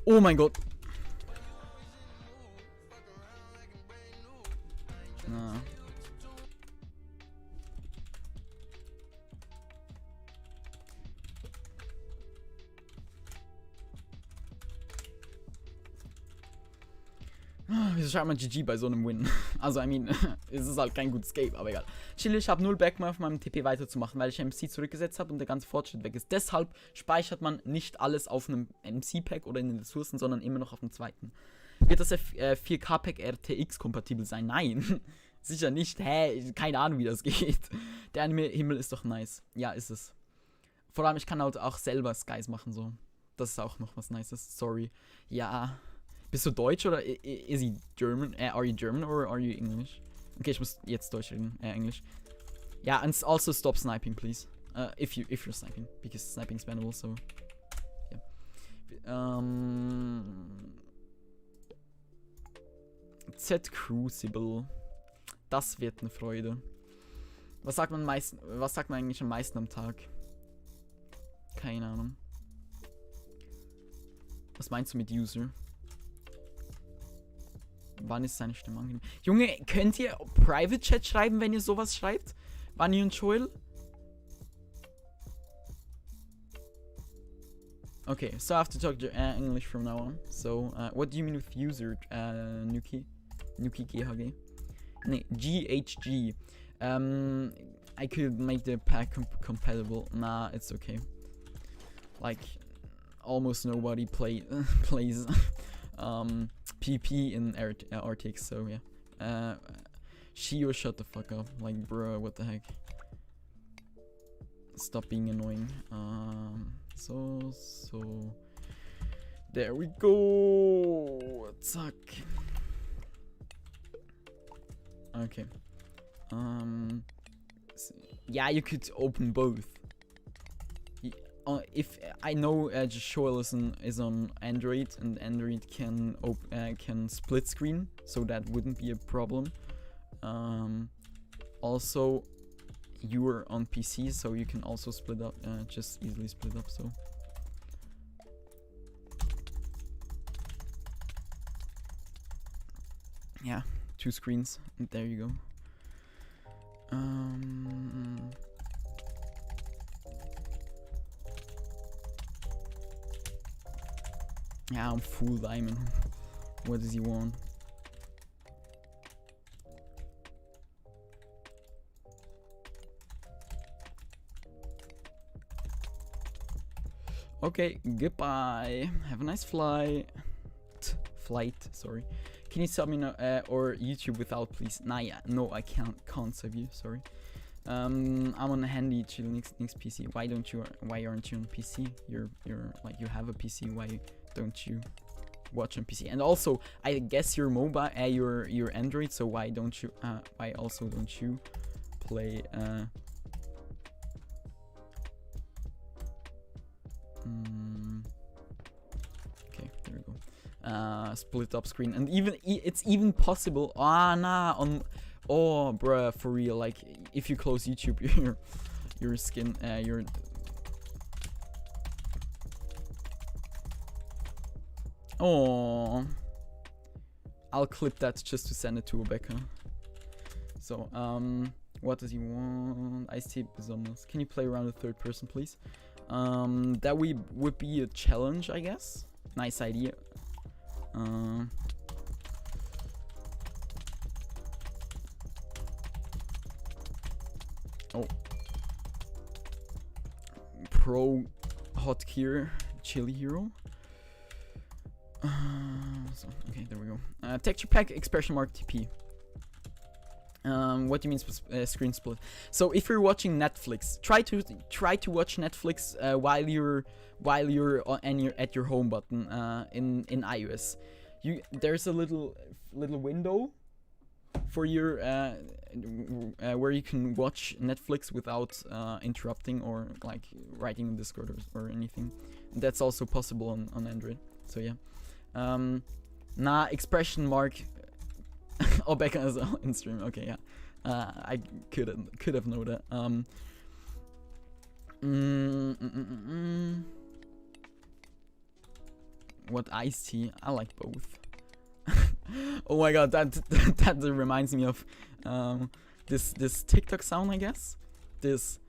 Oh mein Gott. Na. Wieso schreibt man GG bei so einem Win? Also, I mean, es ist halt kein gutes Game, aber egal. Chill, ich habe 0 Back mehr auf meinem TP weiterzumachen, weil ich MC zurückgesetzt habe und der ganze Fortschritt weg ist. Deshalb speichert man nicht alles auf einem MC-Pack oder in den Ressourcen, sondern immer noch auf dem zweiten. Wird das 4K-Pack RTX kompatibel sein? Nein, sicher nicht. Hä? Keine Ahnung, wie das geht. Der Anime-Himmel ist doch nice. Ja, ist es. Vor allem, ich kann halt auch selber Skies machen, so. Das ist auch noch was Nices. Sorry. Ja. Bist du Deutsch oder is he German? Are you German or are you English? Okay, ich muss jetzt Deutsch reden. Englisch. Ja, and also stop sniping, please. If you're sniping, because sniping is bannable, so. Yeah. Z Crucible. Das wird eine Freude. Was sagt man eigentlich am meisten am Tag? Keine Ahnung. Was meinst du mit User? Wann ist seine Stimme angenehm? Junge, könnt ihr Private Chat schreiben, wenn ihr sowas schreibt? Vanni und Joel? Okay, so I have to talk English from now on. So, what do you mean with user, Nuki? Nuki GHG? Nee, GHG. I could make the pack compatible. Nah, it's okay. Like, almost nobody plays PP in RTX, so yeah. Shio, shut the fuck up. Like, bro, what the heck? Stop being annoying. So. There we go. Zack. Okay. Yeah, you could open both. If I know Joel is on Android and Android can split screen, so that wouldn't be a problem. Also, you are on PC, so you can also split up, just easily split up. So. Yeah, 2 screens, and there you go. Yeah, I'm full diamond. What does he want? Okay, goodbye. Have a nice flight. Sorry. Can you sub me or YouTube without, please? Nah, yeah, no, I can't sub you. Sorry. I'm on a handy chill next PC. Why aren't you on PC? You're like, you have a PC. Why don't you watch on PC? And also, I guess you're mobile, you're Android. So why also don't you play split up screen. And it's even possible. Oh, bruh, for real. Like, if you close YouTube, your skin, Oh, I'll clip that just to send it to Rebecca. So, what does he want? Ice-T besonders. Can you play around the third person, please? That would be a challenge, I guess. Nice idea. Oh. Pro Hotkey Chili Hero. So, okay, there we go. Texture pack expression mark TP. What do you mean screen split? So if you're watching Netflix, try to watch Netflix while you're at your home button in iOS. There's a little window for your where you can watch Netflix without interrupting or like writing in Discord or anything. That's also possible on Android. So yeah. Expression mark. Oh, Becca is in stream. Okay, yeah. I could have known that. What iced tea? I like both. Oh my god, that reminds me of this TikTok sound, I guess. This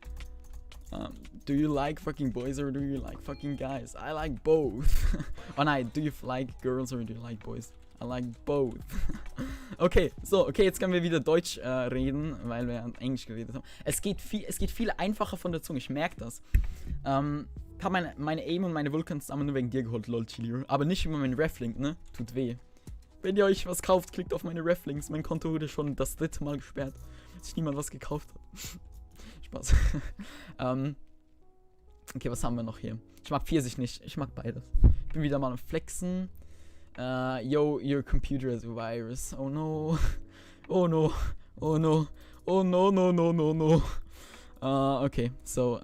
do you like fucking boys or do you like fucking guys? I like both. Oh nein, do you like girls or do you like boys? I like both. Okay, so, jetzt können wir wieder Deutsch reden, weil wir Englisch geredet haben. Es geht viel einfacher von der Zunge, ich merke das. Ich habe meine Aim und meine Vulkan zusammen nur wegen dir geholt, lol, Chilio. Aber nicht über meinen Reflink, ne? Tut weh. Wenn ihr euch was kauft, klickt auf meine Reflinks. Mein Konto wurde schon das 3. Mal gesperrt, dass sich niemand was gekauft hat. Spaß. Okay, was haben wir noch hier? Ich mag Pfirsich nicht, ich mag beides. Ich bin wieder mal am Flexen. Yo, your computer has a virus. Oh no. Oh no. Oh no. Oh no, no, no, no, no. Okay, so,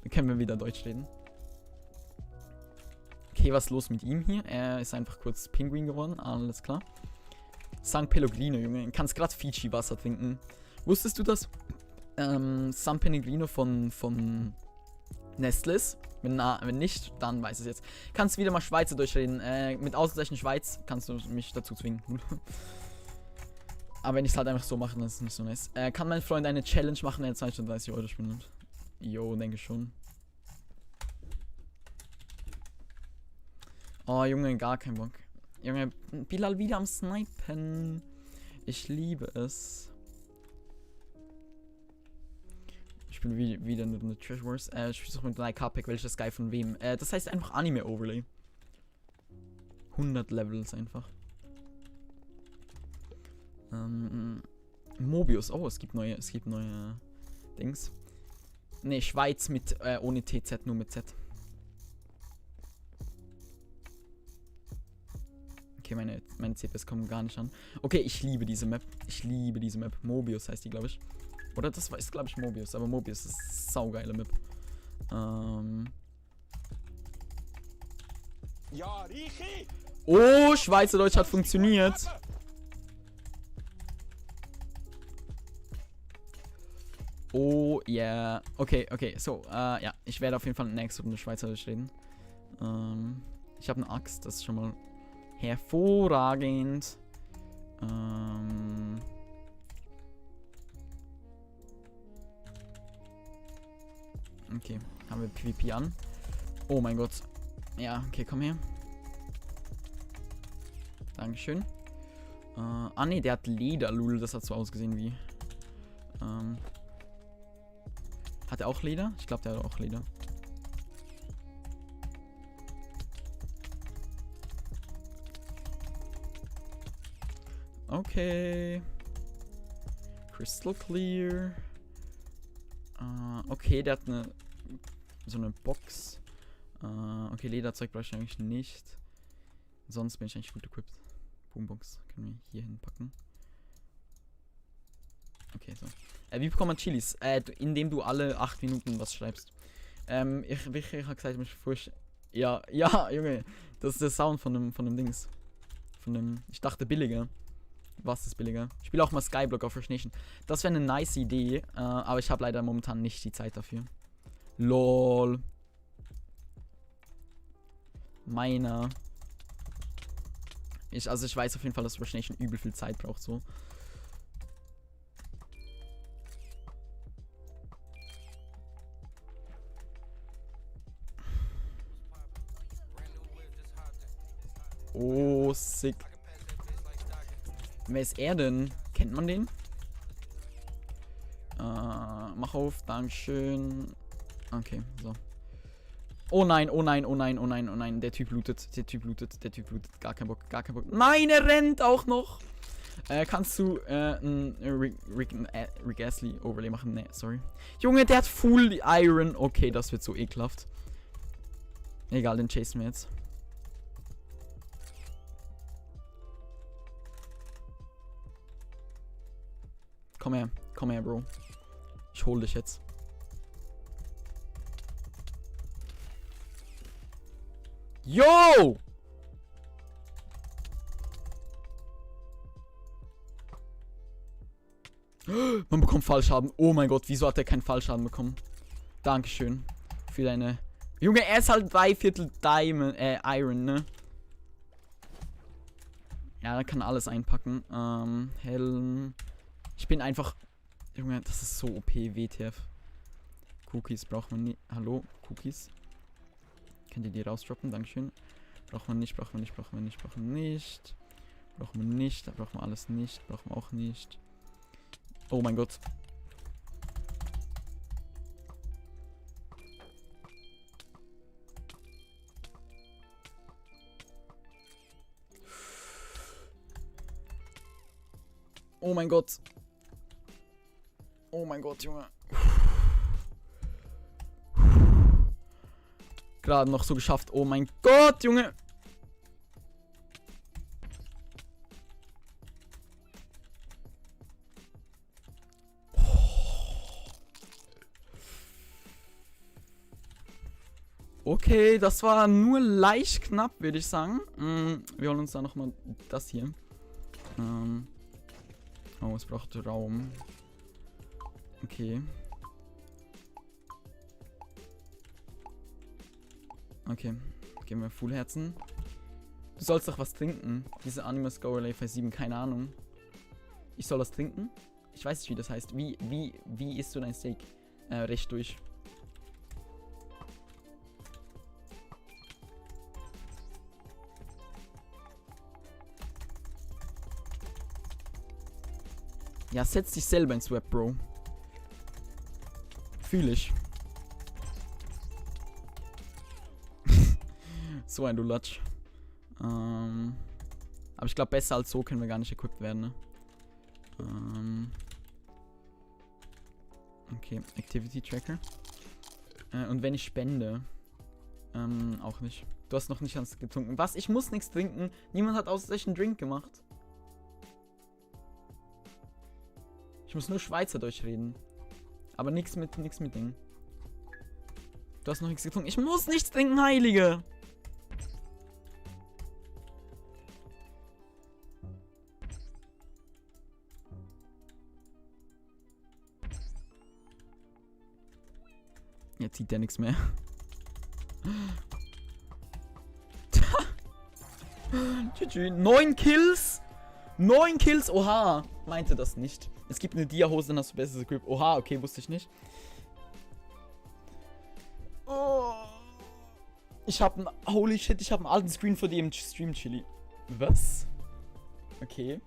können wir wieder Deutsch reden. Okay, was ist los mit ihm hier? Er ist einfach kurz Pinguin geworden, alles klar. San Pellegrino, Junge, du kannst gerade Fiji-Wasser trinken. Wusstest du das? San Pellegrino von Nestles? Wenn nicht, dann weiß es jetzt. Kannst wieder mal Schweizer durchreden. Mit Ausrufezeichen Schweiz kannst du mich dazu zwingen. Aber wenn ich es halt einfach so mache, dann ist es nicht so nice. Kann mein Freund eine Challenge machen, wenn er 230 € spendet? Jo, denke schon. Oh, Junge, gar kein Bock. Junge, Bilal wieder am Snipen. Ich liebe es. Ich bin wieder in der Trash Wars. Ich versuche mit 3K-Pack, welches Guy von wem. Das heißt einfach Anime-Overlay. 100 Levels einfach. Mobius. Oh, es gibt neue Dings. Ne, Schweiz mit ohne TZ, nur mit Z. Okay, meine CPS kommen gar nicht an. Okay, ich liebe diese Map. Mobius heißt die, glaube ich. Oder das ist, glaube ich, Mobius. Aber Mobius ist eine saugeile Map. Ja, Richi! Oh, Schweizerdeutsch hat funktioniert. Oh, yeah. Okay. So, ja. Ich werde auf jeden Fall nächste Runde Schweizerdeutsch reden. Ich habe eine Axt. Das ist schon mal hervorragend. Okay, haben wir PvP an. Oh mein Gott. Ja, okay, komm her. Dankeschön. Ne, der hat Leder, Lul. Das hat so ausgesehen wie. Hat er auch Leder? Ich glaube, der hat auch Leder. Okay. Crystal clear. Okay, der hat so eine Box. Okay, Lederzeug brauche ich eigentlich nicht. Sonst bin ich eigentlich gut equipped. Boombox können wir hier hinpacken. Okay, so. Wie bekommt man Chilis? Indem du alle 8 Minuten was schreibst. Ich habe gesagt, mich furcht. Ja, Junge. Das ist der Sound von dem Dings. Ich dachte billiger. Was ist billiger? Ich spiele auch mal Skyblock auf Rush Nation. Das wäre eine nice Idee, aber ich habe leider momentan nicht die Zeit dafür. LOL. Meiner. Ich weiß auf jeden Fall, dass Rush Nation übel viel Zeit braucht, so. Oh, sick. Wer ist er denn? Kennt man den? Mach auf, Dankeschön. Okay, so. Oh nein, oh nein, oh nein, oh nein, oh nein. Der Typ lootet, der Typ lootet, der Typ lootet. Gar kein Bock, gar kein Bock. Nein, er rennt auch noch. Kannst du ein Rick Astley Overlay machen? Ne, sorry. Junge, der hat Full Iron. Okay, das wird so ekelhaft. Egal, den chasen wir jetzt. Komm her, Bro. Ich hol dich jetzt. Yo! Man bekommt Fallschaden. Oh mein Gott, wieso hat er keinen Fallschaden bekommen? Dankeschön für deine... Junge, er ist halt 3/4 Diamond, Iron, ne? Ja, da kann alles einpacken. Helm. Ich bin einfach... Junge, das ist so OP, WTF. Cookies braucht man nicht. Hallo, Cookies. Könnt ihr die rausdroppen? Dankeschön. Braucht man nicht, braucht man nicht, braucht man nicht, braucht man nicht. Braucht man nicht, da braucht man alles nicht. Braucht man auch nicht. Oh mein Gott. Oh mein Gott. Oh mein Gott, Junge. Gerade noch so geschafft. Oh mein Gott, Junge. Okay, das war nur leicht knapp, würde ich sagen. Wir holen uns da nochmal das hier. Oh, es braucht Raum. Okay. Okay, geben wir Full Herzen. Du sollst doch was trinken. Diese Animus Go Relay 7, keine Ahnung. Ich soll das trinken? Ich weiß nicht, wie das heißt. Wie isst du dein Steak? Recht durch. Ja, setz dich selber ins Web, Bro. Fühl ich. So ein Lulatsch. Aber ich glaube, besser als so können wir gar nicht equipped werden, ne? Okay, Activity Tracker. Und wenn ich spende, auch nicht. Du hast noch nicht ganz getrunken. Was? Ich muss nichts trinken. Niemand hat aus sich einen Drink gemacht. Ich muss nur Schweizerdeutsch reden. Aber nichts mit Ding. Du hast noch nichts getrunken. Ich muss nichts trinken, Heilige! Jetzt sieht der nichts mehr. 9 Kills! 9 Kills! Oha! Meinte das nicht. Es gibt eine Dia-Hose, dann hast du besseres Grip. Oha, okay, wusste ich nicht. Oh. Ich hab einen... Holy shit, ich hab einen alten Screen von dir im Stream, Chili. Was? Okay.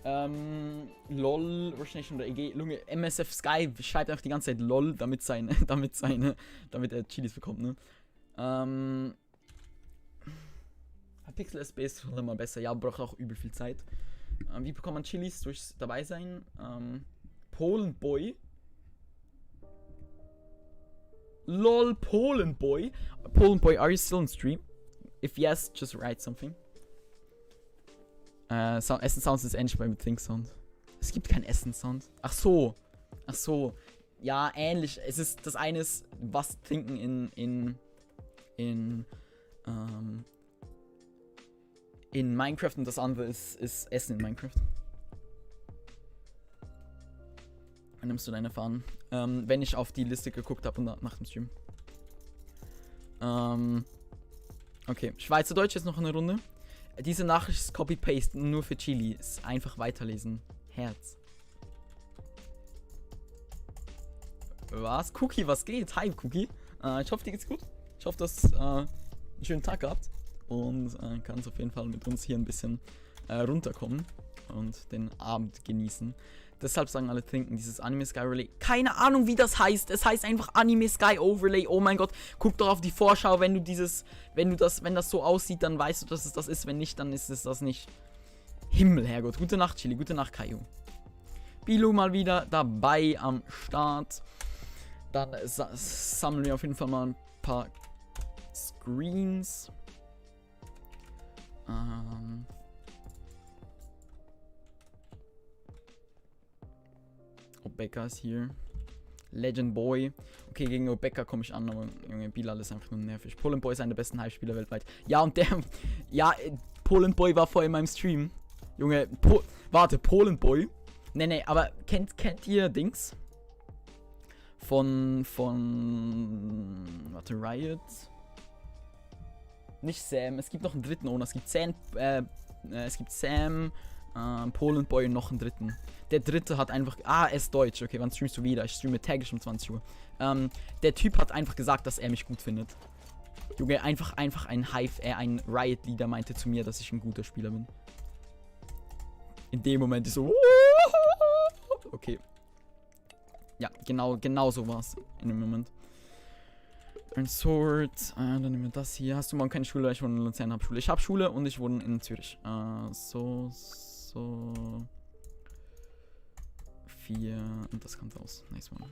LOL, Rush Nation oder EG. Lunge, MSF Sky schreibt einfach die ganze Zeit LOL, damit er Chilis bekommt, ne? Pixel SB ist schon immer besser. Ja, braucht auch übel viel Zeit. Wie bekommt man Chilis? Durchs dabei sein? Polen Boy. LOL, Polen Boy. Polen Boy, are you still on stream? If yes, just write something. Essen Sounds ist ähnlich beim Think Sound. Es gibt keinen Essen Sound. Ach so. Ja, ähnlich. Es ist, das eine ist, was trinken in Minecraft und das andere ist Essen in Minecraft. Dann nimmst du deine Fahnen. Wenn ich auf die Liste geguckt habe und nach dem Stream. Okay, Schweizerdeutsch ist noch eine Runde. Diese Nachricht ist Copy-Paste, nur für Chili. Ist einfach weiterlesen. Herz. Was? Cookie, was geht? Hi, Cookie. Ich hoffe, dir geht's gut. Ich hoffe, du hast einen schönen Tag gehabt. Und kannst auf jeden Fall mit uns hier ein bisschen runterkommen und den Abend genießen. Deshalb sagen alle trinken dieses Anime Sky Overlay. Keine Ahnung, wie das heißt. Es heißt einfach Anime Sky Overlay. Oh mein Gott. Guck doch auf die Vorschau, wenn das so aussieht, dann weißt du, dass es das ist. Wenn nicht, dann ist es das nicht. Himmel, Herrgott. Gute Nacht, Chili. Gute Nacht, Kaio. Bilo mal wieder dabei am Start. Dann sammeln wir auf jeden Fall mal ein paar Screens. Obeka ist hier. Legend Boy. Okay, gegen Obeka komme ich an, aber Junge, Bilal ist einfach nur nervig. Poland Boy ist einer der besten Hype-Spieler weltweit. Ja, und der. Ja, Poland Boy war vorher in meinem Stream. Junge, warte, Poland Boy? Nee, aber kennt ihr Dings? Warte, Riot? Nicht Sam, es gibt noch einen dritten Owner. Es gibt Sam, Poland Boy und noch einen dritten. Der dritte hat einfach. Er ist deutsch. Okay, wann streamst du wieder? Ich streame täglich um 20 Uhr. Der Typ hat einfach gesagt, dass er mich gut findet. Junge, einfach ein Hive, ein Riot-Leader meinte zu mir, dass ich ein guter Spieler bin. In dem Moment ist so. Okay. Ja, genau so war's in dem Moment. Ein Sword. Dann nehmen wir das hier. Hast du morgen keine Schule? Ich wohne in Luzern, hab Schule. Ich hab Schule und ich wohne in Zürich. 4. Und das kommt raus. Nice one.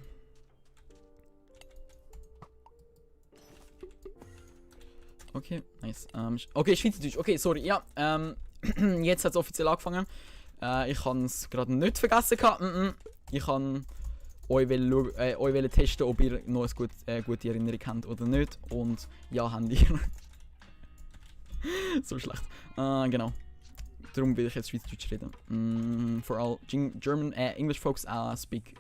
Okay, nice. Okay, Schweizerdeutsch. Okay, sorry. Ja, jetzt hat es offiziell angefangen. Ich habe es gerade nicht vergessen gehabt. Ich kann euch testen, ob ihr noch eine gute Erinnerung habt oder nicht. Und ja, habt ihr. So schlecht. Genau. Darum will ich jetzt Schweizerdeutsch reden. For all German, English folks, speak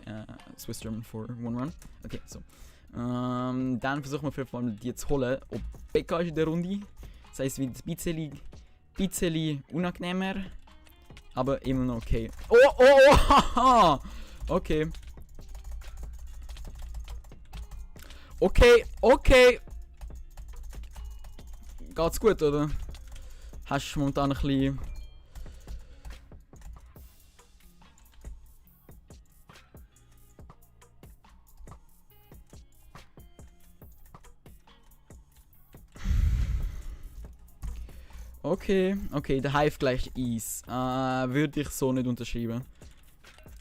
Swiss German for one run. Okay, so. Dann versuchen wir auf jeden Fall die zu holen. Ob Beka ist in der Runde. Das heisst, es wird ein bisschen unangenehmer. Aber immer noch okay. Oh! Okay. Okay. Geht's gut, oder? Hast du momentan ein bisschen. Okay, der Hive gleich Ease. Würde ich so nicht unterschreiben.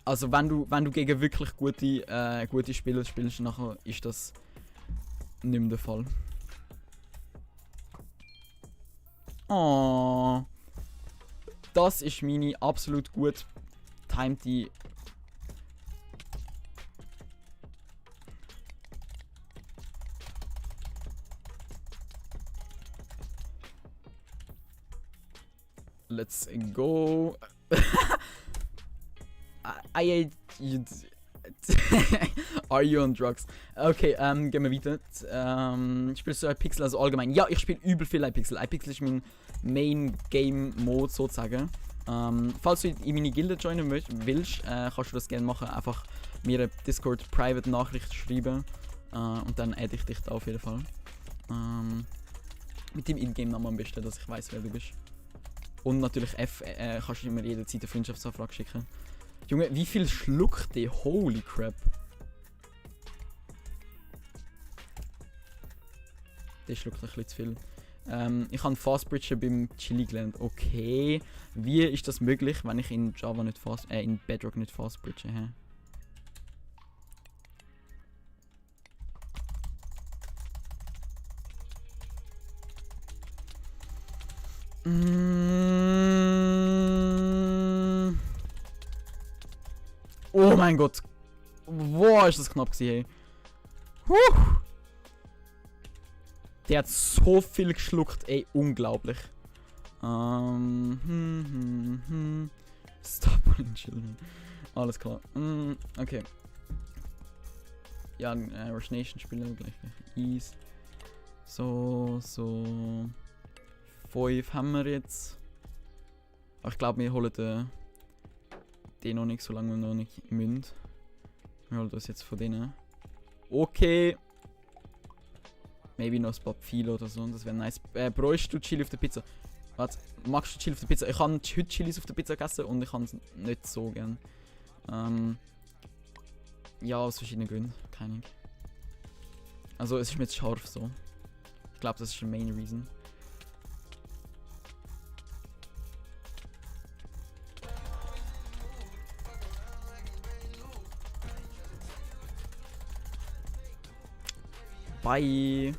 Also wenn du gegen wirklich gute Spieler spielst, nachher ist das nicht mehr der Fall. Oh. Das ist meine absolut gut timete. Let's go. Are you on drugs? Okay, gehen wir weiter. Spielst du iPixel also allgemein? Ja, ich spiele übel viel iPixel. iPixel ist mein Main-Game-Mode sozusagen. Falls du in meine Gilde joinen willst, kannst du das gerne machen. Einfach mir eine Discord-Private-Nachricht schreiben. Und dann adde ich dich da auf jeden Fall. Mit dem Ingame-Namen am besten, dass ich weiß, wer du bist. Und natürlich kannst du immer jederzeit eine Freundschaftsanfrage schicken. Junge, wie viel schluckt der? Holy crap. Der schluckt ein bisschen zu viel. Ich habe Fastbridge beim Chili gelernt. Okay. Wie ist das möglich, wenn ich in Java nicht in Bedrock nicht Fastbridge habe? Oh mein Gott. Boah, ist das knapp gewesen, hey. Der hat so viel geschluckt, ey, unglaublich. Stop bullying children. Alles klar. Okay. Ja, Rush Nation spielen gleich. Ease. So. 5 haben wir jetzt. Aber ich glaube, wir holen den noch nicht, solange wir noch nicht müssen. Wir holen das jetzt von denen. Okay. Maybe noch ein paar Pfeile oder so, das wäre nice. Bräuchst du Chili auf der Pizza? Warte, magst du Chili auf der Pizza? Ich habe heute Chilis auf der Pizza gegessen und ich habe es nicht so gern. Ja, aus verschiedenen Gründen. Keine Ahnung. Also, es ist mir jetzt scharf so. Ich glaube, das ist der Main Reason. Bye.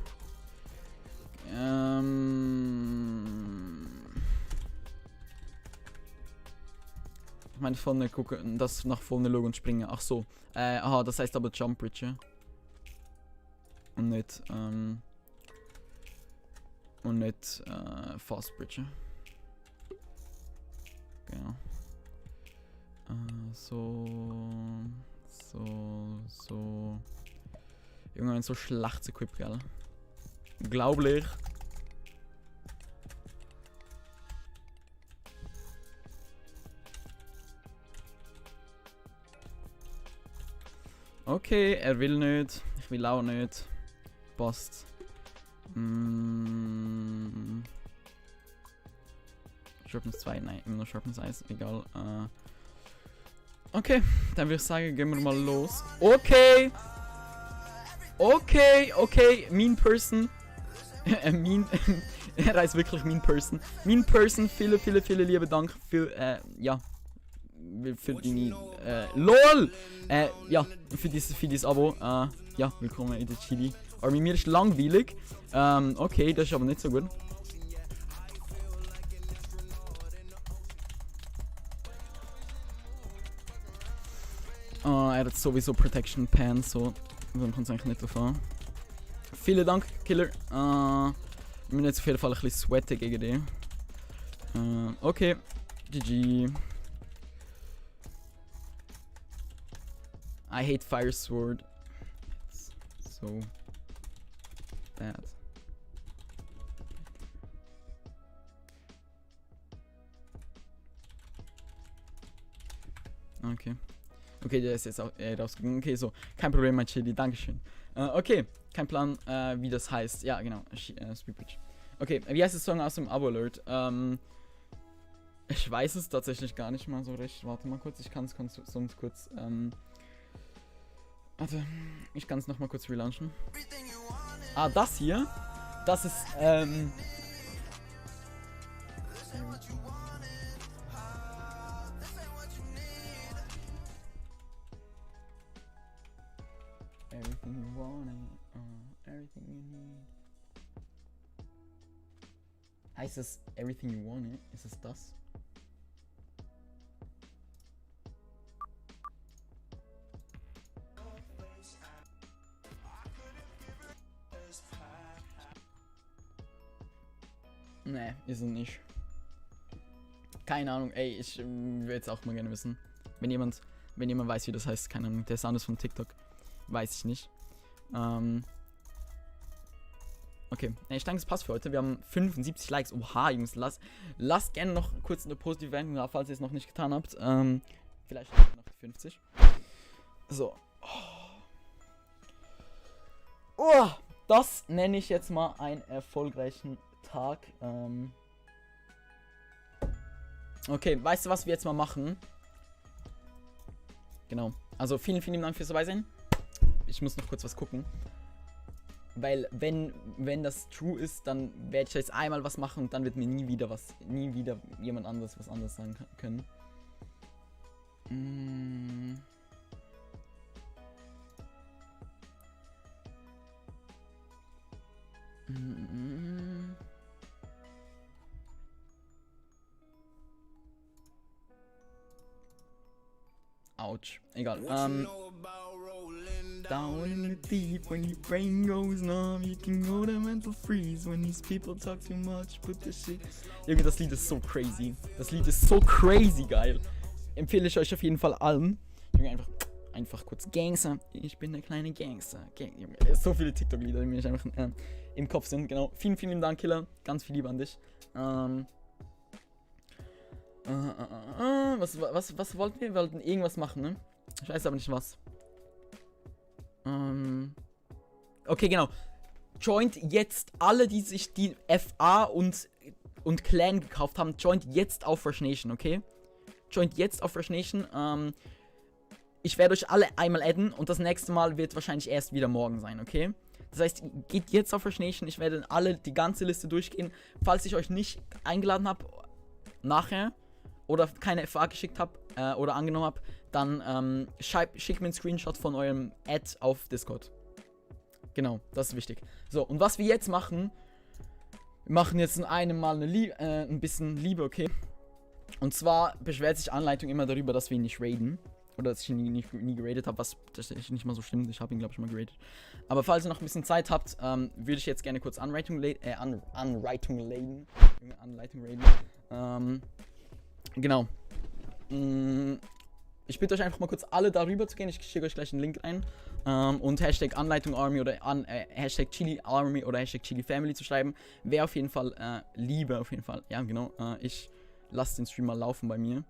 Ich meine, vorne gucken, das nach vorne schauen und springen. Ach so. Aha, das heißt aber Jump Bridge. Ja? Und nicht, Fast Bridge. Genau. So. Irgendwann so schlechtes Equip, gell? Glaublich. Okay, er will nicht. Ich will auch nicht. Passt. Sharpness 2, nein, immer noch Sharpness 1, egal. Okay, dann würde ich sagen, gehen wir mal los. Okay! Okay, Mean Person. Er heißt wirklich Mean Person. Mean Person, viele liebe Dank für, ja. Für deine, LOL! Ja, für dieses Abo. Ja, willkommen in der Chili. Aber mit mir ist langweilig. Okay, das ist aber nicht so gut. Er hat sowieso Protection Pants, so. Dann kommt es eigentlich nicht drauf an. Vielen Dank, Killer. Ich bin jetzt auf jeden Fall ein bisschen sweaty gegen dich. Okay, GG. I hate Fire Sword. It's so bad. Okay. Okay, der ist jetzt auch rausgegangen. Okay, so. Kein Problem, mein Chili. Dankeschön. Okay, kein Plan, wie das heißt. Ja, genau. Speedbridge. Okay, wie heißt der Song aus dem Abo-Alert? Ich weiß es tatsächlich gar nicht mal so recht. Warte mal kurz. Ich kann es sonst kurz. Warte. Ich kann es nochmal kurz relaunchen. Ah, das hier. Das ist, Everything you want, everything you need. Heißt es Everything you want? Ist es das? Nee, ist es nicht. Keine Ahnung, ey, ich würde jetzt auch mal gerne wissen. Wenn jemand weiß, wie das heißt, keine Ahnung, der Sound ist von TikTok. Weiß ich nicht. Okay, ich denke, es passt für heute. Wir haben 75 Likes. Oha, Jungs, lasst gerne noch kurz eine positive Bewertung da, falls ihr es noch nicht getan habt. Vielleicht noch 50. So. Oh, das nenne ich jetzt mal einen erfolgreichen Tag. Okay, weißt du, was wir jetzt mal machen? Genau. Also vielen Dank fürs Dabeisein. Ich muss noch kurz was gucken. Weil wenn das true ist, dann werde ich jetzt einmal was machen und dann wird mir nie wieder jemand anderes was anderes sagen können. Autsch. Egal. down in the deep. When your brain goes numb, you can go to mental freeze. When these people talk too much, put the shit. Junge, das Lied ist so crazy. Das Lied ist so crazy geil. Empfehle ich euch auf jeden Fall allen. Junge, einfach kurz Gangster. Ich bin der kleine Gangster. Junge, so viele TikTok-Lieder, die mir einfach im Kopf sind. Genau. Vielen, vielen Dank, Killer. Ganz viel Liebe an dich. Was wollten wir? Wir wollten irgendwas machen, ne? Ich weiß aber nicht was. Okay, genau. Joint jetzt alle, die sich die FA und Clan gekauft haben, joint jetzt auf Fresh Nation, okay? Joint jetzt auf Fresh Nation. Ich werde euch alle einmal adden und das nächste Mal wird wahrscheinlich erst wieder morgen sein, okay? Das heißt, geht jetzt auf Fresh Nation. Ich werde die ganze Liste durchgehen. Falls ich euch nicht eingeladen habe, nachher oder keine FA geschickt habe oder angenommen habe, dann schickt mir einen Screenshot von eurem Ad auf Discord. Genau, das ist wichtig. So, und was wir jetzt machen, wir machen jetzt in einem Mal ein bisschen Liebe, okay? Und zwar beschwert sich Anleitung immer darüber, dass wir ihn nicht raiden. Oder dass ich ihn nie geradet habe, was tatsächlich nicht mal so stimmt. Ich habe ihn, glaube ich, mal geradet. Aber falls ihr noch ein bisschen Zeit habt, würde ich jetzt gerne kurz Anleitung raiden. Genau. Ich bitte euch einfach mal kurz alle darüber zu gehen. Ich schicke euch gleich einen Link ein. Und Hashtag Anleitung Army oder Hashtag Chili Army oder Hashtag Chili Family zu schreiben. Wäre auf jeden Fall Liebe, auf jeden Fall. Ja, genau. Ich lasse den Stream mal laufen bei mir.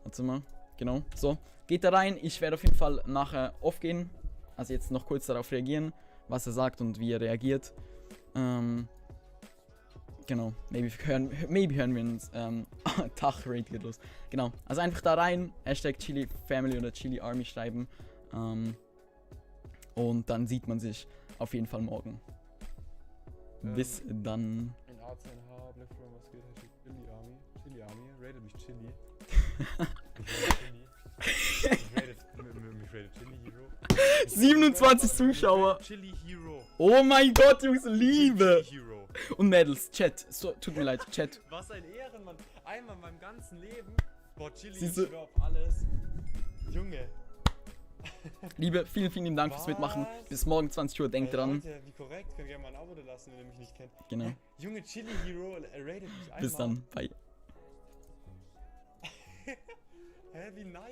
Warte mal. Genau. So. Geht da rein. Ich werde auf jeden Fall nachher aufgehen. Also jetzt noch kurz darauf reagieren, was er sagt und wie er reagiert. Genau. Maybe hören wir uns. Tag-Raid geht los. Genau. Also einfach da rein. Hashtag Chili Family oder Chili Army schreiben. Und dann sieht man sich auf jeden Fall morgen. Bis dann. In A10H, Black From, was geht? Hashtag Chili Army. Chili Army. Rated mich Chili. Mich rated Chili Hero. 27 Zuschauer. Chili Hero. Oh mein Gott, Jungs, Liebe. Chili Hero. Und Mädels, Chat. So, tut mir leid, Chat. Was ein Ehrenmann. Einmal in meinem ganzen Leben. Boah, Chili, Siehst ich du? schwör auf alles. Junge. Liebe, vielen, vielen Dank fürs Mitmachen. Bis morgen 20 Uhr, denkt dran. Leute, wie korrekt. Könnt ihr gerne mal ein Abo da lassen, wenn ihr mich nicht kennt. Genau. Junge, Chili Hero rated mich einmal. Bis dann. Bye. Hä, wie nice.